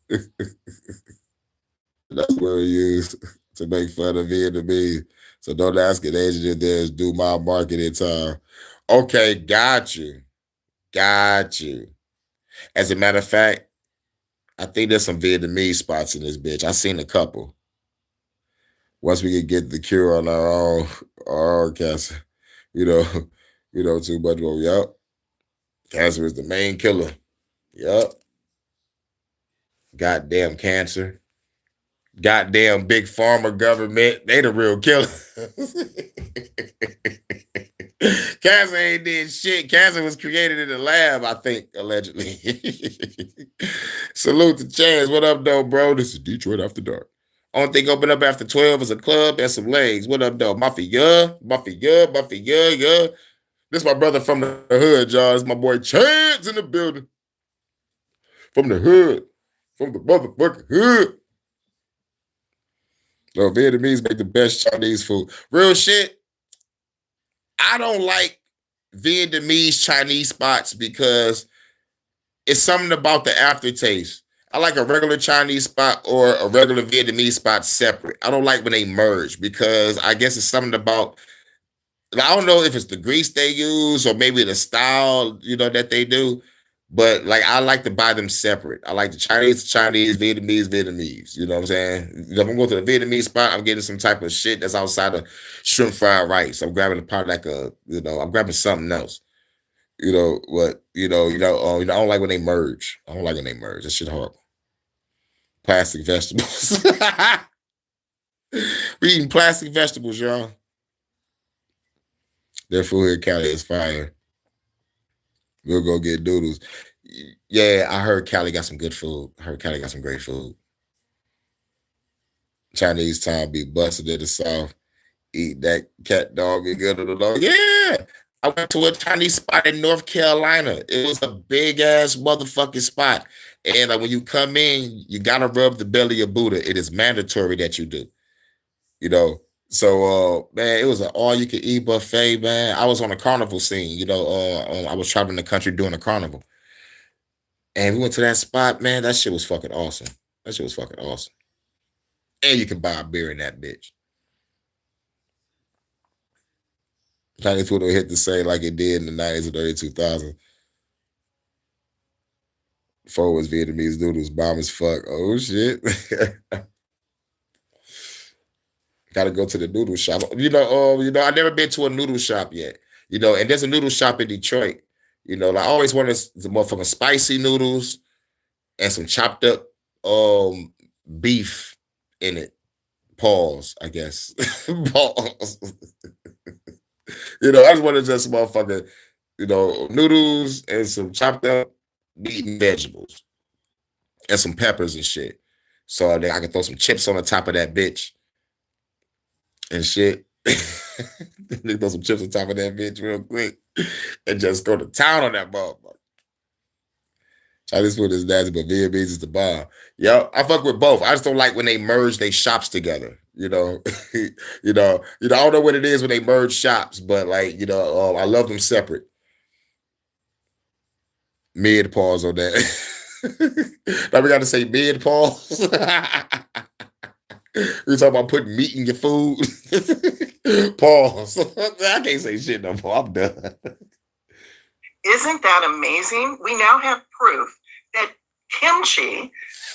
That's what we use. to make fun of Vietnamese. So don't ask an agent if there's do my marketing time. Okay, got you. Got you. As a matter of fact, I think there's some Vietnamese spots in this bitch. I seen a couple. Once we can get the cure on our own cancer, too much more. Yup. Cancer is the main killer. Yup. Goddamn cancer. Goddamn big pharma government. They the real killer. Cancer ain't did shit. Cancer was created in the lab, I think, allegedly. Salute to Chance. What up, though, bro? This is Detroit After Dark. Only thing open up after 12 is a club and some legs. What up, though? Mafia. This my brother from the hood, y'all. This my boy Chance in the building. From the hood. From the motherfucking hood. So Vietnamese make the best Chinese food. Real shit. I don't like Vietnamese Chinese spots because it's something about the aftertaste. I like a regular Chinese spot or a regular Vietnamese spot separate. I don't like when they merge because I guess it's something about, I don't know if it's the grease they use or maybe the style, that they do. But like I like to buy them separate. I like the Chinese, Vietnamese. You know what I'm saying? If I'm going to the Vietnamese spot, I'm getting some type of shit that's outside of shrimp fried rice. I'm grabbing a pot I'm grabbing something else. I don't like when they merge. That shit horrible. Plastic vegetables. We eating plastic vegetables, y'all. Their food here in Cali is fire. We'll go get noodles. Yeah, I heard Cali got some good food. I heard Cali got some great food. Chinese time be busted in the South. Eat that cat dog and good on the dog. Yeah. I went to a Chinese spot in North Carolina. It was a big ass motherfucking spot. And when you come in, you gotta rub the belly of Buddha. It is mandatory that you do. So, man, it was an all-you-can-eat buffet, man. I was on a carnival scene, I was traveling the country doing a carnival. And we went to that spot, man. That shit was fucking awesome. And you can buy a beer in that bitch. Chinese food will hit the same like it did in the 90s and early 2000s. Before was Vietnamese noodles, bomb as fuck. Oh, shit. Gotta go to the noodle shop. I never been to a noodle shop yet. And there's a noodle shop in Detroit. I always wanted the motherfucking spicy noodles and some chopped up beef in it. Pause, I guess. Pause. I just wanted just motherfucking, noodles and some chopped up meat and vegetables and some peppers and shit. So then I can throw some chips on the top of that bitch. And shit. They throw some chips on top of that bitch real quick and just go to town on that motherfucker. Chinese food is nasty, but Vietnamese is the bomb. Yo, I fuck with both. I just don't like when they merge they shops together. I don't know what it is when they merge shops, but I love them separate. Mid pause on that. Now we got to say mid pause. We're talking about putting meat in your food. Pause. I can't say shit no more. I'm done. Isn't that amazing? We now have proof that kimchi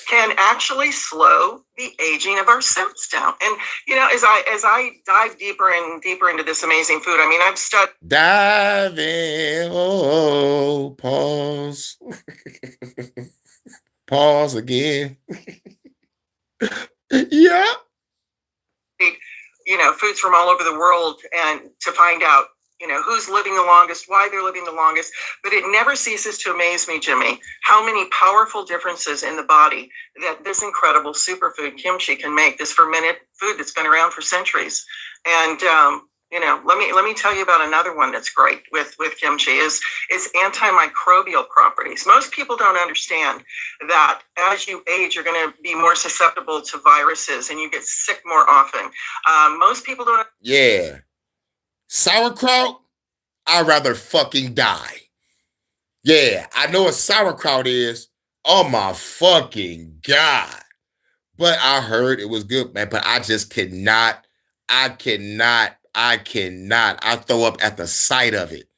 can actually slow the aging of our cells down. And as I dive deeper and deeper into this amazing food, I've studied. Dive in. Oh, pause. Pause again. Yeah. Foods from all over the world and to find out, who's living the longest, why they're living the longest. But it never ceases to amaze me, Jimmy, how many powerful differences in the body that this incredible superfood kimchi can make, this fermented food that's been around for centuries. And, let me tell you about another one that's great with kimchi is antimicrobial properties. Most people don't understand that as you age, you're going to be more susceptible to viruses and you get sick more often. Most people don't. Yeah. Sauerkraut, I'd rather fucking die. Yeah, I know what sauerkraut is. Oh my fucking God. But I heard it was good, man. But I just cannot. I throw up at the sight of it.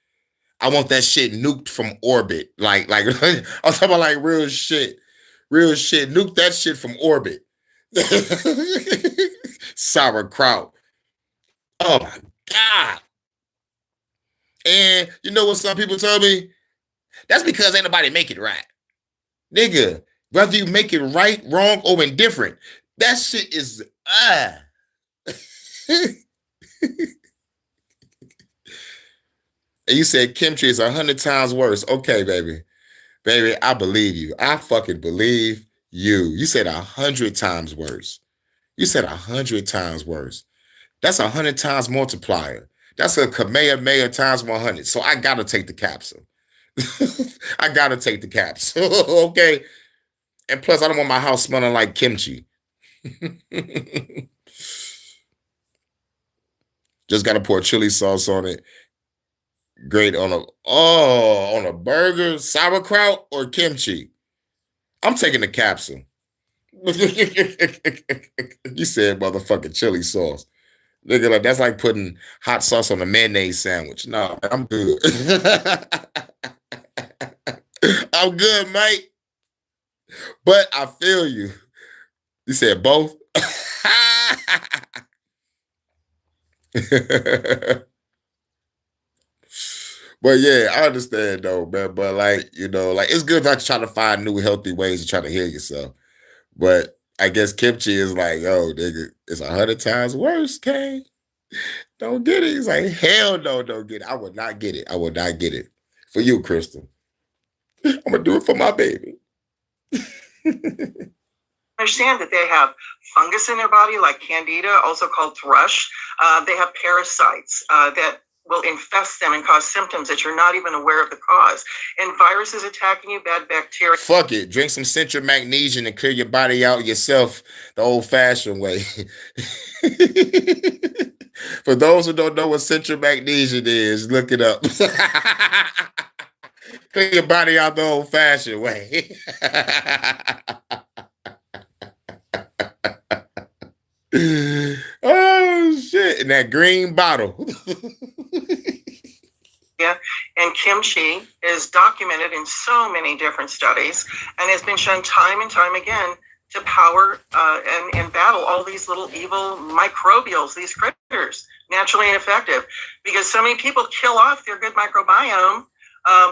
I want that shit nuked from orbit. Like I'm talking about like real shit. Real shit. Nuke that shit from orbit. Sauerkraut. Oh my God. And you know what some people tell me? That's because ain't nobody make it right. Nigga, whether you make it right, wrong, or indifferent, that shit is And you said kimchi is 100 times worse. Okay, baby. Baby, I believe you. I fucking believe you. You said 100 times worse. You said 100 times worse. That's 100 times multiplier. That's a Kamehameha times 100. So I gotta take the capsule. I gotta take the capsule. Okay. And plus, I don't want my house smelling like kimchi. Just gotta pour chili sauce on it. Great on a burger, sauerkraut, or kimchi. I'm taking the capsule. You said motherfucking chili sauce. Nigga, like that's like putting hot sauce on a mayonnaise sandwich. No, I'm good. I'm good, mate. But I feel you. You said both? But yeah, I understand though, man. But like, you know, like it's good to try to find new healthy ways to try to heal yourself. But I guess kimchi is like, oh, nigga, it's 100 times worse, Kane. Don't get it. He's like, hell no, don't get it. I would not get it. I would not get it. For you, Crystal. I'm gonna do it for my baby. Understand that they have fungus in their body, like candida, also called thrush. They have parasites that will infest them and cause symptoms that you're not even aware of the cause. And viruses attacking you, bad bacteria. Fuck it. Drink some Central Magnesium and clear your body out yourself the old-fashioned way. For those who don't know what Central Magnesium is, look it up. Clear your body out the old-fashioned way. Oh, shit. In that green bottle. Yeah, and kimchi is documented in so many different studies and has been shown time and time again to power and battle all these little evil microbials, these critters, naturally ineffective, because so many people kill off their good microbiome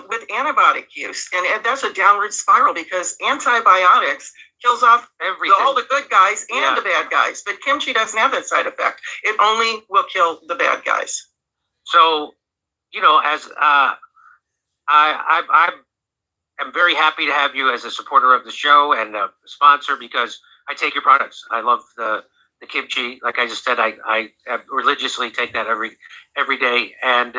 with antibiotic use. And that's a downward spiral because antibiotics kills off Everything. all the good guys and the bad guys. But kimchi doesn't have that side effect. It only will kill the bad guys. So, you know, as I am very happy to have you as a supporter of the show and a sponsor because I take your products. I love the kimchi. Like I just said, I religiously take that every day. And,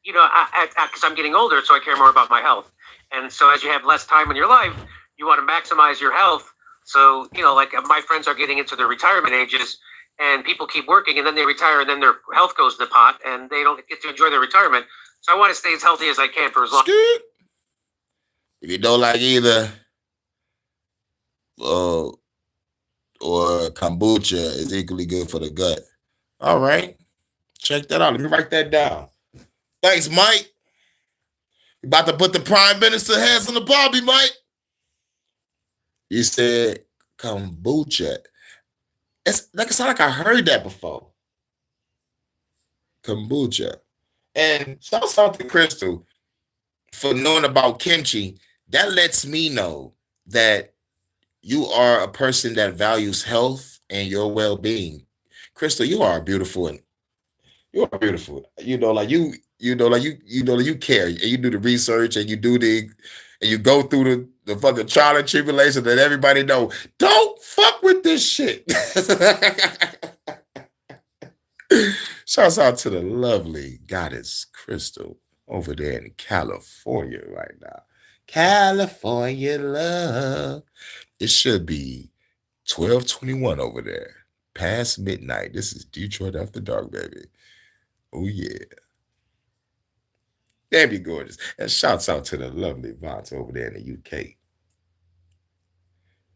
you know, because I'm getting older, so I care more about my health. And so as you have less time in your life, you want to maximize your health. So, you know, like my friends are getting into their retirement ages and people keep working and then they retire and then their health goes to the pot and they don't get to enjoy their retirement. So I want to stay as healthy as I can for as long. If you don't like either or kombucha is equally good for the gut. All right. Check that out. Let me write that down. Thanks, Mike. You about to put the Prime Minister hands on the Bobby, Mike. You said kombucha. It's like I heard that before. Kombucha. And shout out to Crystal for knowing about kimchi. That lets me know that you are a person that values health and your well-being. Crystal, you are beautiful. You are beautiful. You care and you do the research and you go through the fucking trial and tribulation that everybody know. Don't fuck with this shit. Shouts out to the lovely goddess Crystal over there in California right now. California love. It should be 12:21 over there. Past midnight. This is Detroit After Dark, baby. Oh, yeah. That'd be gorgeous. And shouts out to the lovely Vance over there in the UK.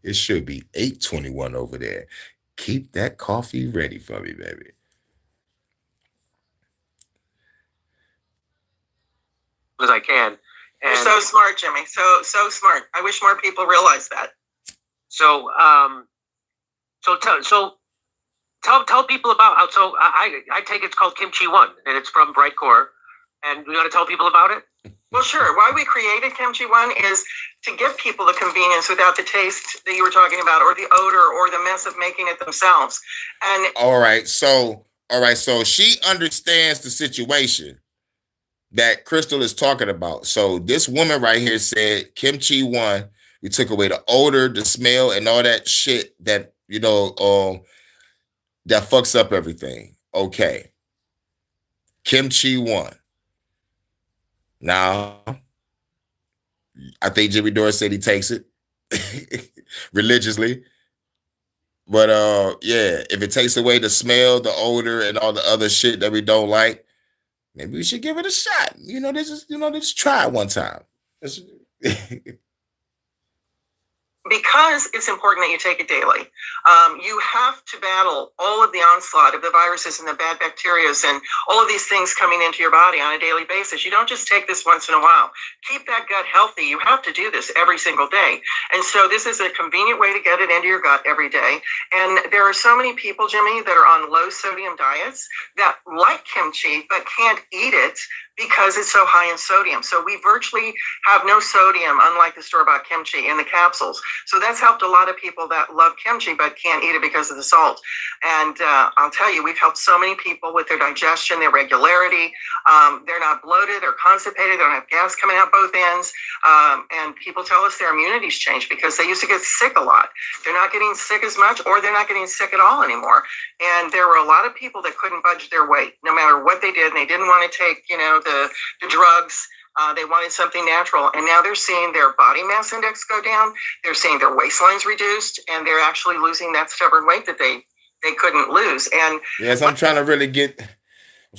It should be 8:21 over there. Keep that coffee ready for me, baby. As I can. You're And so smart, Jimmy. So smart. I wish more people realized that. so tell people about how. So I take it's called Kimchi One, and it's from Bright Core. And we want to tell people about it. Well, sure. Why we created Kimchi One is to give people the convenience without the taste that you were talking about, or the odor, or the mess of making it themselves. And All right, so she understands the situation that Crystal is talking about. So this woman right here said Kimchi One. We took away the odor, the smell, and all that shit that that fucks up everything. Okay, Kimchi One. Now, I think Jimmy Dore said he takes it religiously. But yeah, if it takes away the smell, the odor, and all the other shit that we don't like, maybe we should give it a shot. Just try it one time. because it's important that you take it daily. You have to battle all of the onslaught of the viruses and the bad bacteria and all of these things coming into your body on a daily basis. You don't just take this once in a while. Keep that gut healthy. You have to do this every single day. And so this is a convenient way to get it into your gut every day. And there are so many people, Jimmy, that are on low sodium diets that like kimchi but can't eat it because it's so high in sodium. So we virtually have no sodium, unlike the store-bought kimchi in the capsules. So that's helped a lot of people that love kimchi but can't eat it because of the salt. And I'll tell you, we've helped so many people with their digestion, their regularity. They're not bloated or constipated. They don't have gas coming out both ends. And people tell us their immunity's changed because they used to get sick a lot. They're not getting sick as much, or they're not getting sick at all anymore. And there were a lot of people that couldn't budge their weight, no matter what they did. And they didn't want to take, the drugs. They wanted something natural. And now they're seeing their body mass index go down. They're seeing their waistlines reduced, and they're actually losing that stubborn weight that they couldn't lose. And yes, I'm trying to get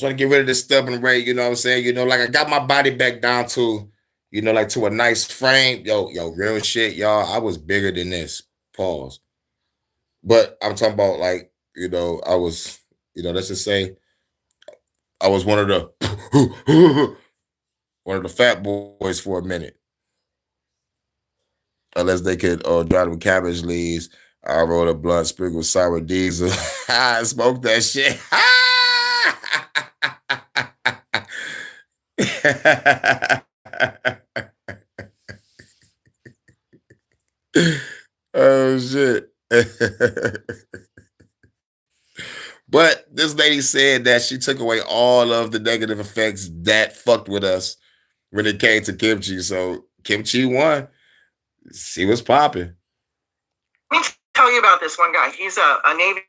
rid of this stubborn weight. You know what I'm saying? Like I got my body back down to, like to a nice frame. Yo, real shit, y'all. I was bigger than this. Pause. But I'm talking about I was, let's just say I was one of the fat boys for a minute. Unless they could drive with cabbage leaves. I rolled a blunt, sprinkled sour diesel. I smoked that shit. Oh shit. But this lady said that she took away all of the negative effects that fucked with us when it came to kimchi. So Kimchi One, she was popping. Let me tell you about this one guy. He's a Navy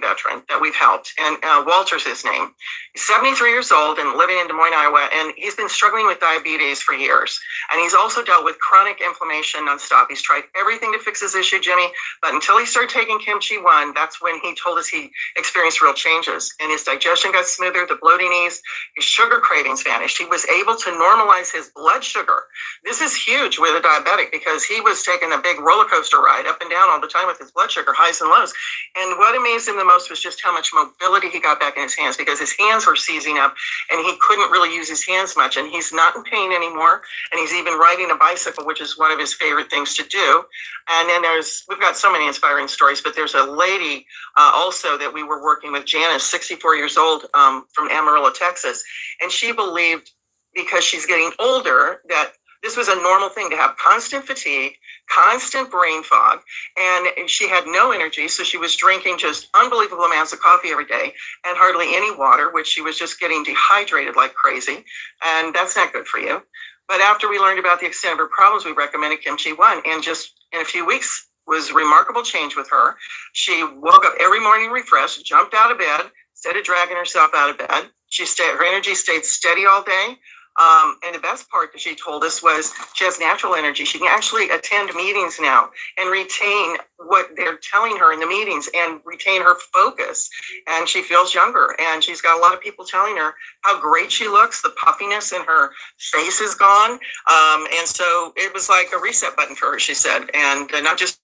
veteran that we've helped, and Walter's his name. He's 73 years old and living in Des Moines, Iowa, and he's been struggling with diabetes for years. And he's also dealt with chronic inflammation nonstop. He's tried everything to fix his issue, Jimmy, but until he started taking Kimchi One, that's when he told us he experienced real changes. And his digestion got smoother, the bloating eased, his sugar cravings vanished. He was able to normalize his blood sugar. This is huge with a diabetic because he was taking a big roller coaster ride up and down all the time with his blood sugar highs and lows. And what amazed him the most was just how much mobility he got back in his hands, because his hands were seizing up and he couldn't really use his hands much. And he's not in pain anymore. And he's even riding a bicycle, which is one of his favorite things to do. And then we've got so many inspiring stories, but there's a lady also that we were working with, Janice, 64 years old, from Amarillo, Texas. And she believed, because she's getting older, that this was a normal thing to have constant fatigue, constant brain fog, and she had no energy. So she was drinking just unbelievable amounts of coffee every day and hardly any water, which she was just getting dehydrated like crazy. And that's not good for you. But after we learned about the extent of her problems, we recommended Kimchi One. And just in a few weeks was remarkable change with her. She woke up every morning refreshed, jumped out of bed, instead of dragging herself out of bed. Her energy stayed steady all day. And the best part that she told us was she has natural energy. She can actually attend meetings now and retain what they're telling her in the meetings and retain her focus. And she feels younger. And she's got a lot of people telling her how great she looks. The puffiness in her face is gone. And so it was like a reset button for her, she said. And not just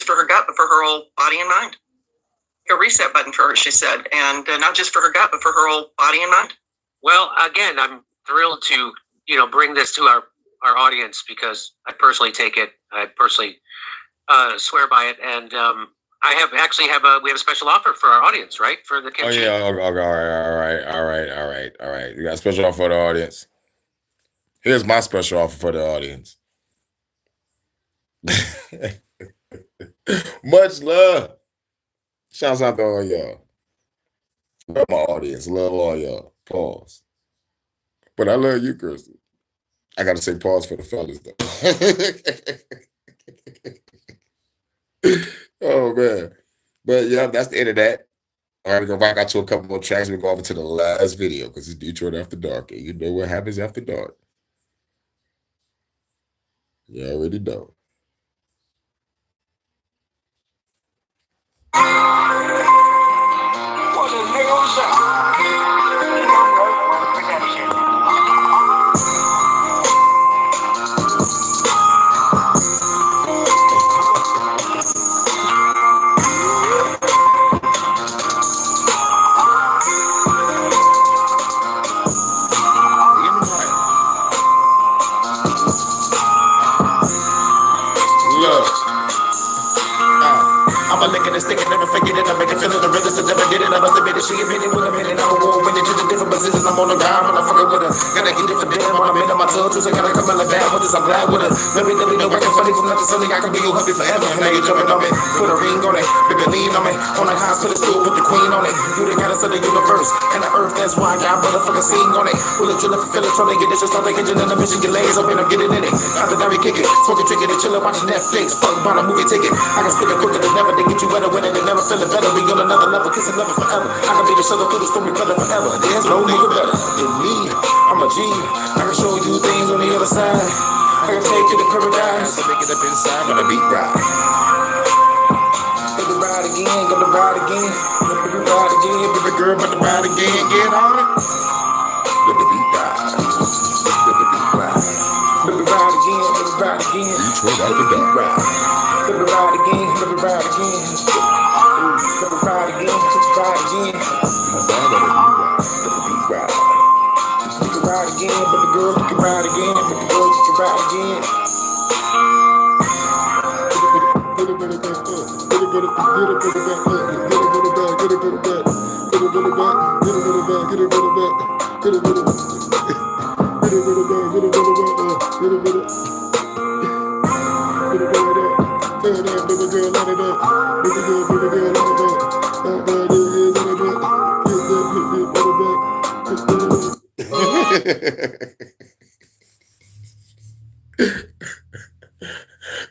for her gut, but for her whole body and mind. A reset button for her, she said. And not just for her gut, but for her whole body and mind. Well, again, I'm thrilled to, bring this to our audience because I personally take it. I personally swear by it. And we have a special offer for our audience, right? For the kimchi. Oh, yeah. All right. You got a special offer for the audience. Here's my special offer for the audience. Much love. Shouts out to all y'all. Love my audience. Love all y'all. Pause. But I love you, Crystal. I got to say pause for the fellas, though. Oh, man. But, yeah, that's the end of that. All right, we're going to back out to a couple more tracks. We'll go over to the last video because it's Detroit After Dark. And you know what happens after dark. You already know. What the hell is that? I'm a lick and a stick and never forget it. I make it feel it, the realest that never did it. I must admit it, she admitted with a minute. I'm a war with it to the different positions. I'm on the ground when I fucking with her. Gotta eat it for dinner when I'm in my toe. Too, so gotta come out bad with this. I'm glad with her. Let me know working funny from nothing silly. I can be your hubby forever. Now you jumping on me. Put a ring on it. Baby, lean on me. On the hospital stool, put the queen on it. You the goddess of the universe and the earth. That's why I got motherfucking sing on it. Pull a drill, feel it, trying to get this. Just start the kitchen and the mission get lays up and I'm getting in it. After that we kick it. Smoking, drinking, and chilling, watching Netflix. Fuck about a movie ticket. I can spit it quicker than never. They get you better when it never feel it better. Be on another level, kissing level forever. I can be the shoulder through the story better forever. There's no nigga better than me. I'm a G. I can show you things on the other side. I can take you to paradise. So make it up inside when the beat ride. Baby ride again, gonna ride again. Baby ride again, baby girl, but to ride again. Get on it. Let the beat ride. Let the beat ride. Baby ride again, baby ride again. Detroit After Dark. Let me ride again, let me ride again. Let me ride again, let me ride again. Let the beat ride. You can ride again, but the girl, you can ride again. But the girl, you can ride again.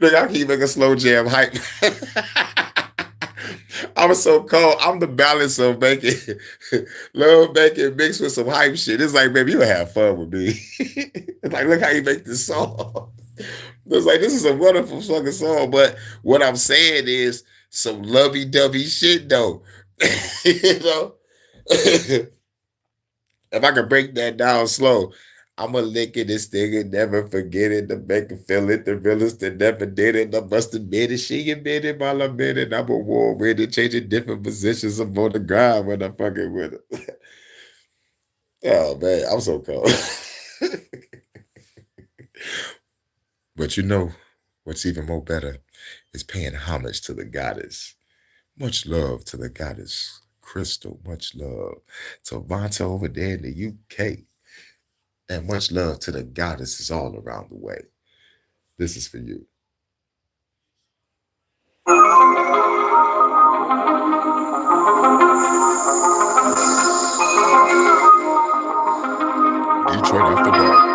Look, I keep making slow jam hype. I was so cold. I'm the balance of making love making mixed with some hype shit. It's like, baby, you have fun with me. It's like, look how you make this song. It's like, this is a wonderful fucking song. But what I'm saying is some lovey-dovey shit, though. You know? If I could break that down slow, I'm a lick in this thing and never forget it. To make it feel it, the realest that never did it. I must admit it. She admitted while I'm in it. I'm a war with it, changing different positions. I'm on the ground when I'm fucking with it. Oh, man, I'm so cold. But you know, what's even more better is paying homage to the goddess. Much love to the goddess, Crystal. Much love to Vanta over there in the UK. And much love to the goddesses all around the way. This is for you. Detroit After Dark.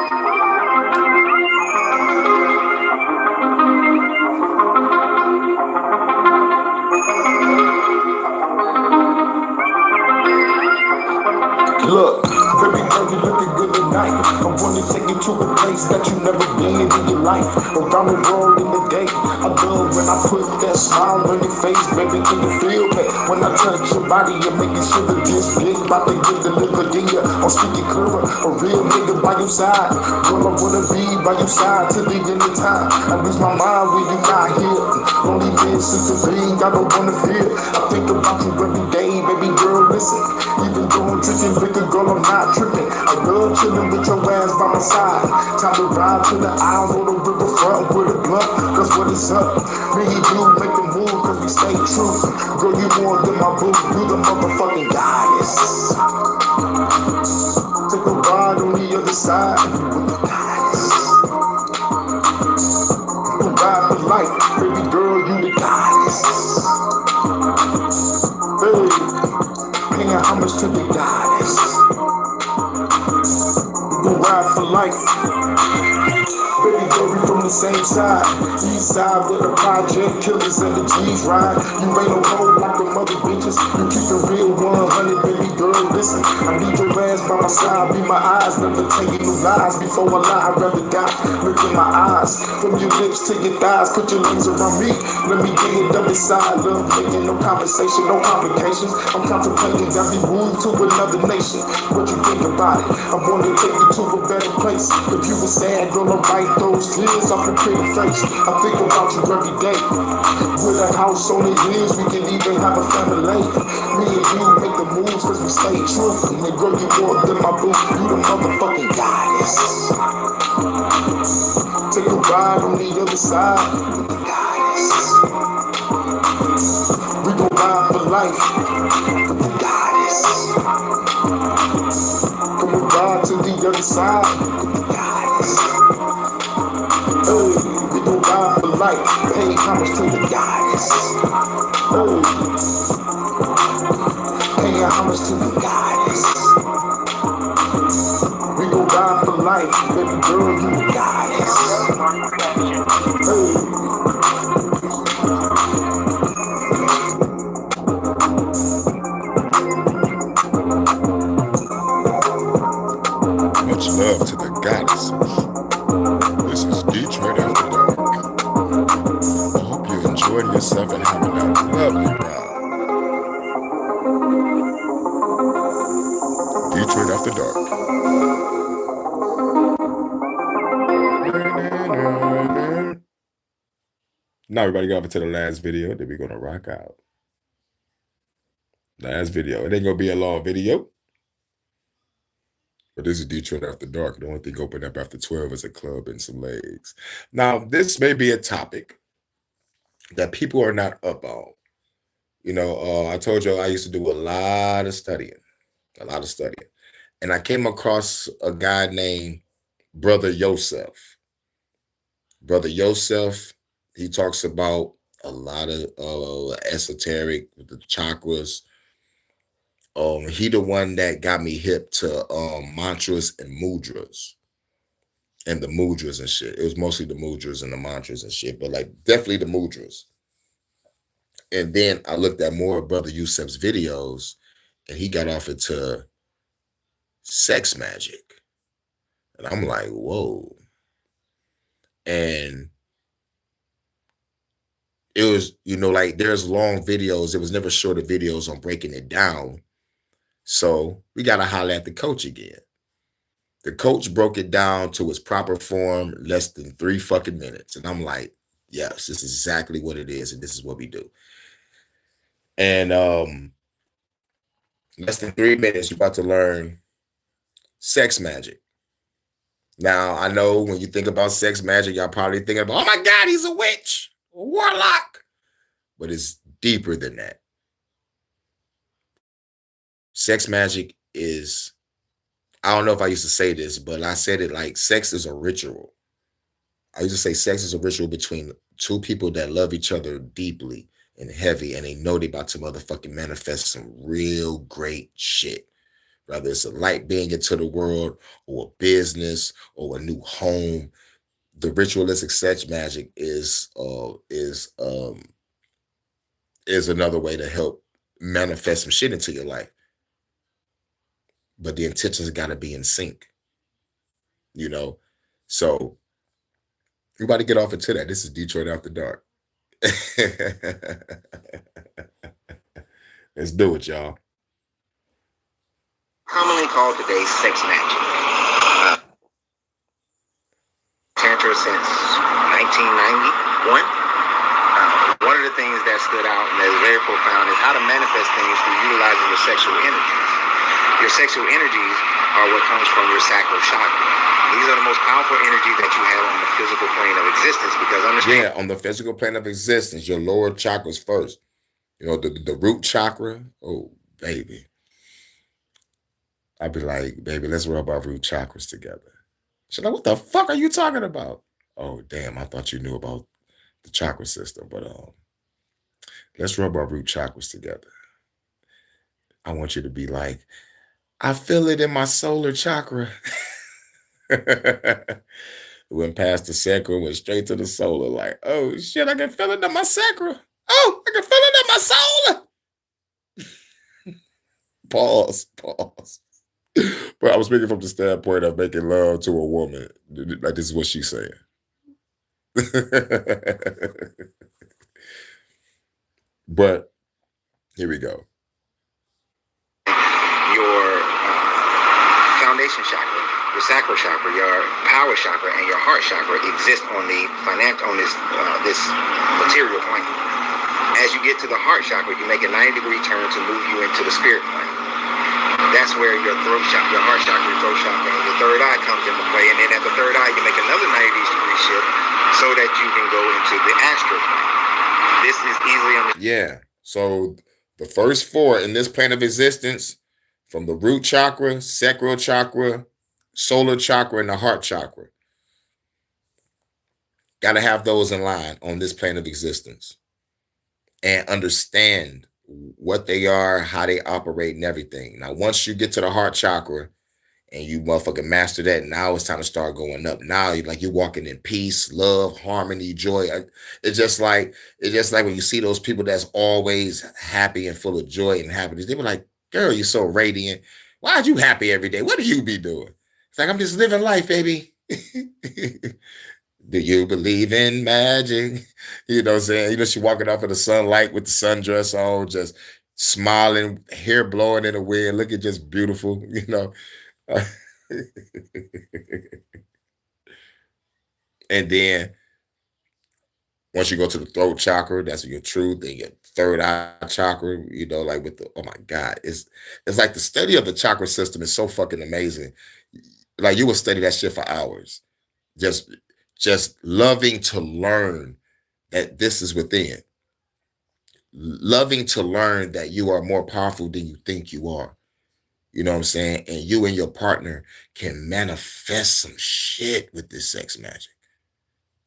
Look, baby, girl, you looking a good night. I wanna take you to a place that you never been in your life. Around the world in the day. I love when I put that smile on your face, baby. Can you feel that? When I touch your body, you're making sure that this big about to get delivered in ya. I'm speaking clearer, a real nigga by your side. Girl, I wanna be by your side till the end of time. I lose my mind when you not here. Only been since the ring, I don't wanna feel. I think about you every day, baby girl, listen. Even though I'm drinking liquor, girl, I'm not tripping. I love chilling with your ass by my side. Time to ride to the aisle or the riverfront with a blunt. That's what it's up. Me and you make the move cause we stay true. Girl, you more than my boo. You the motherfucking goddess. Take a ride on the other side with the goddess. You can ride for life, baby girl, you the goddess. Hey, paying homage to the goddess. You can ride for life. Baby girl, we from the same side. East side with the project killers and the G's ride. You ain't no hoe like the mother bitches. You keep it real 100, baby girl, listen. I need your ass by my side. Be my eyes, never taking no lies. Before I lie, I'd rather die. Look in my eyes. From your lips to your thighs, put your legs around me. Let me get it double side. Love making no conversation, no complications. I'm contemplating that we move to another nation. What you think about it? I wanna take you to a better place. If you were sad, girl, I'll wipe those tears off your pretty face. I think about you every day. With a house on the hills, we can even have a family. Me and you make the moves cause we stay true. And girl, you more than my boo. You the motherfucking goddess. Take a ride on the other side with the goddess. We gon' ride for life with the goddess. Come and ride to the other side with the goddess. Hey, we gon' ride for life. Pay homage to the goddess. Hey, pay homage to the goddess. We gon' ride for life, baby girl, you the goddess. Hey. Much love to the goddesses. This is Detroit After Dark. I hope you enjoyed yourself and having a lovely ride. Detroit After Dark. Now everybody go over to the last video that we're gonna rock out. Last video. It ain't gonna be a long video. But this is Detroit After Dark. The only thing open up after 12 is a club and some legs. Now, this may be a topic that people are not up on. You know, I told you I used to do a lot of studying. And I came across a guy named Brother Yosef. Brother Yosef, he talks about a lot of esoteric with the chakras. He the one that got me hip to mantras and mudras. And the mudras and shit. It was mostly the mudras and the mantras and shit, but like definitely the mudras. And then I looked at more of Brother Yosef's videos, and he got off into sex magic. And I'm like, whoa. And it was, you know, like there's long videos. It was never shorter videos on breaking it down. So we got to holler at the coach again. The coach broke it down to its proper form, less than 3 fucking minutes. And I'm like, yes, this is exactly what it is. And this is what we do. And less than 3 minutes, you're about to learn sex magic. Now, I know when you think about sex magic, y'all probably thinking about, oh my God, he's a witch, a warlock. But it's deeper than that. Sex magic is, I don't know if I used to say this, but I said it like sex is a ritual. I used to say sex is a ritual between two people that love each other deeply and heavy, and they know they about to motherfucking manifest some real great shit. Whether it's a light being into the world or a business or a new home, the ritualistic sex magic is another way to help manifest some shit into your life. But the intentions got to be in sync. you know. So we about to get off into that. This is Detroit After Dark. Let's do it, y'all. Commonly called today sex magic. Tantra since 1991. One of the things that stood out and that is very profound is how to manifest things through utilizing your sexual energies. Your sexual energies are what comes from your sacral chakra. These are the most powerful energies that you have on the physical plane of existence, because understand. Yeah, on the physical plane of existence, your lower chakras first. You know, the root chakra. Oh, baby. I'd be like, baby, let's rub our root chakras together. She's like, what the fuck are you talking about? Oh, damn, I thought you knew about the chakra system, but let's rub our root chakras together. I want you to be like, I feel it in my solar chakra. Went past the sacral, went straight to the solar, like, oh shit, I can feel it in my sacral. Oh, I can feel it in my solar. Pause. But I was speaking from the standpoint of making love to a woman. Like, this is what she's saying. But here we go. Your foundation chakra, your sacral chakra, your power chakra, and your heart chakra exist on the this material plane. As you get to the heart chakra, you make a 90-degree turn to move you into the spirit plane. That's where your throat chakra, your heart chakra, your throat chakra, and your third eye comes into play. And then at the third eye, you make another 90-degree shift so that you can go into the astral plane. This is easily understood. Yeah. So the first four in this plane of existence, from the root chakra, sacral chakra, solar chakra, and the heart chakra, got to have those in line on this plane of existence and understand what they are, how they operate, and everything. Now, once you get to the heart chakra and you motherfucking master that, now it's time to start going up. Now you're walking in peace, love, harmony, joy. It's just like when you see those people that's always happy and full of joy and happiness. They were like, girl, you're so radiant. Why are you happy every day? What do you be doing? It's like, I'm just living life, baby. Do you believe in magic? You know what I'm saying? You know, she walking off in the sunlight with the sundress on, just smiling, hair blowing in the wind, looking just beautiful, you know. And then once you go to the throat chakra, that's your truth, then your third eye chakra, you know, like with the, oh my God, it's like the study of the chakra system is so fucking amazing. Like, you will study that shit for hours. Just loving to learn that this is within. Loving to learn that you are more powerful than you think you are. You know what I'm saying? And you and your partner can manifest some shit with this sex magic.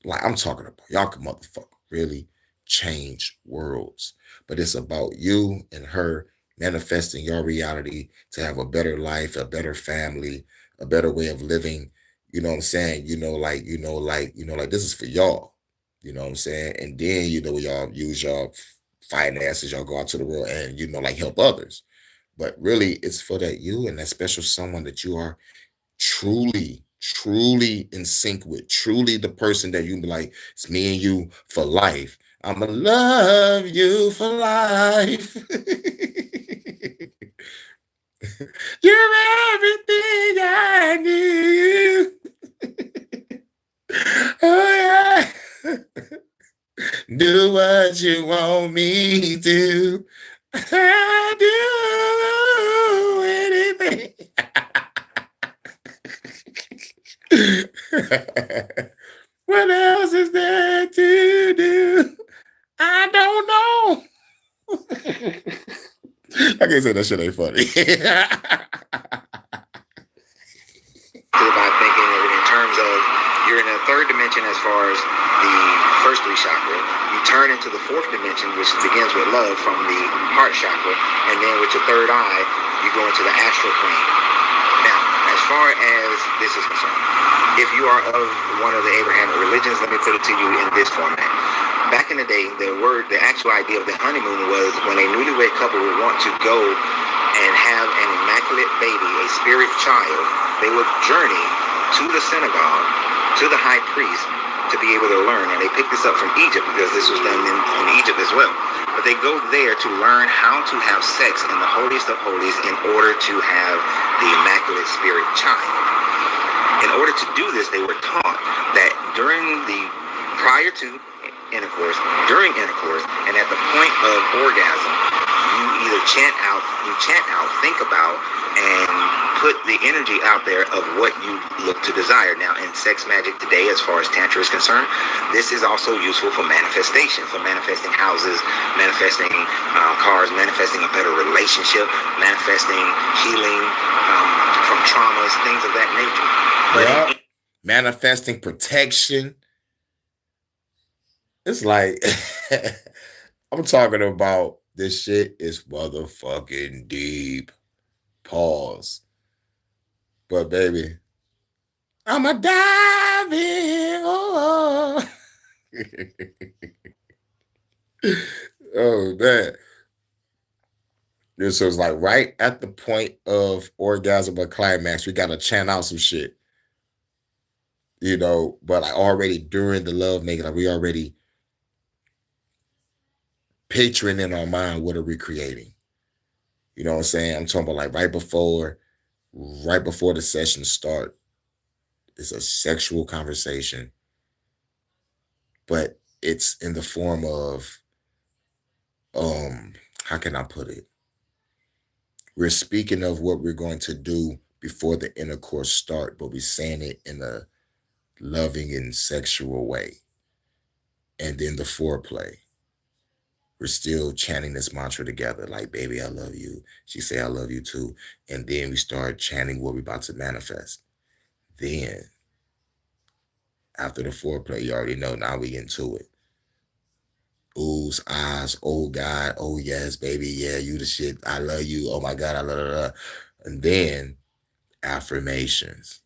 Like, I'm talking about, y'all can motherfucker really change worlds. But it's about you and her manifesting your reality to have a better life, a better family, a better way of living. You know what I'm saying? Like this is for y'all. You know what I'm saying? And then, y'all use y'all finances, y'all go out to the world and, like, help others. But really, it's for that you and that special someone that you are truly in sync with, truly the person that you be like, it's me and you for life. I'm gonna love you for life. You're everything I need. Oh yeah. Do what you want me to. I do anything. What else is there to do? I don't know. I can't say that shit ain't funny. By thinking of it in terms of you're in a third dimension as far as the first three chakra. You turn into the fourth dimension, which begins with love from the heart chakra, and then with your third eye, you go into the astral plane. Now, as far as this is concerned, if you are of one of the Abrahamic religions, let me put it to you in this format. Back in the day, the actual idea of the honeymoon was when a newlywed couple would want to go and have an immaculate baby, a spirit child, they would journey to the synagogue, to the high priest, to be able to learn. And they picked this up from Egypt because this was done in Egypt as well. But they go there to learn how to have sex in the holiest of holies in order to have the Immaculate Spirit child. In order to do this, they were taught that prior to intercourse, during intercourse, and at the point of orgasm, you either chant out, think about, and put the energy out there of what you look to desire. Now, in sex magic today, as far as Tantra is concerned, this is also useful for manifestation, for manifesting houses, manifesting cars, manifesting a better relationship, manifesting healing from traumas, things of that nature. Yeah. Manifesting protection. It's like, I'm talking about this shit is motherfucking deep. Pause. But baby, I'm a diving. Oh, oh man. So it's like right at the point of orgasm or climax, we gotta chant out some shit. You know, but like already during the love making, like we already picturing in our mind what are we creating. You know what I'm saying? I'm talking about like right before the session start. It's a sexual conversation, but it's in the form of, how can I put it? We're speaking of what we're going to do before the intercourse start, but we're saying it in a loving and sexual way. And then the foreplay. We're still chanting this mantra together, like, baby, I love you. She say, I love you too. And then we start chanting what we're about to manifest. Then, after the foreplay, you already know, now we into it. Oohs, ahs, oh God, oh yes, baby, yeah, you the shit. I love you. Oh my God, I love her. And then, affirmations.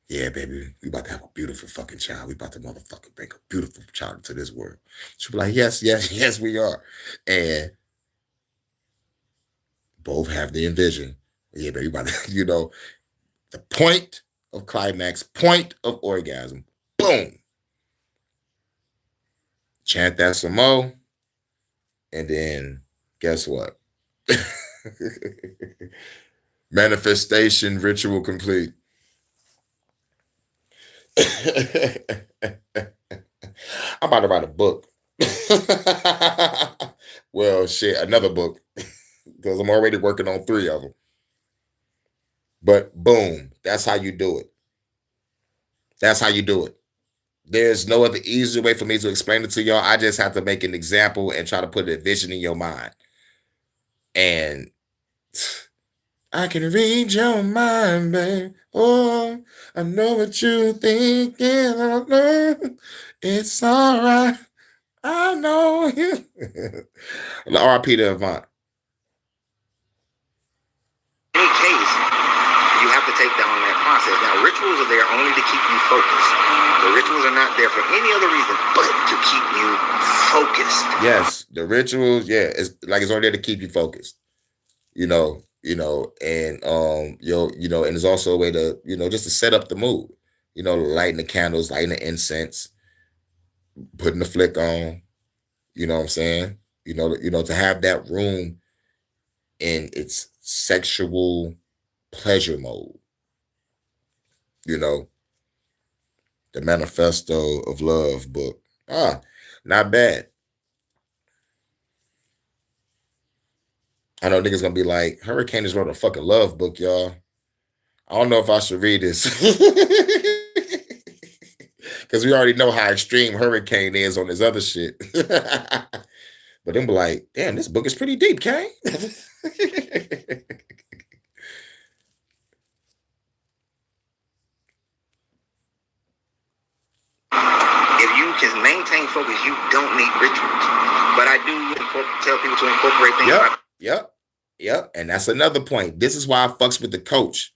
Yeah, baby, we about to have a beautiful fucking child. We about to motherfucking bring a beautiful child into this world. She'll be like, yes, yes, yes, we are. And both have the envision. Yeah, baby, about to, you know, the point of climax, point of orgasm. Boom. Chant that some more. And then guess what? Manifestation ritual complete. I'm about to write a book. Well, shit, another book, because I'm already working on 3 of them. But boom, that's how you do it. That's how you do it. There's no other easier way for me to explain it to y'all. I just have to make an example and try to put a vision in your mind. And I can read your mind, babe. Oh, I know what you're thinking. I know it's all right. I know you. R.I.P. to Avant. In any case, you have to take down that process. Now, rituals are there only to keep you focused. The rituals are not there for any other reason but to keep you focused. Yes, the rituals, yeah, it's only there to keep you focused. And and it's also a way to, just to set up the mood, lighting the candles, lighting the incense, putting the flick on, you know what I'm saying? To have that room in its sexual pleasure mode, the Manifesto of Love book. Not bad. I know niggas gonna be like, Hurricane just wrote a fucking love book, y'all. I don't know if I should read this. Because we already know how extreme Hurricane is on his other shit. But then be like, damn, this book is pretty deep, Kane. If you can maintain focus, you don't need rituals. But I do tell people to incorporate things. Yep. And that's another point. This is why I fucks with the coach.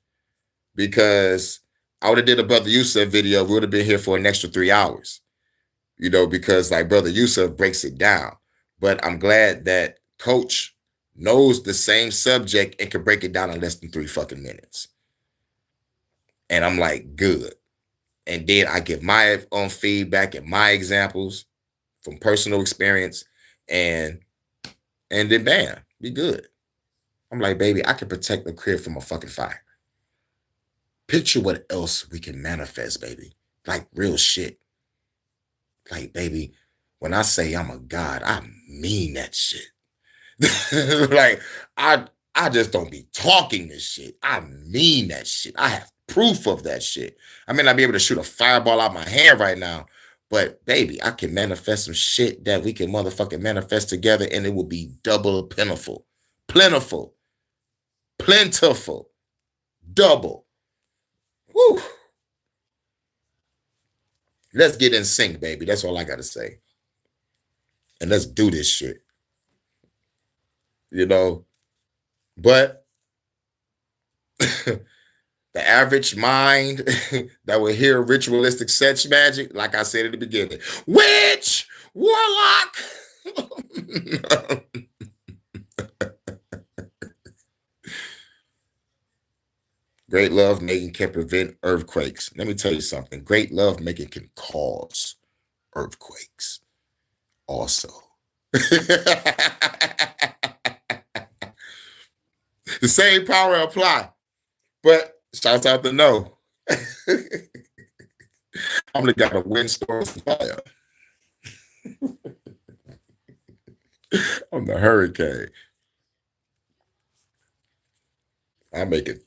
Because I would have did a Brother Yusuf video. We would have been here for an extra 3 hours. Because like Brother Yusuf breaks it down. But I'm glad that Coach knows the same subject and can break it down in less than 3 fucking minutes. And I'm like, good. And then I give my own feedback and my examples from personal experience, and then bam, be good. I'm like, baby, I can protect the crib from a fucking fire. Picture what else we can manifest, baby. Like real shit. Like, baby, when I say I'm a god, I mean that shit. Like, I just don't be talking this shit. I mean that shit. I have proof of that shit. I may not be able to shoot a fireball out my hand right now, but baby, I can manifest some shit that we can motherfucking manifest together, and it will be double plentiful. Plentiful. Double. Woo. Let's get in sync, baby. That's all I got to say. And let's do this shit. You know, but the average mind that will hear ritualistic sex magic, like I said at the beginning, witch, warlock. Great love making can prevent earthquakes. Let me tell you something. Great love making can cause earthquakes also. The same power apply, but shouts out to no. I'm the guy to windstorm fire. I'm the hurricane. I make it.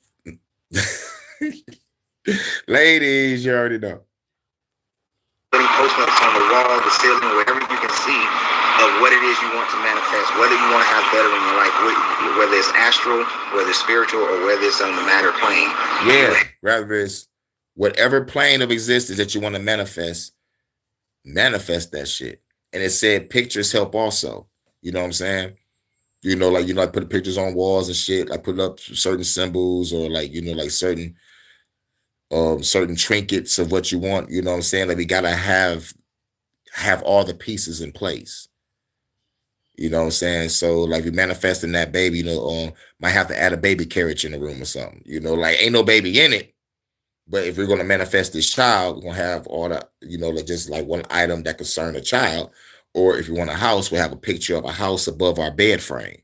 Ladies, you already know. Putting post-ups on the wall, the ceiling, wherever you can see of what it is you want to manifest, whether you want to have better in your life, whether it's astral, whether it's spiritual, or whether it's on the matter plane. Yeah, rather it's whatever plane of existence that you want to manifest that shit. And it said pictures help also. You know what I'm saying? You know, like, like putting pictures on walls and shit, like putting up certain symbols, or like, like certain trinkets of what you want. You know what I'm saying? Like, we gotta have all the pieces in place. You know what I'm saying? So like, we manifesting that baby, might have to add a baby carriage in the room or something. Like, ain't no baby in it, but if we're gonna manifest this child, we're gonna have all the, like just like one item that concern a child. Or if you want a house, we'll have a picture of a house above our bed frame.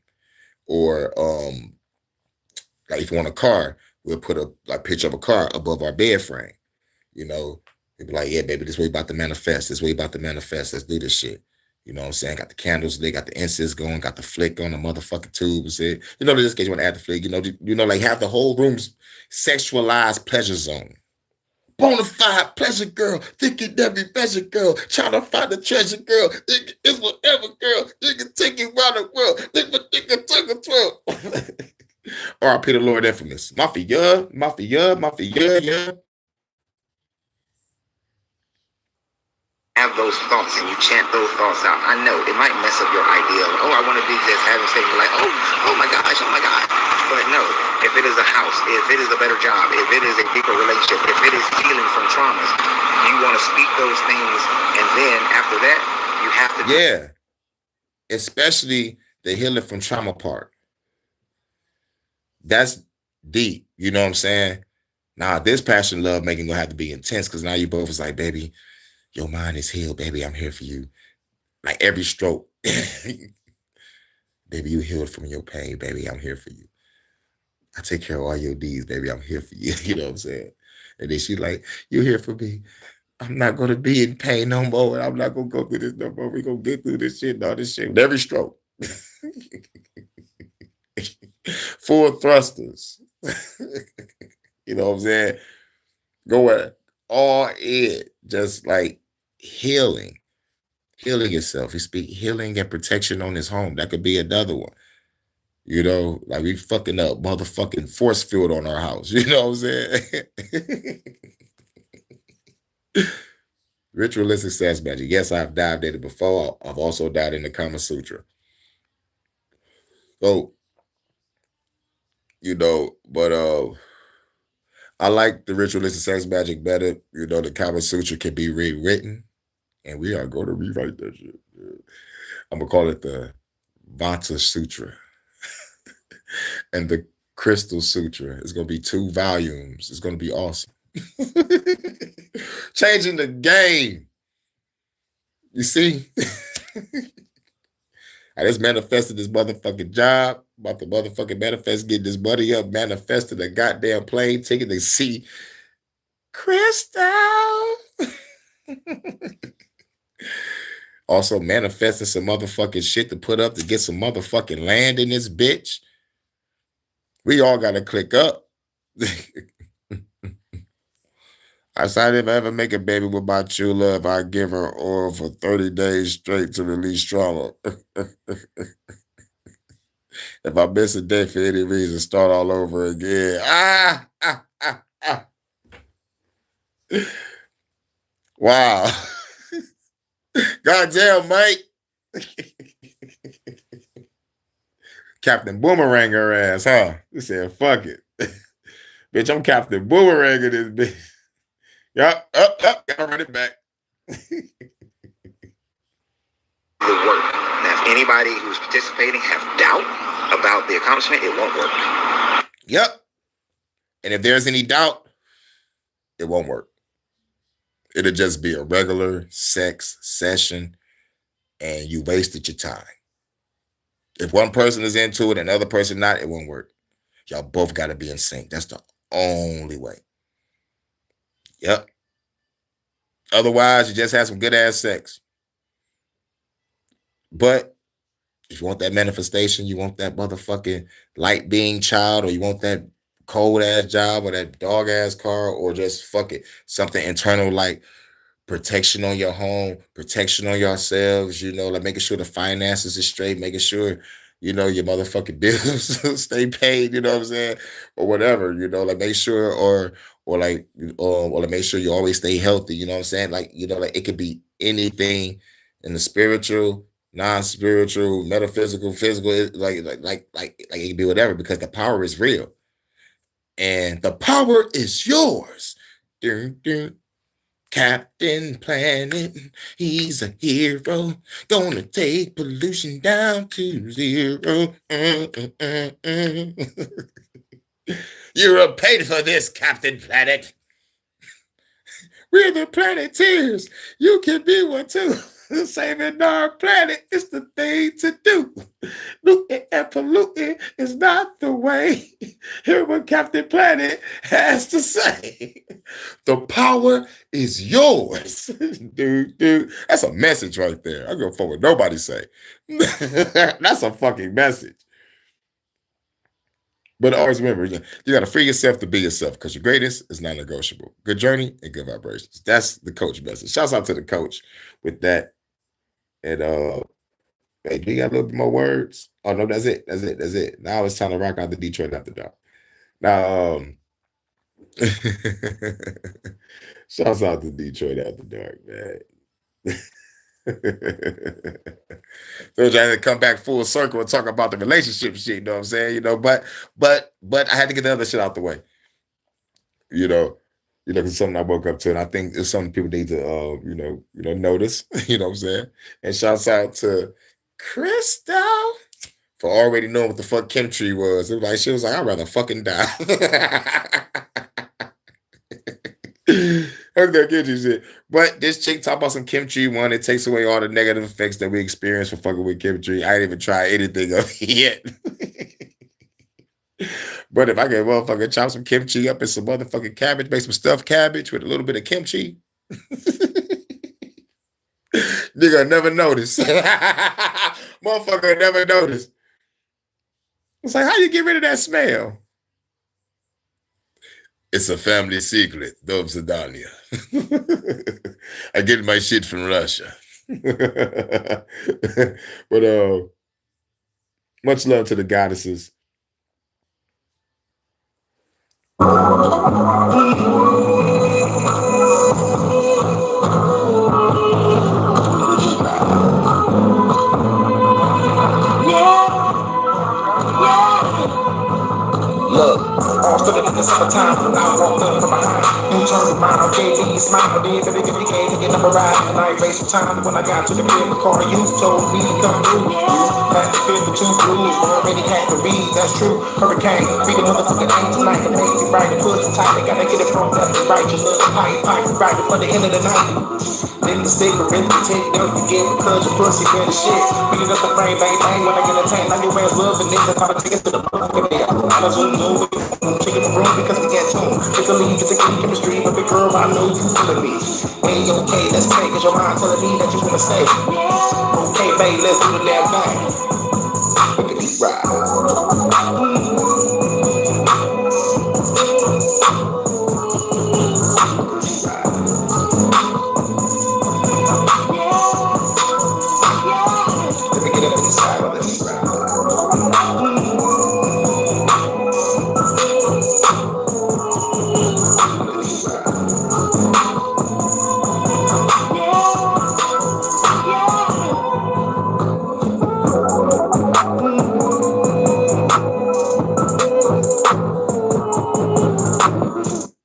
Or like if you want a car, we'll put a picture of a car above our bed frame. They'll be like, yeah, baby, this way about to manifest. This way about to manifest. Let's do this shit. You know what I'm saying? Got the candles, they got the incense going, got the flick on the motherfucking tubes. In this case, you want to add the flick, like have the whole room's sexualized pleasure zone. Bonafide pleasure girl, thinking every pleasure girl, trying to find the treasure girl, thinking it's whatever girl, thinking taking around the world, thinking took a 12. R.I.P. the Lord Infamous. Mafia, yeah. Have those thoughts and you chant those thoughts out. I know it might mess up your idea of, I want to be just having sex. You're like, oh my gosh. But no, if it is a house, if it is a better job, if it is a deeper relationship, if it is healing from traumas, you want to speak those things, and then after that, you have to. Yeah, especially the healing from trauma part. That's deep. You know what I'm saying? Now, this passion, love making gonna have to be intense, because now you both is like, baby, your mind is healed, baby. I'm here for you. Like every stroke. Baby, you healed from your pain, baby. I'm here for you. I take care of all your needs, baby. I'm here for you. You know what I'm saying? And then she's like, you're here for me. I'm not going to be in pain no more. And I'm not going to go through this no more. We're going to get through this shit and all this shit with every stroke. Full thrusters. You know what I'm saying? Go all in. Just like healing yourself. You speak healing and protection on his home. That could be another one. Like we fucking up motherfucking force field on our house. You know what I'm saying? Ritualistic sex magic. Yes, I've dived in it before. I've also dived in the Kama Sutra. So, but I like the ritualistic sex magic better. The Kama Sutra can be rewritten, and we are going to rewrite that shit. I'm going to call it the Vata Sutra and the Crystal Sutra. It's going to be 2 volumes. It's going to be awesome. Changing the game. You see? I just manifested this motherfucking job. About to motherfucking manifest, get this money up, manifested a goddamn plane ticket to see Crystal. Also manifesting some motherfucking shit to put up to get some motherfucking land in this bitch. We all gotta click up. I decided if I ever make a baby with my true love, I give her oil for 30 days straight to release trauma. If I miss a day for any reason, start all over again. Wow. Goddamn, Mike. Captain Boomerang her ass, huh? He said, fuck it. Bitch, I'm Captain Boomerang in this bitch. Yup, gotta run it back. The work. Now, if anybody who's participating have doubt about the accomplishment, it won't work. Yep. And if there's any doubt, it won't work. It'll just be a regular sex session, and you wasted your time. If one person is into it and the other person not, it won't work. Y'all both got to be in sync. That's the only way. Yep. Otherwise, you just have some good ass sex. But if you want that manifestation, you want that motherfucking light being child, or you want that cold ass job, or that dog ass car, or just fuck it, something internal like protection on your home, protection on yourselves, you know, like making sure the finances is straight, making sure, you know, your motherfucking bills stay paid, you know what I'm saying? Or whatever, you know, like make sure, or like make sure you always stay healthy, you know what I'm saying? Like, you know, like it could be anything in the spiritual, non-spiritual, metaphysical, physical, like it can be whatever, because the power is real. And the power is yours. Dun, dun. Captain Planet, he's a hero, gonna take pollution down to zero. You're paid for this, Captain Planet. We're the Planeteers. You can be one too. Saving our planet is the thing to do. Looting and polluting is not the way. Hear what Captain Planet has to say. The power is yours. Dude. That's a message right there. I go forward. Nobody say. That's a fucking message. But always remember, you got to free yourself to be yourself, because your greatness is non-negotiable. Good journey and good vibrations. That's the coach message. Shouts out to the coach with that. And hey, do you got a little bit more words? Oh no, that's it. Now it's time to rock out the Detroit After Dark. Now, shouts out to Detroit After Dark, man. So I had to come back full circle and talk about the relationship shit, you know what I'm saying? You know, but I had to get the other shit out the way. You know, it's something I woke up to, and I think it's something people need to notice, you know what I'm saying? And shouts out to Crystal for already knowing what the fuck chemistry was. It was like, she was like, I'd rather fucking die. That's that kimchi shit. But this chick talk about some kimchi one. It takes away all the negative effects that we experience for fucking with kimchi. I ain't even try anything of it yet. But if I can motherfucking chop some kimchi up and some motherfucking cabbage, make some stuffed cabbage with a little bit of kimchi, nigga never notice. Motherfucker never notice. It's like, how you get rid of that smell? It's a family secret, Dove Zadania. I get my shit from Russia. But much love to the goddesses. Look, all stood in the summertime, I walked up from behind. You turned of mine. Okay, be smile, then baby, give me game, get number right. And I ain't wasting time when I got to the crib, the car you told me to come through. Back to fit for two blues, already had to read, that's true. Hurricane, be the motherfucking angel like a baby, right? The pussy tight, they gotta get it from left to right. Just look pipe, right before the end of the night. Then the cigarette, you take it, don't forget, because your pussy better shit. Beat it up the frame, bang, bang, when I get a tank, like your ass love, and niggas call the tickets to the motherfucking day. I was on the chick in the room because we get tuned. It's a lead, it's a key chemistry, but big girl, I know you feeling me. Hey, okay, let's play, cause your mind telling me that you wanna say. Okay, babe, let's do the damn thing. Look at me ride.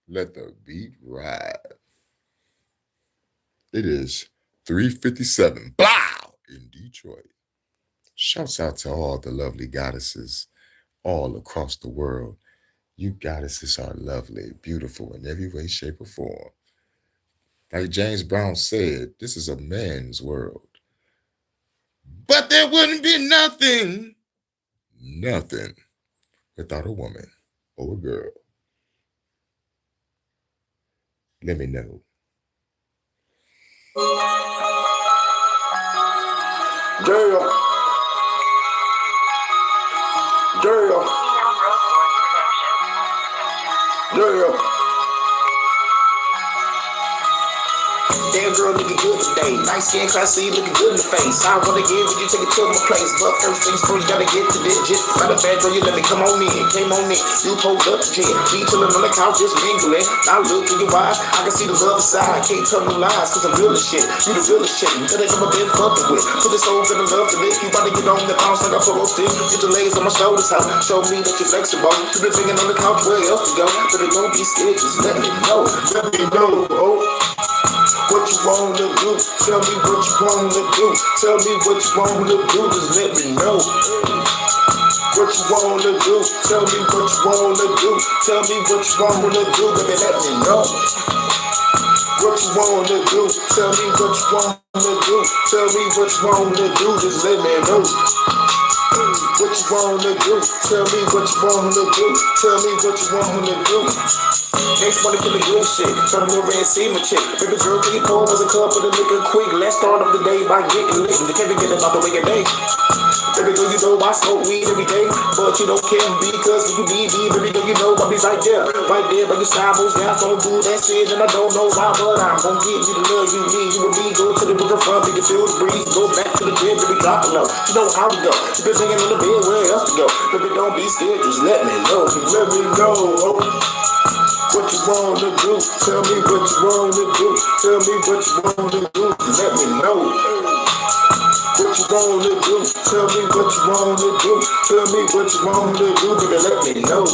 Let the beat ride. It is 3:57. Blow in Detroit. Shouts out to all the lovely goddesses all across the world. You goddesses are lovely, beautiful in every way, shape, or form. Like James Brown said, this is a man's world. But there wouldn't be nothing without a woman or a girl. Let me know. Girl. Damn girl looking good today. Nice skin, classy, looking good in the face. I wanna give you take it to my place. But first things first, gotta get to this. Just got a bad girl, you let me come on in. Came on in, you pulled up the chair. She chillin' on the couch, just mingling. Now look in your eyes, I can see the other side. Can't tell no lies, cause I'm real as shit. You the realest shit, that ain't never been fucking with. Put this soul in the love to live. You about to get on the bounce like I put on stick. Get your legs on my shoulders, how show me that you're flexible. You been thinking on the couch, where else to go? But it don't be scared, just let me know. Let me know, oh. What you wanna do? Tell me what you wanna do. Tell me what you wanna do. Just let me know. What you wanna do? Tell me what you wanna do. Tell me what you wanna do. Baby, let me know. What you wanna do? Tell me what you wanna do. Tell me what you wanna do. Just let me know. What you wanna do? Tell me what you wanna do. Tell me what you wanna do. Next money for the good shit. Turn the red see my chick. Baby girl, can you pour us a cup of the liquor quick? Let's start up the day by getting lit. You can't forget about the way day. Baby girl, you know I smoke weed every day, but you don't care because when you need me, baby girl, you know I'll be right there by your side. Most guys don't do that shit, and I don't know why, but I'm gonna give you the love you need. You and me go to the riverfront, we can feel the breeze, go back to the crib, baby, drop it low. You know how to go. You been singing in the bed, where else to go? Baby, don't be scared, just let me know. Let me know. What you wanna do? Tell me what you wanna do. Tell me what you wanna do. Let me know. What you wanna do? Tell me what you wanna do. Tell me what you wanna do. Baby, let me know.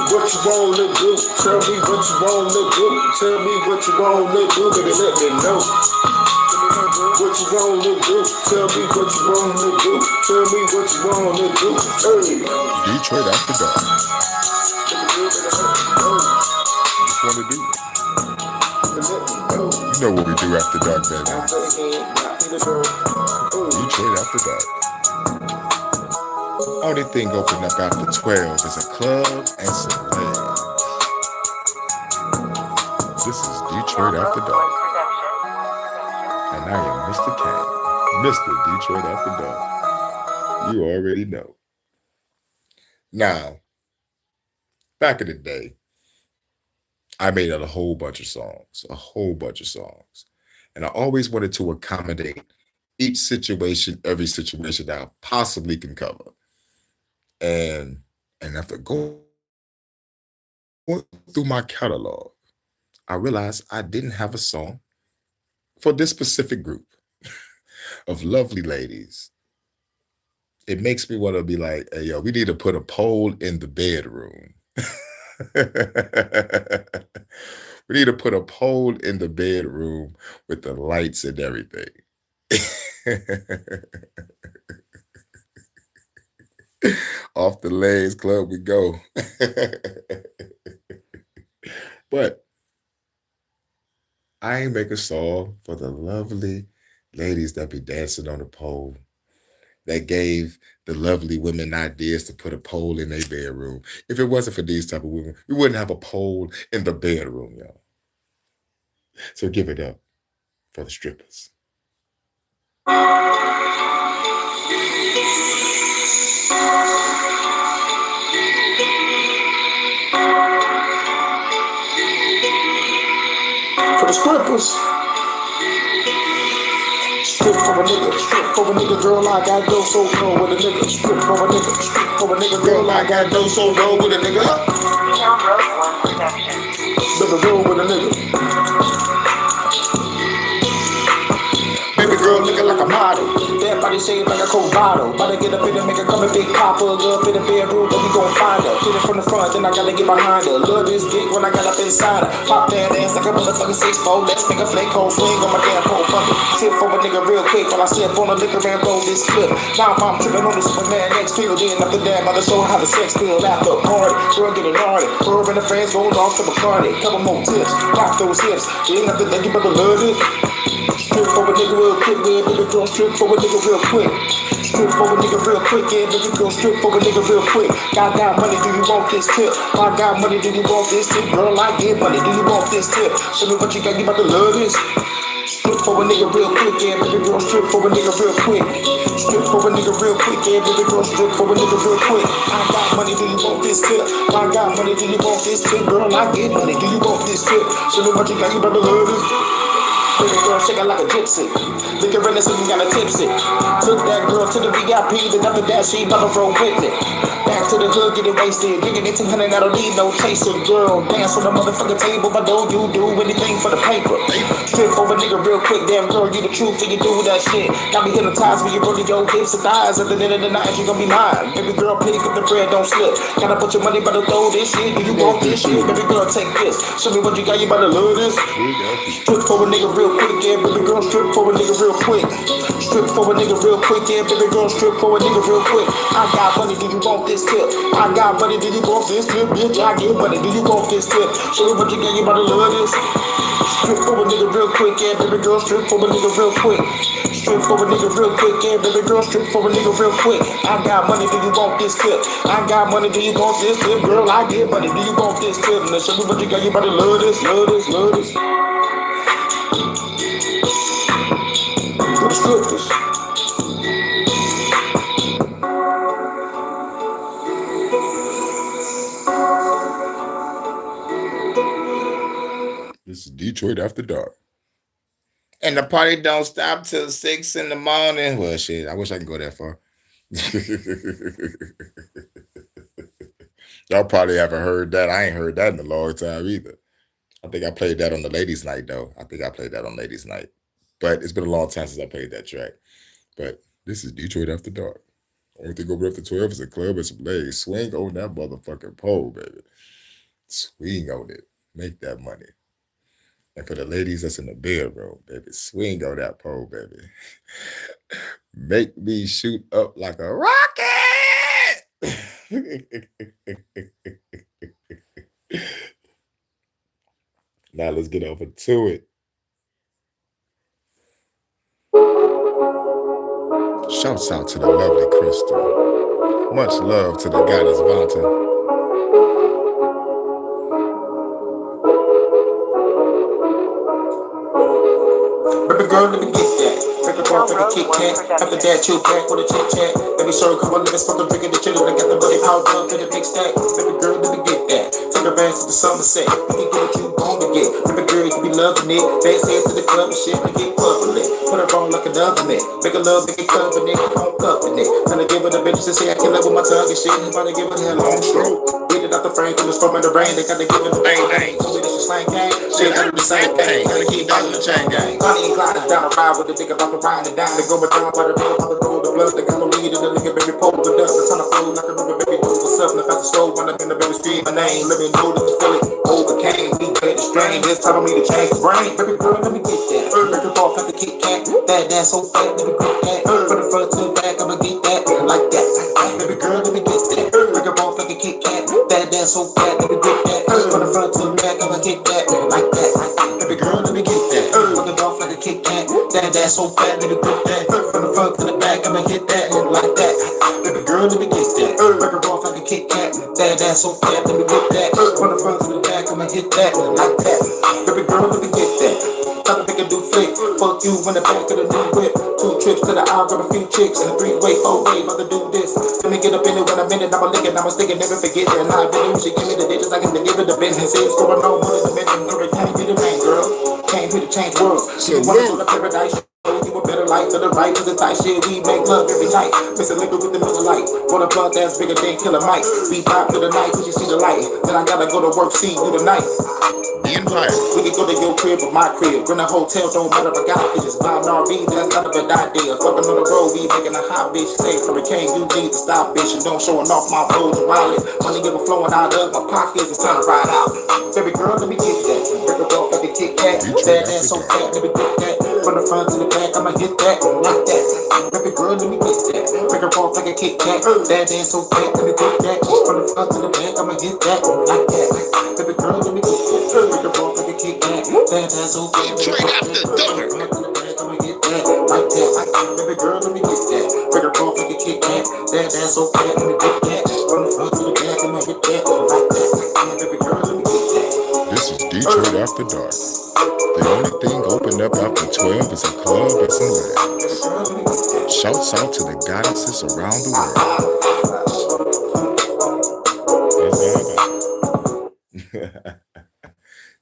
What you wanna do? Tell me what you wanna do. Tell me what you wanna do. Baby, let me know. What you wanna do? Tell me what you wanna do. Tell me what you wanna do. Hey. Detroit After Dark. What you wanna do? You know what we do after dark, baby. Detroit After Dark. Only thing open up after 12 is a club and some legs. This is Detroit After Dark. And I am Mr. Kane, Mr. Detroit After Dark. You already know. Now, back in the day, I made a whole bunch of songs. And I always wanted to accommodate each situation, every situation that I possibly can cover. And after going through my catalog, I realized I didn't have a song for this specific group of lovely ladies. It makes me want to be like, hey, yo, we need to put a poll in the bedroom. We need to put a pole in the bedroom with the lights and everything. Off the Lays Club we go. But I ain't make a song for the lovely ladies that be dancing on the pole, that gave the lovely women ideas to put a pole in their bedroom. If it wasn't for these type of women, we wouldn't have a pole in the bedroom, y'all. So give it up for the strippers. For the strippers. Strip for a nigga, girl, I got dough so low with a nigga. Strip for a nigga, girl, I got dough so low with a nigga. Town Road 1 production. Baby girl with a nigga. Baby girl looking like a model. That body shaped like a cold bottle. About to get up in and make her come a big popper. Up in the bedroom, then we gon' find her. Hit it from the front, then I gotta get behind her. Love this dick when I got up inside her. Pop that ass like a motherfucking 6'4". Let's make a flake hole swing on my damn pole. Fuck it. Tip for a nigga real quick while I sip on the liquor and roll this clip. Now I'm tripping on the Superman next field. Then after that, mother show how the sex feel after a party. Girl getting naughty. Her and the friends going off to Bacardi. Couple more tips. Rock those hips. Then after that, you better love it. Strip for a nigga real quick, yeah, baby girl, strip for a nigga real quick. Strip for a nigga real quick, yeah, baby girl, strip for a nigga real quick. Got money, do you want this tip? I got money, do you want this tip? Girl, I get money, do you want this tip? Show me what you got, you about to love this. Strip for a nigga real quick, yeah, baby girl, strip for a nigga real quick. Strip for a nigga real quick, yeah, baby girl, strip for a nigga real quick. I got money, do you want this tip? I got money, do you want this tip? Girl, I get money, do you want this tip? Show me what you got, you about to love this. Baby girl shaking like a gypsy. Liquor in the city got a tipsy. Took that girl to the VIP, then after that she about to roll with me. Back to the hood, getting wasted. Drinking 1800, I don't need no chaser. Girl, dance on the motherfucking table, but don't you do anything for the paper. Strip over nigga real quick, damn girl, you the truth when you do that shit. Got me hypnotized when you rolling your hips and thighs. At the end of the night, you gon' be mine. Baby girl, pick up the bread, don't slip. Gotta put your money, better throw this shit. Do you want this shit? Baby girl, take this. Show me what you got, you better love this. Strip for a nigga real quick, yeah, baby girl, strip for a nigga real quick. Strip for a nigga real quick, yeah, baby girl, strip for a nigga real quick. I got money, do you want this tip? I got money, do you want this tip? Bitch, I get money, do you want this tip? Show me what you got, you better love this. Strip for a nigga real quick, yeah, baby girl, strip for a nigga real quick. Strip for a nigga real quick, yeah, baby girl, strip for a nigga real quick. I got money, do you want this tip? I got money, do you want this tip? Girl, I get money, do you want this tip? Now show me what you got, you better love this, love this, love this. For the strippers. This is Detroit After Dark. And the party don't stop till 6 in the morning. Well, shit, I wish I could go that far. Y'all probably haven't heard that. I ain't heard that in a long time either. I think I played that on the ladies' night, though. I think I played that on ladies' night. But it's been a long time since I played that track. But this is Detroit After Dark. Only thing over after 12 is a club and some legs. Swing on that motherfucking pole, baby. Swing on it. Make that money. And for the ladies that's in the bedroom, baby, swing on that pole, baby. Make me shoot up like a rocket. Now let's get over to it. Shouts out to the lovely Crystal. Much love to the goddess Vanta. Baby girl, let me get that. Take a ball, take a Kit Kat. After that, chill back with a chit chat. Baby, show come on, let us fucking drink it, the chillin'. I got the money piled up to the big stack. Baby girl, let me get that. Take a ass to the Somerset. You can get what you want to get. Baby girl, you be loving it. Dance head to the club and shit, and get public. Put her on like an oven it. Make a love, make it covenant. I'm cuffing it. Tryna give her the bitch to say I kill her with my tongue and shit. You about to give her a long stroke. Get it out the frame, till it's from in the brain. They gotta give it the bang bang. So it is a slang gang. shit, gotta do the same thing. Gotta keep down the chain gang. Bonnie and Clyde is down the ride with the nigga about to ride and down. They go down by the nigga about to throw the blood. They got no lead in the nigga, baby, pull the dust. A ton of flow like a river, baby, do what's up. And if that's a slow, when I'm in the baby scream my name. Let me know that you feel it. Overcame, we played the strain. This time I need to change the brain. Baby girl, let me get that. Make it off like a Kit Kat. That dance so fat, let me get that. From the front to the back, I'ma get that. Like that. Baby girl, let me get that. Make it off like a Kit Kat. That dance so fat, let me get that. From the front to the back, I'ma get that. Like that. Baby girl, let me get that. Make it off like a Kit Kat. That dance so fat, let me get that. From the front to the back, I'ma get that. Like that. Baby girl, let me get that. Make it off like a Kit Kat. That dance so fat, let me get that. From the front to the back, I'ma get that. Like that. Baby girl, let me get that. Try to make a do flick. Fuck you in the back of the new whip. 2 trips to the aisle, grab a few chicks. And a 3-way, 4-way, about to do this. Let me get up in it when I'm in it. I'ma lick it, I'ma stick it, never forget it. And I bet you should give me the digits. I can give it the business. It's going on more than a minute. Girl, can't be the main girl. Came here to change worlds. She wanna go to paradise. Show you a better life to the right to the tight shit. We make love every night. Mix a liquor with the Miller Lite. For the blunt that's bigger than Killer Mike. We vibe to the night till you see the light. Then I gotta go to work, see you tonight. The Empire. We can go to your crib or my crib. Rent a hotel, don't matter, I got bitches. Buy an RV, that's not a good idea. Fucking on the road, we making a hot bitch. Say Hurricane, you need to stop, bitch. And don't showing off my rolls and wallet. Money ever flowing out of my pockets, it's time to ride out. Baby girl, let me get that. Break it off like a Kit Kat. That dance so fat, let me get that. From the front to the back, I'ma hit that. Like that. Baby girl, let me get that. Break it off like a Kit Kat. That dance so fat, let me get that. From the front to the back, I'ma hit that. Like that. Baby girl, let me get that. Break it off like a Kit Kat. That dance so fat. Straight after dark. I'ma get that. Like that. Baby girl, let me get that. Break it off like a Kit Kat. That dance so fat, let me get that. From the front to the back, I'ma hit that. Like that. Baby girl, let me get that. This is Detroit After Dark. The only thing open up after 12 is a club and some legs. Shouts out to the goddesses around the world.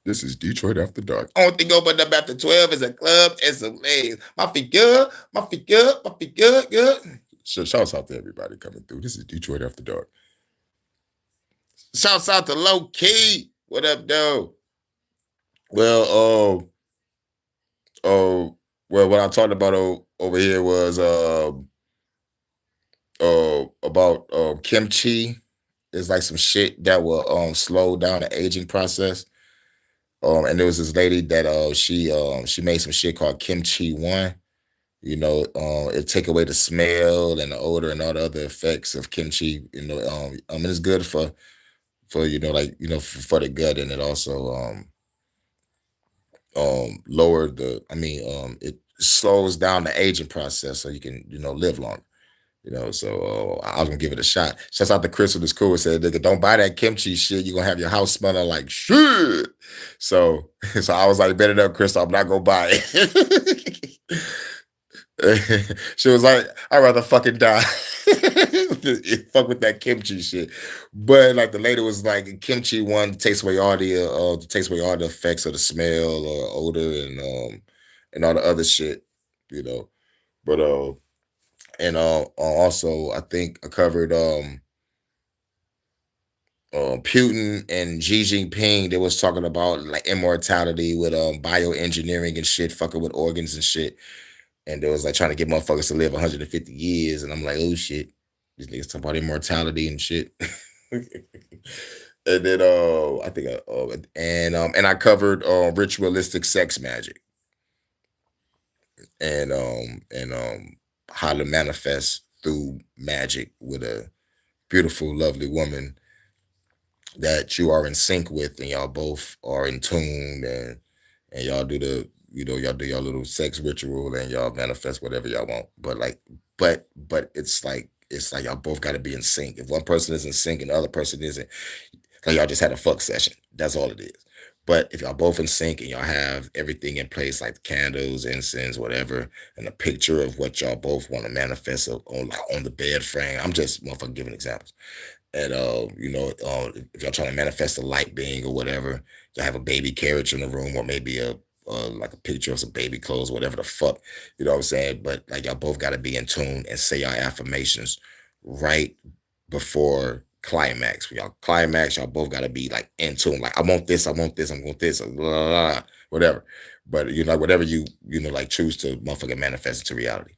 This is Detroit After Dark. Only thing open up after 12 is a club and some legs. My feet good, good. So shouts out to everybody coming through. This is Detroit After Dark. Shouts out to Low Key. What up, though? Well, what I talked about over here was about kimchi. It's like some shit that will slow down the aging process. And there was this lady that she made some shit called Kimchi One. You know, it take away the smell and the odor and all the other effects of kimchi. You know, I mean it's good for you know, like, you know, for the gut, and it also lower the it slows down the aging process so you can, you know, live longer. You know, so I was gonna give it a shot. Shouts out to Crystal, this cool, said, nigga, don't buy that kimchi shit. You're gonna have your house smelling like shit. So I was like, better up, Crystal, I'm not gonna buy it. She was like, I'd rather fucking die. Fuck with that kimchi shit. But like the lady was like, Kimchi One takes away all the effects of the smell or odor and all the other shit, you know. But and also I think I covered Putin and Xi Jinping. They was talking about like immortality with bioengineering and shit, fucking with organs and shit. And they was like trying to get motherfuckers to live 150 years. And I'm like, oh shit. These niggas talking about immortality and shit. And then I think and I covered ritualistic sex magic. And how to manifest through magic with a beautiful, lovely woman that you are in sync with, and y'all both are in tune, and y'all do the, you know, y'all do your little sex ritual and y'all manifest whatever y'all want. But it's like y'all both got to be in sync. If one person is in sync and the other person isn't, like y'all just had a fuck session. That's all it is. But if y'all both in sync and y'all have everything in place, like the candles, incense, whatever, and a picture of what y'all both want to manifest on the bed frame. I'm just motherfucking giving examples. And you know, if y'all trying to manifest a light being or whatever, y'all have a baby carriage in the room, or maybe like a picture of some baby clothes, whatever the fuck, you know what I'm saying? But like y'all both got to be in tune and say your affirmations right before climax. When y'all climax, y'all both gotta be like in tune. Like, I want this, I want this, I want this, blah, blah, blah, whatever. But you know, whatever you know, like choose to motherfucking manifest into reality.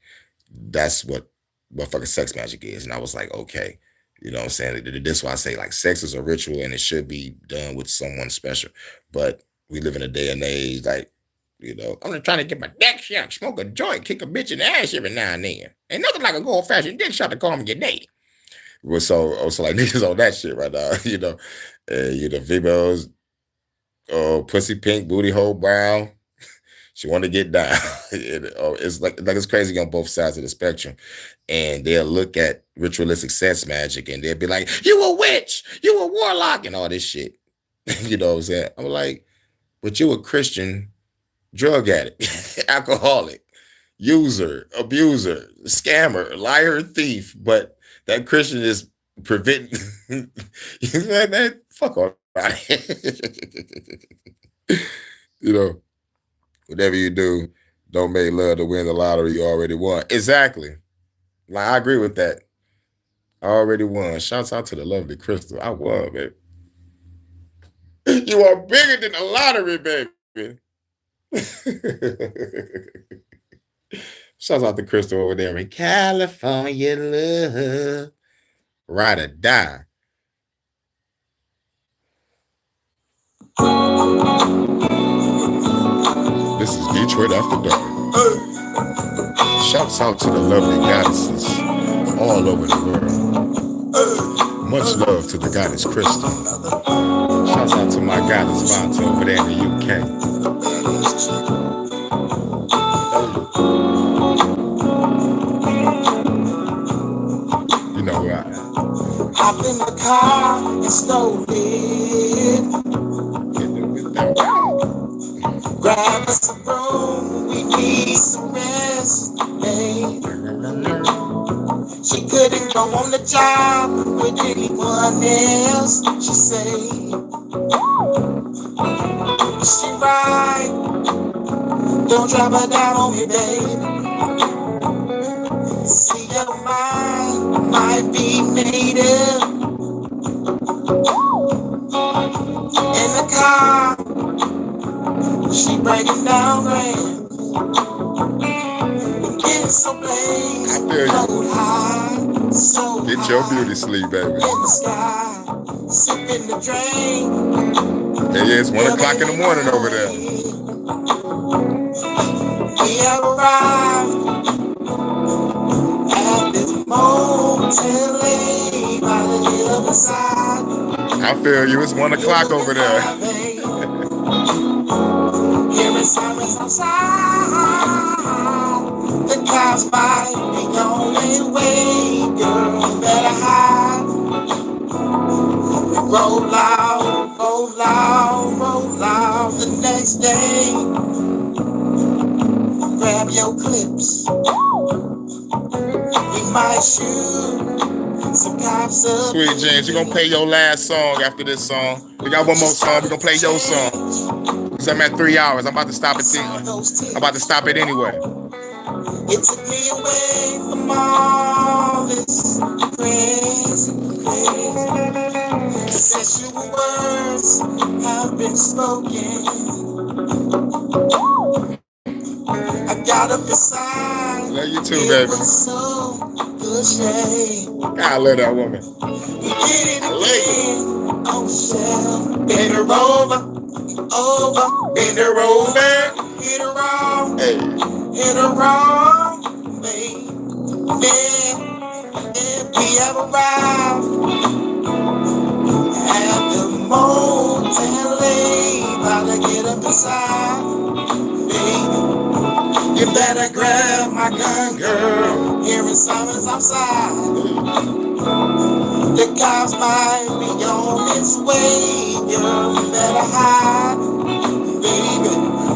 That's what motherfucking sex magic is. And I was like, okay, you know what I'm saying? This is why I say like sex is a ritual and it should be done with someone special. But we live in a day and age like, you know, I'm just trying to get my dick shot, smoke a joint, kick a bitch in the ass every now and then. Ain't nothing like a good old fashioned dick shot to call me your name. Well, so like niggas on that shit right now, you know, you know, females, pussy pink, booty hole brown. She want to get down. It's like it's crazy on both sides of the spectrum. And they'll look at ritualistic sex magic and they'll be like, you a witch, you a warlock, and all this shit. You know what I'm saying? I'm like, but you a Christian drug addict, alcoholic, user, abuser, scammer, liar, thief. But that Christian is preventing. Man, fuck all right. You know, whatever you do, don't make love to win the lottery you already won. Exactly. Like, I agree with that. I already won. Shouts out to the lovely Crystal. I won, baby. You are bigger than the lottery, baby. Shouts out to Crystal over there in California, love. Ride or die. This is Detroit After Dark. Shouts out to the lovely goddesses all over the world. Much love to the goddess Crystal. Shouts out to my goddess Vonta over there in the UK. You know what? Hop in the car and stole it. Grab us a room, we need some rest, babe. She couldn't go on the job with anyone else, she say. She right, don't drop her down on me, babe. See, your mind might be native. In the car, she breaking down rain. Getting so blazed, I feel you. high, so Get your beauty sleep, baby. in the sky, sipping the drink. Yeah, it's 1 o'clock in the morning over there. We have arrived at this Motel 8 by the other side. I feel you. It's 1 o'clock over there. Hearing sirens outside. The cops might be on their way. Girl, better hide. Roll out, roll out, roll out the next day. Grab your clips. We might shoot some cops up. Sweet James, you're gonna play your last song after this song. We got one more song. We're gonna play your song. Because I'm at 3 hours. I'm about to stop it. I'm about to stop it anyway. It took me away from all this crazy. Sexual words have been spoken. I got up inside. Love you too, baby. It was so good shade. God, I love that woman. We did it again. Oh, Shell. Bend her over. Bend her over. Hit her wrong. Hey. Hit her wrong. Babe. We have arrived at the Motel 8. About to get up inside. Babe, you better grab my gun, girl. Hearing sirens outside. The cops might be on its way. Girl, you better hide. Baby,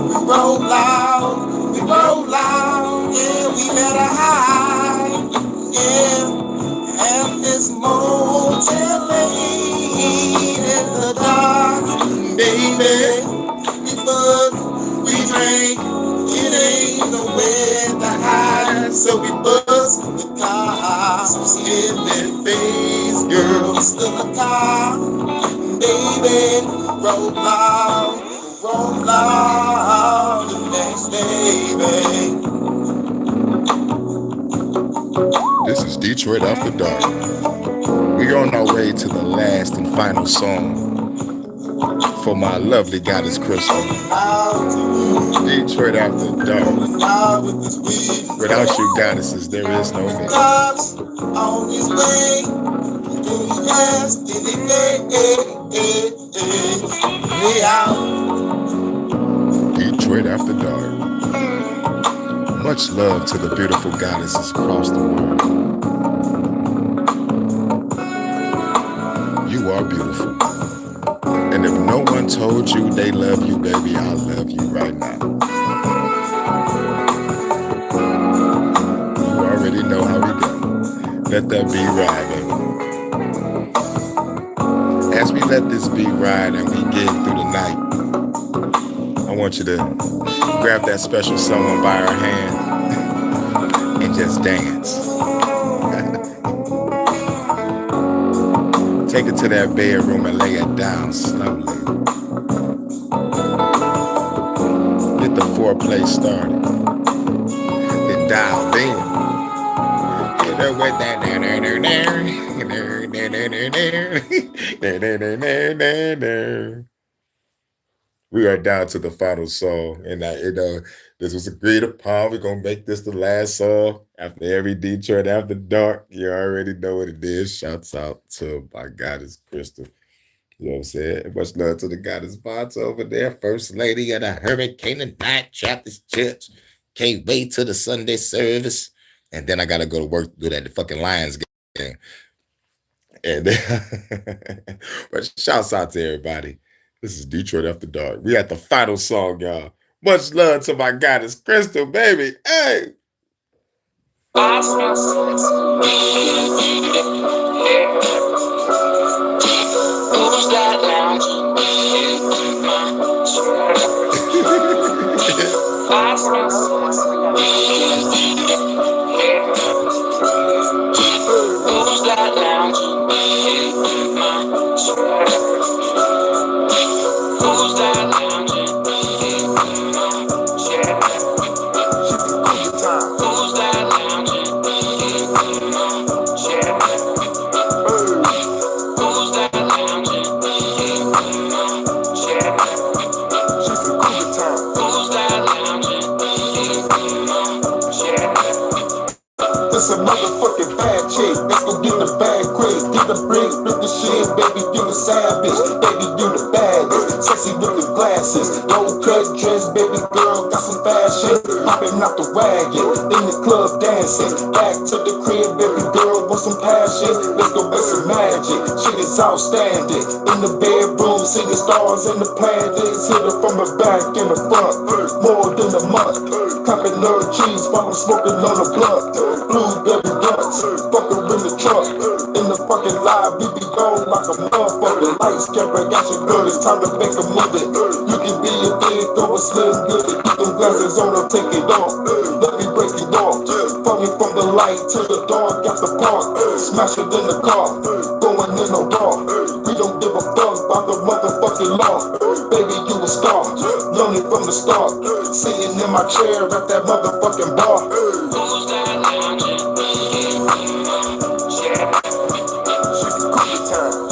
we roll out. We roll out. Yeah, we better hide. Yeah. At this Motel 8 in the dark, baby, we buzz, we drink, it ain't nowhere to hide, so we buzz the cops in their face, girl, still roll out the next day, baby. This is Detroit After Dark. We're on our way to the last and final song for my lovely goddess Crystal. Detroit After Dark. Without you goddesses, there is no me. On his way, yes, Detroit After Dark. Much love to the beautiful goddesses across the world. You are beautiful. And if no one told you they love you, baby, I love you right now. You already know how we go. Let that beat ride, baby. As we let this beat ride and we gig through the night, I want you to grab that special someone by her hand and just dance. Take it to that bedroom and lay it down slowly. Get the foreplay started. Then dive in. Hit her with that. We are down to the final song, and this was agreed upon. We're gonna make this the last song after every Detroit After Dark. You already know what it is. Shouts out to my goddess Crystal. You know what I'm saying? Much love to the goddess Vonta over there, First Lady of the Hurricane and Night Baptist Church. Can't wait till the Sunday service, and then I gotta go to work to do that fucking Lions game. And but shouts out to everybody. This is Detroit After Dark. We at the final song, y'all. Much love to my goddess Crystal, baby. Hey. Who's that lounging in my chair? Who's that lounging in my chair? Who's that lounging in my chair? Who's that lounging in my chair? Who's that lounging in my chair? Who's that lounging in my chair? This a motherfucking bad chick. Let's go get the bag quick. Get the brick, flip the shit, baby, you the savage. Baby, you the baddest. Sexy with the glasses. Low cut dress, baby girl, got some fashion. Hopping out the wagon, in the club dancing. Back to the crib, baby girl, with some passion. Let's go make some magic. Shit is outstanding. In the bedroom, see the stars and the planets. Hit her from the back and the front. More than a month. Copping her cheese while I'm smoking on the blunt. Blueberry guts, fucker in the truck. In the fucking live, we be gone like a motherfucker. Lights, camera, got your girl, it's time to make a movie. You can be a big, throw a slim good. Keep them glasses on, or take it off. Let me break it off. Falling from the light to the dark, got the park. Smash it in the car, going in the raw. We don't give a fuck about the motherfucking law. Baby, you a star, learning from the start. Sitting in my chair at that motherfucking bar. Who's that lounging in my chair?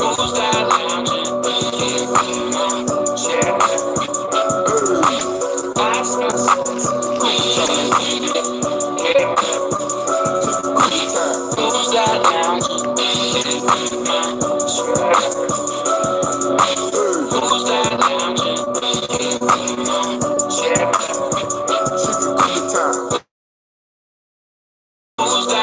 Who's that lounging in my chair? Who's that lounging in my chair? Who's that lounging in my chair? Who's that lounging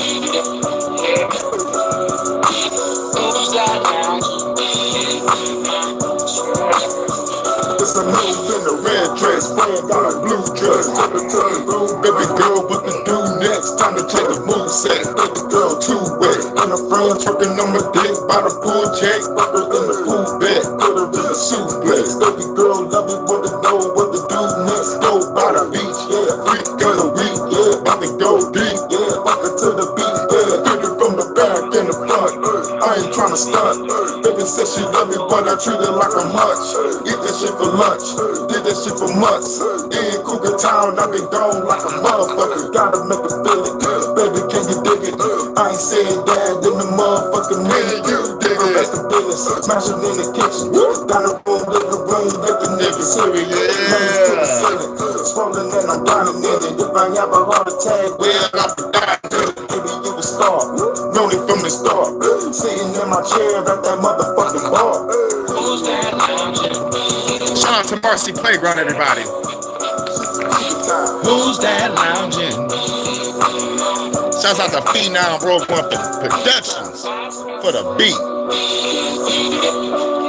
in my chair? Who's that lounging in my chair? It's a move in a red dress, wearing got a blue dress. Take it to the room, baby girl, what to do next? Time to check the moveset. Baby girl, too wet. And a friend twerking on my dick by the pool jack. Put her in the pool bed, put her in the suplex. Baby girl, love me, wanna know what to do next. Go by the beach, yeah, freak of the week, yeah. About to go deep, yeah. Fuck it to the beach, in the front. I ain't tryna stunt. Baby said she love me, but I treat her like a munch. Eat that shit for lunch, did that shit for months. In Cougar Town, I been gone like a motherfucker. Gotta make a feel it, baby, can you dig it? I ain't saying that in the motherfucking minute. Digger back the business, smashing in the kitchen. Down the room, living room, let the niggas hear it. Swollen and I'm drowning in it. If I have a heart attack, well, I'll be dying. Baby, you a star, known it from the start. Sitting in my chair at that motherfucking bar. Who's that lounging? Shout out to Marcy Playground, everybody. Who's that lounging? Shouts out to Phenom Bro Productions for the beat.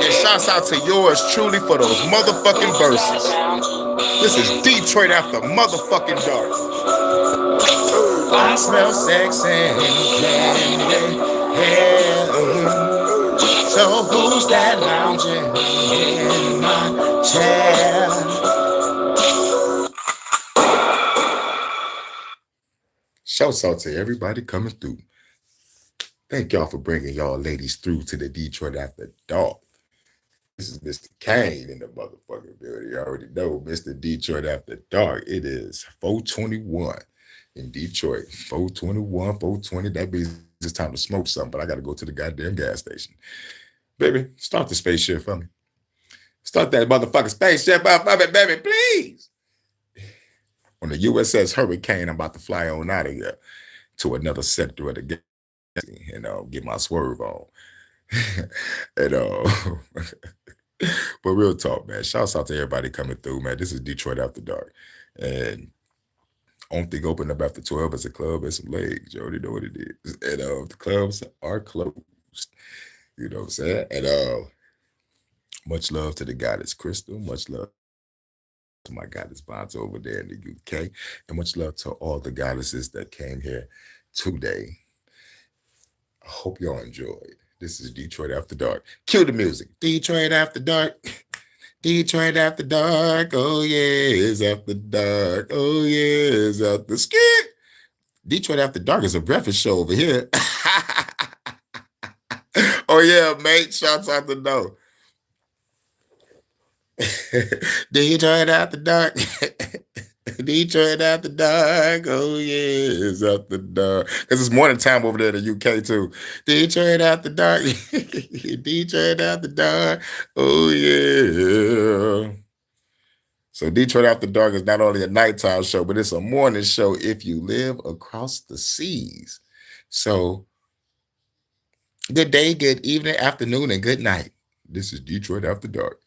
And shouts out to yours truly for those motherfucking verses. This is Detroit After Motherfucking Dark. I smell sex and candy. So who's that lounging in my chair? Shouts out to everybody coming through. Thank y'all for bringing y'all ladies through to the Detroit After Dark. This is Mr. Kane in the motherfucking building. You already know Mr. Detroit After Dark. It is 421 in Detroit. 421, 420. That means it's time to smoke something, but I got to go to the goddamn gas station. Baby, start the spaceship for me. Start that motherfucking spaceship up for me, baby, please. On the USS Hurricane, I'm about to fly on out of here to another sector of the gas and get my swerve on. And but real talk, man. Shouts out to everybody coming through, man. This is Detroit After Dark. And only thing open up after 12 is a club and some legs. You already know what it is. And the clubs are closed. You know what I'm saying? And much love to the goddess Crystal. Much love to my goddess Bonds over there in the UK. And much love to all the goddesses that came here today. I hope y'all enjoyed. This is Detroit After Dark. Cue the music. Detroit After Dark. Detroit After Dark. Oh, yeah, it's after dark. Oh, yeah, it's after skit. Detroit After Dark is a breakfast show over here. Oh, yeah, mate. Shouts out to No. Detroit After Dark. Detroit After Dark. Oh, yeah, it's after dark. Because it's morning time over there in the UK, too. Detroit After Dark. Detroit After Dark. Oh, yeah. So Detroit After Dark is not only a nighttime show, but it's a morning show if you live across the seas. So good day, good evening, afternoon, and good night. This is Detroit After Dark.